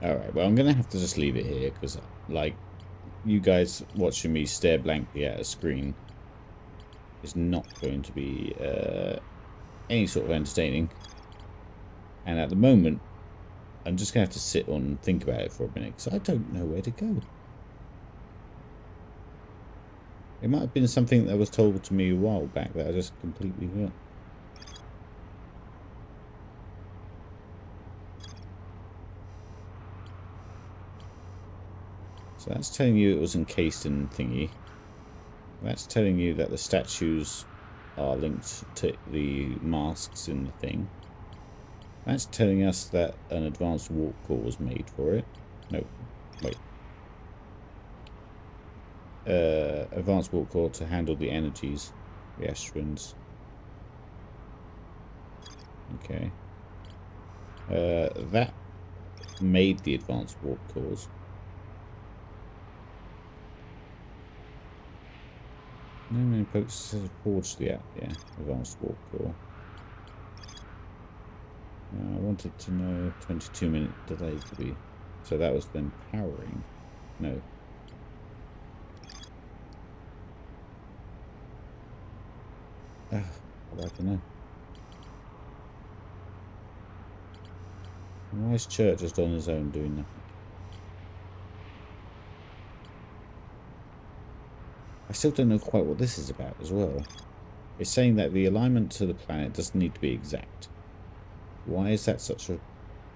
Alright, well, I'm going to have to just leave it here, because, like, you guys watching me stare blankly at a screen is not going to be any sort of entertaining. And at the moment, I'm just going to have to sit on and think about it for a minute, because I don't know where to go. It might have been something that was told to me a while back that I just completely forgot. So that's telling you it was encased in thingy. That's telling you that the statues are linked to the masks in the thing. That's telling us that an advanced warp core was made for it. No, wait. Advanced warp core to handle the energies, the Ashwins. Okay. That made the advanced warp cores. No many folks have forged the advanced warp core. I wanted to know 22-minute delay to be. So that was then powering. No. I don't know. Why is Church just on his own doing nothing? I still don't know quite what this is about as well. It's saying that the alignment to the planet doesn't need to be exact. Why is that such a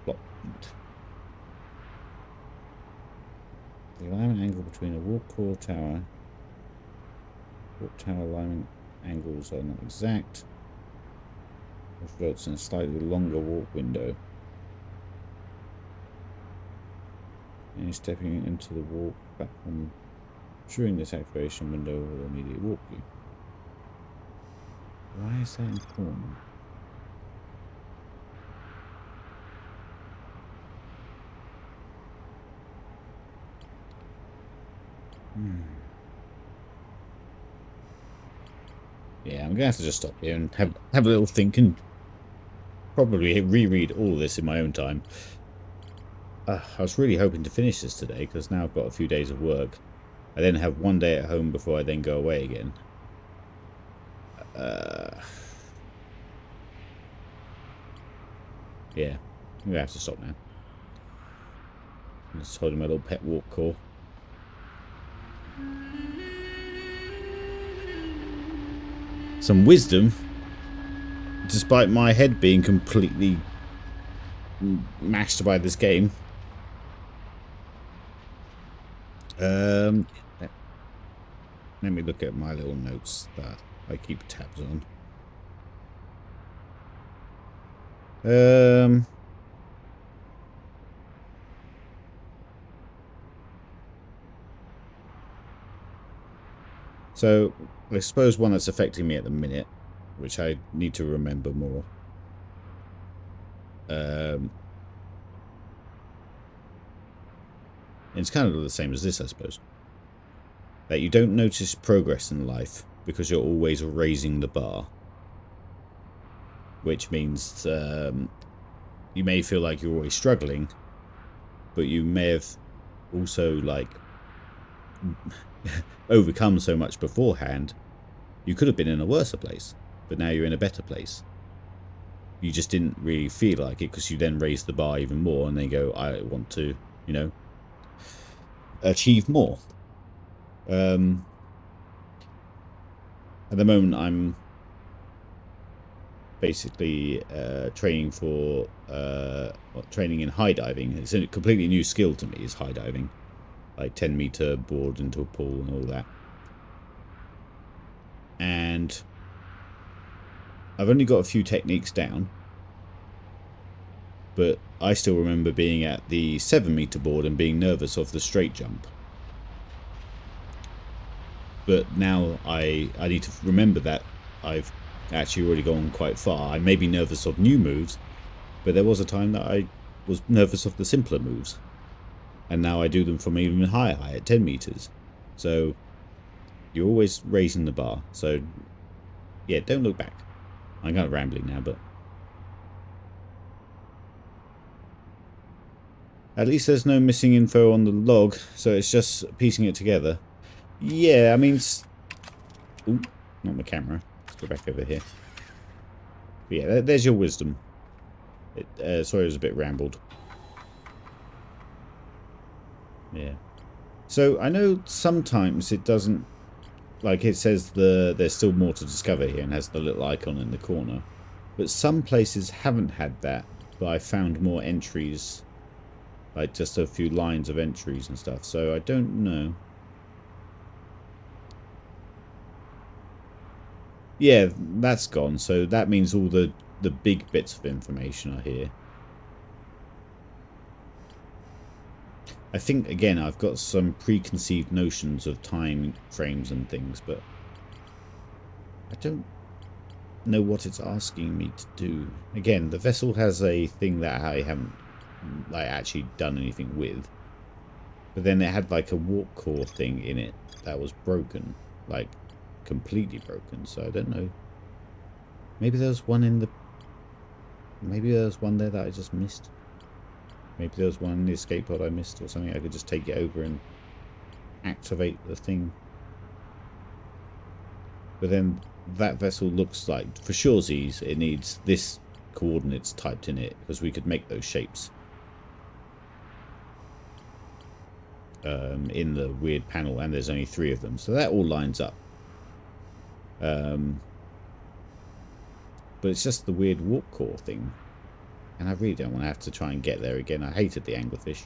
plot point? The alignment angle between a warp core tower. Warp tower alignment angles are not exact. Which results in a slightly longer warp window. And stepping into the warp platform during this activation window will immediately warp you. Why is that important? Yeah, I'm gonna have to just stop here and have a little think and probably reread all of this in my own time. I was really hoping to finish this today because now I've got a few days of work. I then have one day at home before I then go away again. Yeah, I'm gonna have to stop now. I'm just holding my little pet warp core. Some wisdom, despite my head being completely mashed by this game. Let me look at my little notes that I keep tabs on. So I suppose one that's affecting me at the minute, which I need to remember more. It's kind of the same as this, I suppose. That you don't notice progress in life because you're always raising the bar. Which means you may feel like you're always struggling, but you may have also, like, overcome so much beforehand. You could have been in a worse place, but now you're in a better place. You just didn't really feel like it because you then raised the bar even more and then go, I want to, you know, achieve more. At the moment, I'm basically training for training in high diving. It's a completely new skill to me, is high diving, like 10-meter board into a pool and all that. And I've only got a few techniques down, but I still remember being at the 7-meter board and being nervous of the straight jump. But now I need to remember that I've actually already gone quite far. I may be nervous of new moves, but there was a time that I was nervous of the simpler moves. And now I do them from even higher height at 10 meters. So you're always raising the bar. So yeah, don't look back. I'm kind of rambling now, but at least there's no missing info on the log, so it's just piecing it together. Yeah, I mean... Ooh, not my camera. Let's go back over here. But yeah, there's your wisdom. Sorry, it was a bit rambled. Yeah. So, I know sometimes it doesn't... Like, it says there's still more to discover here and has the little icon in the corner. But some places haven't had that, but I found more entries. Like, just a few lines of entries and stuff. So, I don't know. Yeah, that's gone. So that means all the big bits of information are here. I think, again, I've got some preconceived notions of time frames and things, but I don't know what it's asking me to do. Again, the vessel has a thing that I haven't actually done anything with. But then it had like a warp core thing in it that was broken. Like, completely broken. So I don't know. Maybe there was one in the... Maybe there was one there that I just missed. Maybe there was one in the escape pod I missed or something. I could just take it over and activate the thing. But then that vessel looks like, for surezies, it needs this coordinates typed in it, because we could make those shapes in the weird panel, and there's only 3 of them. So that all lines up. But it's just the weird warp core thing. And I really don't want to have to try and get there again. I hated the anglerfish.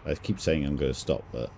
I keep saying I'm going to stop, but...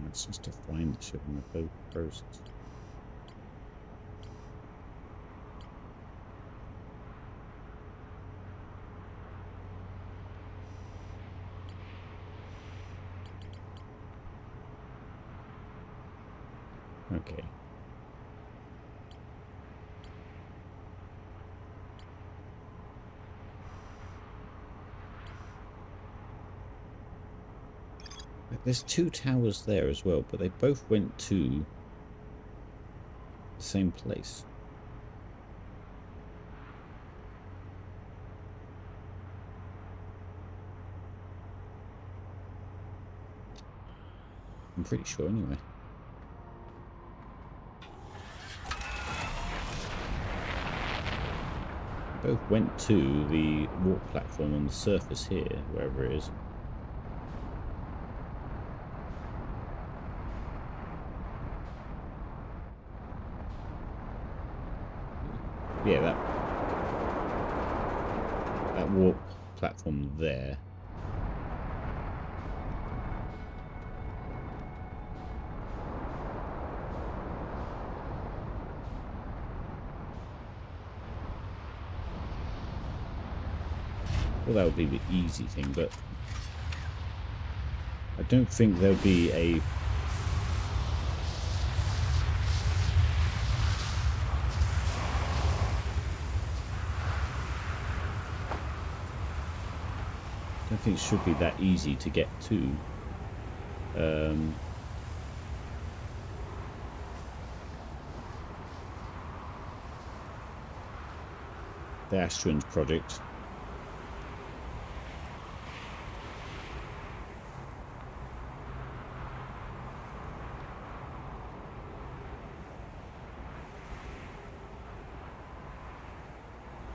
It's just to find the ship on the boat first. Okay. There's 2 towers there as well, but they both went to the same place. I'm pretty sure anyway. Both went to the warp platform on the surface here, wherever it is. Yeah, that warp platform there. Well, that would be the easy thing, but don't think there'll be a... I don't think it should be that easy to get to. The Ash Twins project.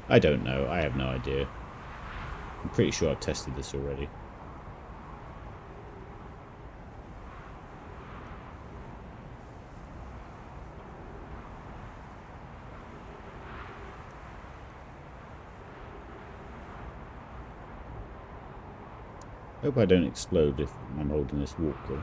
I don't know. I have no idea. I'm pretty sure I've tested this already. Hope I don't explode if I'm holding this walker.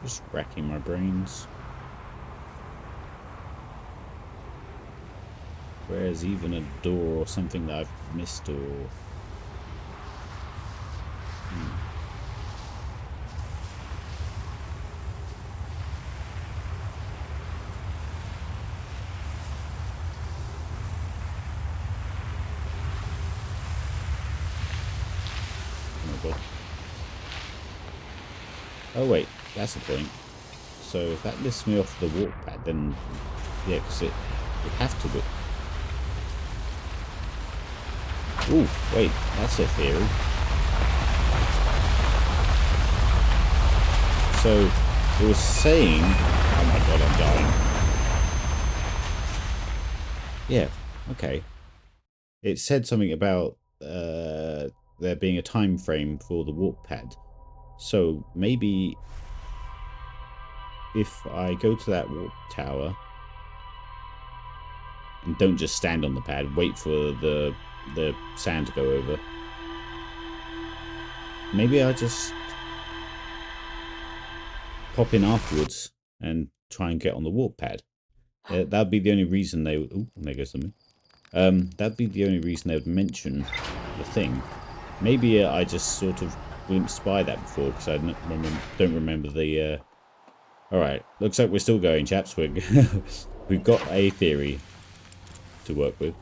Just racking my brains. Where's even a door or something that I've missed or... Oh my god. Oh wait. That's the point. So if that lifts me off the walk pad, then yeah, because it would have to be. Ooh, wait, that's a theory. So it was saying, oh my god, I'm dying. Yeah, okay. It said something about there being a time frame for the walk pad. So maybe if I go to that walk tower and don't just stand on the pad, wait for the sand to go over. Maybe I'll just pop in afterwards and try and get on the walk pad. That'd be the only reason they would... Ooh, there goes something. That'd be the only reason they would mention the thing. Maybe I just sort of glimpsed by that before because I don't remember the... Alright, looks like we're still going, chaps. We've got a theory to work with.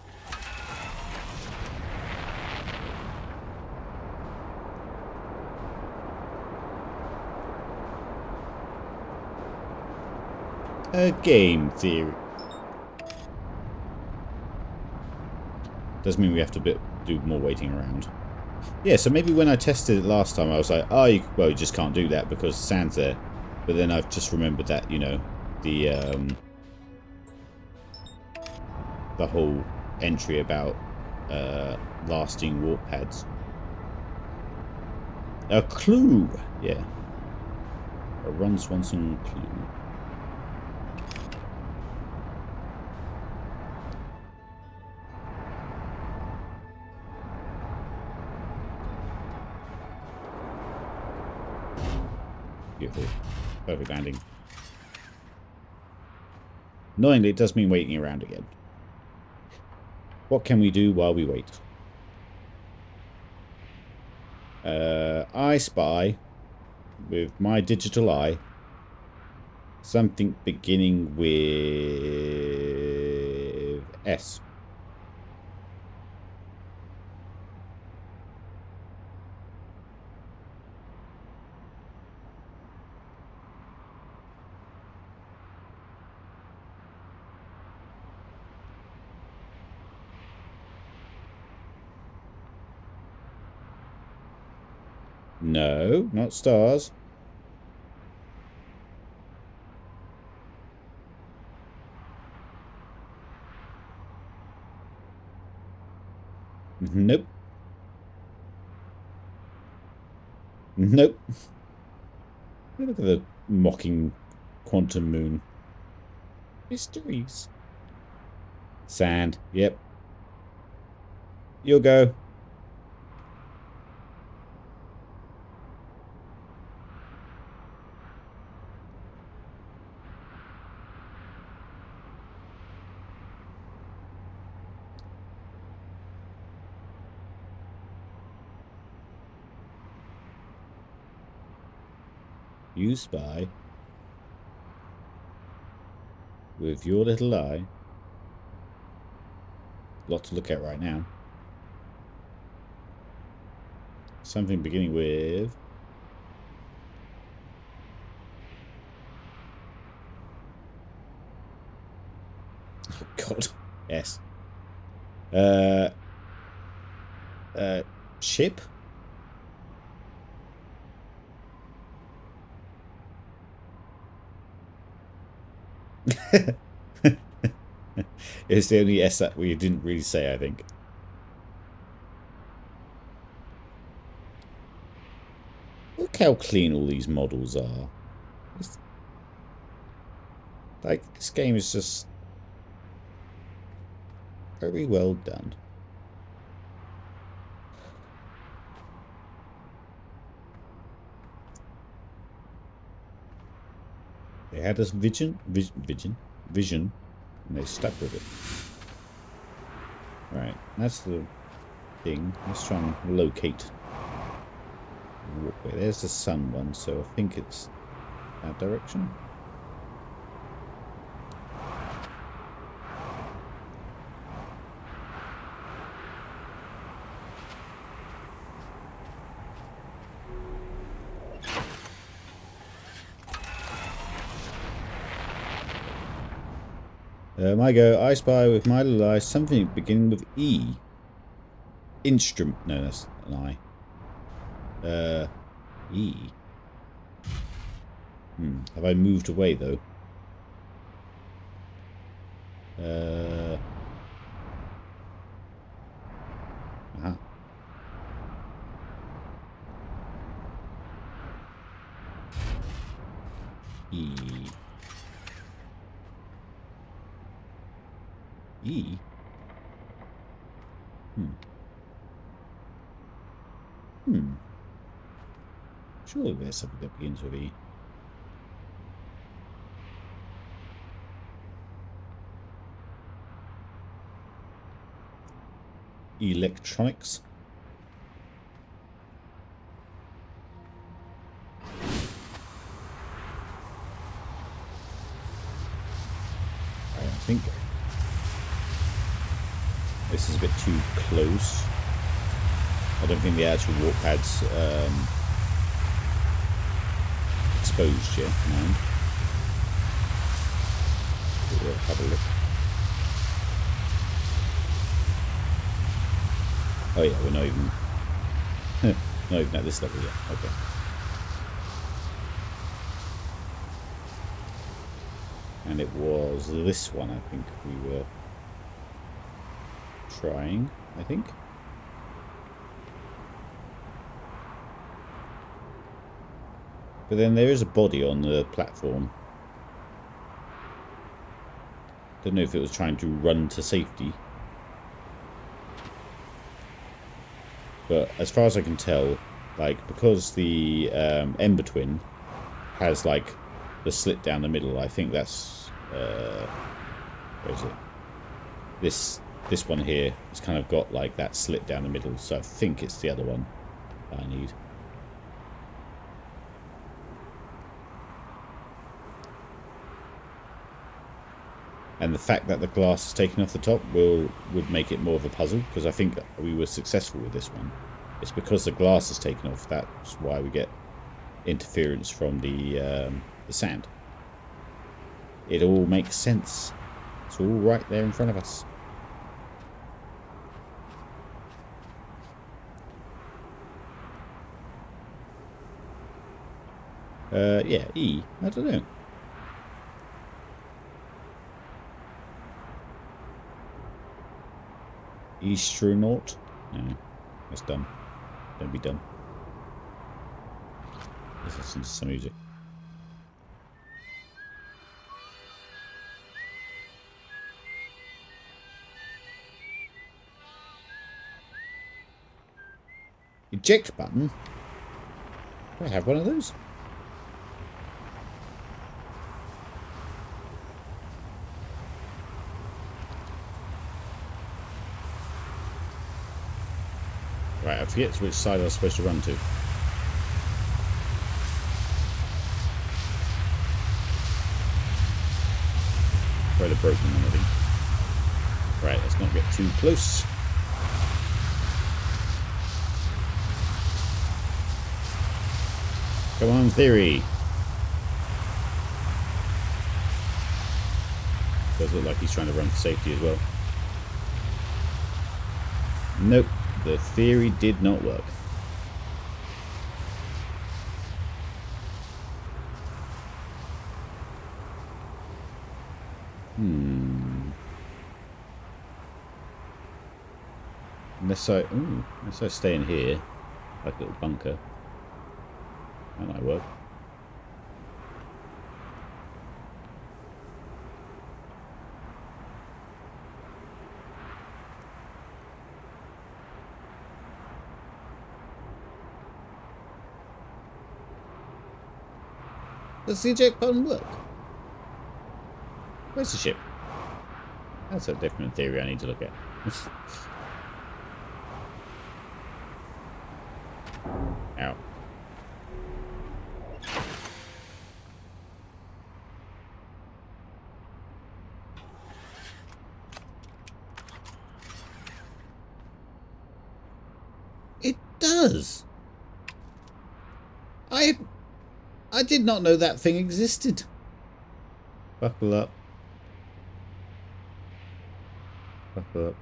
A game theory. Does mean we have to do more waiting around. Yeah, so maybe when I tested it last time, I was like, oh, you just can't do that because the sand's there. But then I've just remembered that, you know, the whole entry about lasting warp pads. A clue! Yeah. A Ron Swanson clue. Beautiful. Perfect landing. Annoyingly, it does mean waiting around again. What can we do while we wait? I spy, with my digital eye, something beginning with S. No, not stars. Nope. Nope. Look at the mocking quantum moon. Mysteries. Sand. Yep. You'll go. You spy with your little eye. Lot to look at right now. Something beginning with... Oh, God. Yes. Ship? It's the only S that we didn't really say, I think. Look how clean all these models are. Like, this game is just very well done. They had this vision, and they stuck with it. Right, that's the thing. Let's try and locate. There's the sun one, so I think it's that direction. My go. I spy with my little eye something beginning with E. Instrument. No, that's an I. E. Have I moved away though? Aha. E. E. Surely there's something that begins with E. Electronics. I think this is a bit too close. I don't think the actual warp pad's exposed yet. Mind. We'll have a look. Oh yeah, we're not even not even at this level yet. Okay. And it was this one I think we were trying, I think. But then there is a body on the platform. Don't know if it was trying to run to safety. But as far as I can tell, like, because the Ember Twin has like the slit down the middle, I think that's where is it? This one here has kind of got like that slit down the middle, so I think it's the other one that I need. And the fact that the glass is taken off the top would make it more of a puzzle, because I think we were successful with this one. It's because the glass is taken off, that's why we get interference from the sand. It all makes sense. It's all right there in front of us. Yeah, E. I don't know. Astronaut? No, that's dumb. Don't be dumb. Let's listen to some music. Eject button? Do I have one of those? Right, I forget which side I was supposed to run to. Probably the broken one, I think. Right, let's not get too close. Come on, Theory. Does look like he's trying to run for safety as well. Nope, the theory did not work. Unless I stay in here, like a little bunker. That might work. Does the eject button work? Where's the ship? That's a different theory I need to look at. Ow. It does! I did not know that thing existed. Buckle up. Buckle up.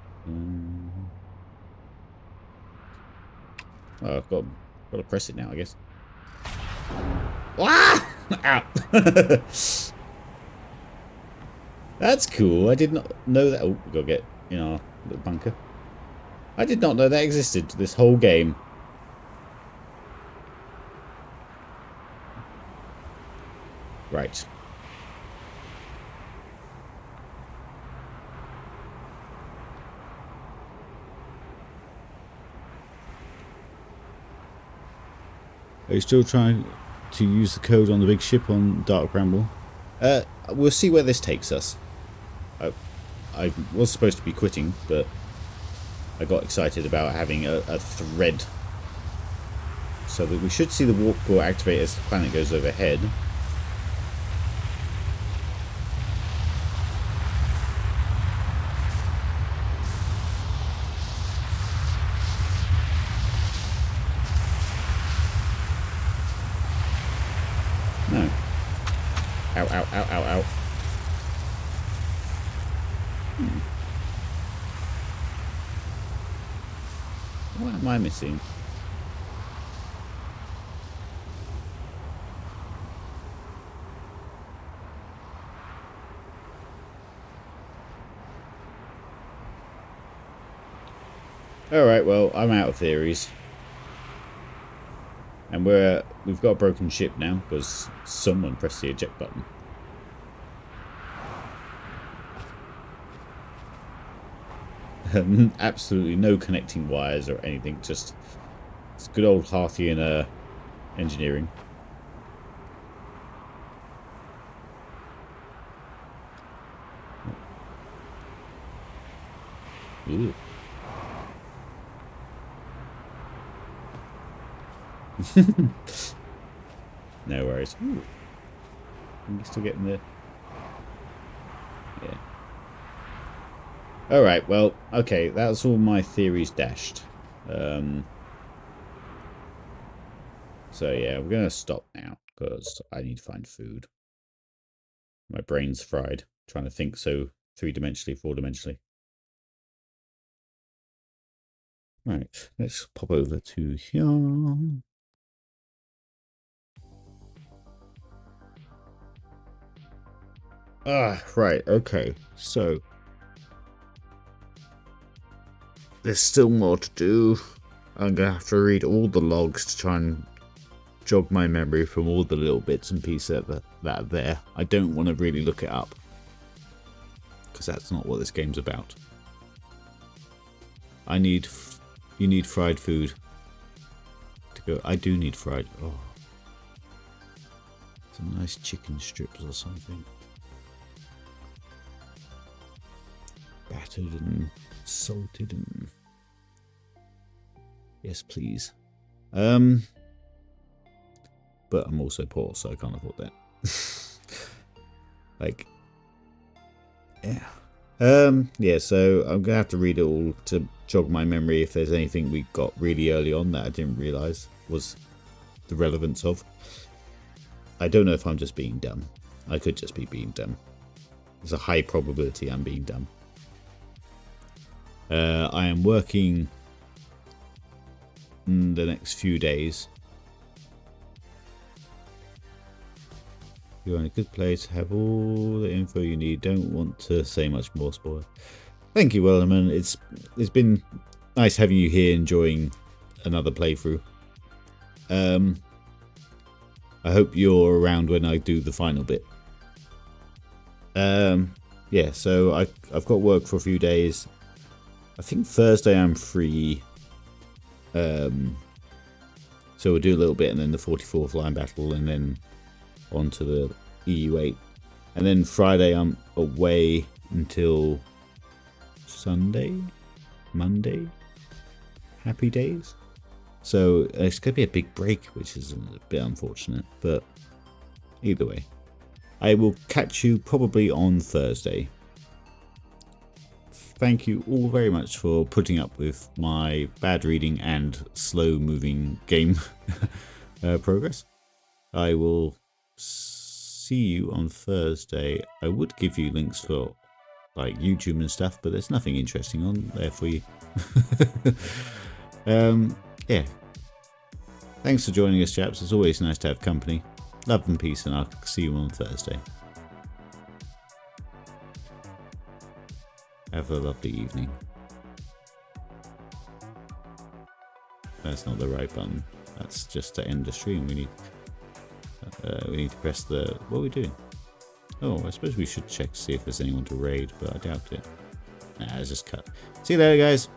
Oh, I've got to press it now, I guess. Ah! Ow! That's cool. I did not know that. Oh, we've got to get in our little bunker. I did not know that existed this whole game. Right. Are you still trying to use the code on the big ship on Dark Bramble? We'll see where this takes us. I was supposed to be quitting, but I got excited about having a thread. So that we should see the warp core activate as the planet goes overhead. No. Ow, ow, ow, ow, ow. What am I missing? Alright, well, I'm out of theories. And we've got a broken ship now, because someone pressed the eject button. Absolutely no connecting wires or anything, just it's good old Harthian engineering. Ooh. No worries. Ooh. I'm still getting there. Yeah. Alright, well, okay, that's all my theories dashed. So yeah, we're going to stop now, because I need to find food. My brain's fried, trying to think so three-dimensionally, four-dimensionally. Right, let's pop over to here. Right, okay. So there's still more to do. I'm gonna have to read all the logs to try and jog my memory from all the little bits and pieces that are there. I don't want to really look it up, because that's not what this game's about. You need fried food to go. I do need fried. Oh, some nice chicken strips or something, battered and salted and yes, please. But I'm also poor, so I can't afford that. Like, yeah. Yeah, so I'm gonna have to read it all to jog my memory if there's anything we got really early on that I didn't realise was the relevance of. I don't know if I'm just being dumb. I could just be being dumb. There's a high probability I'm being dumb. I am working in the next few days. You're in a good place. Have all the info you need. Don't want to say much more. Spoiler. Thank you, Wellerman. It's been nice having you here, enjoying another playthrough. I hope you're around when I do the final bit. Yeah. So I've got work for a few days. I think Thursday I'm free. So we'll do a little bit, and then the 44th line battle, and then onto the EU8, and then Friday I'm away until Monday. Happy days. So it's gonna be a big break, which is a bit unfortunate, but either way, I will catch you probably on Thursday. Thank you all very much for putting up with my bad reading and slow moving game progress. I will see you on Thursday. I would give you links for like YouTube and stuff, but there's nothing interesting on there for you. Yeah. Thanks for joining us, chaps. It's always nice to have company. Love and peace, and I'll see you on Thursday. Have a lovely evening. That's not the right button. That's just to end the stream. We need to press the... What are we doing? Oh, I suppose we should check to see if there's anyone to raid, but I doubt it. Nah, it's just cut. See you later, guys.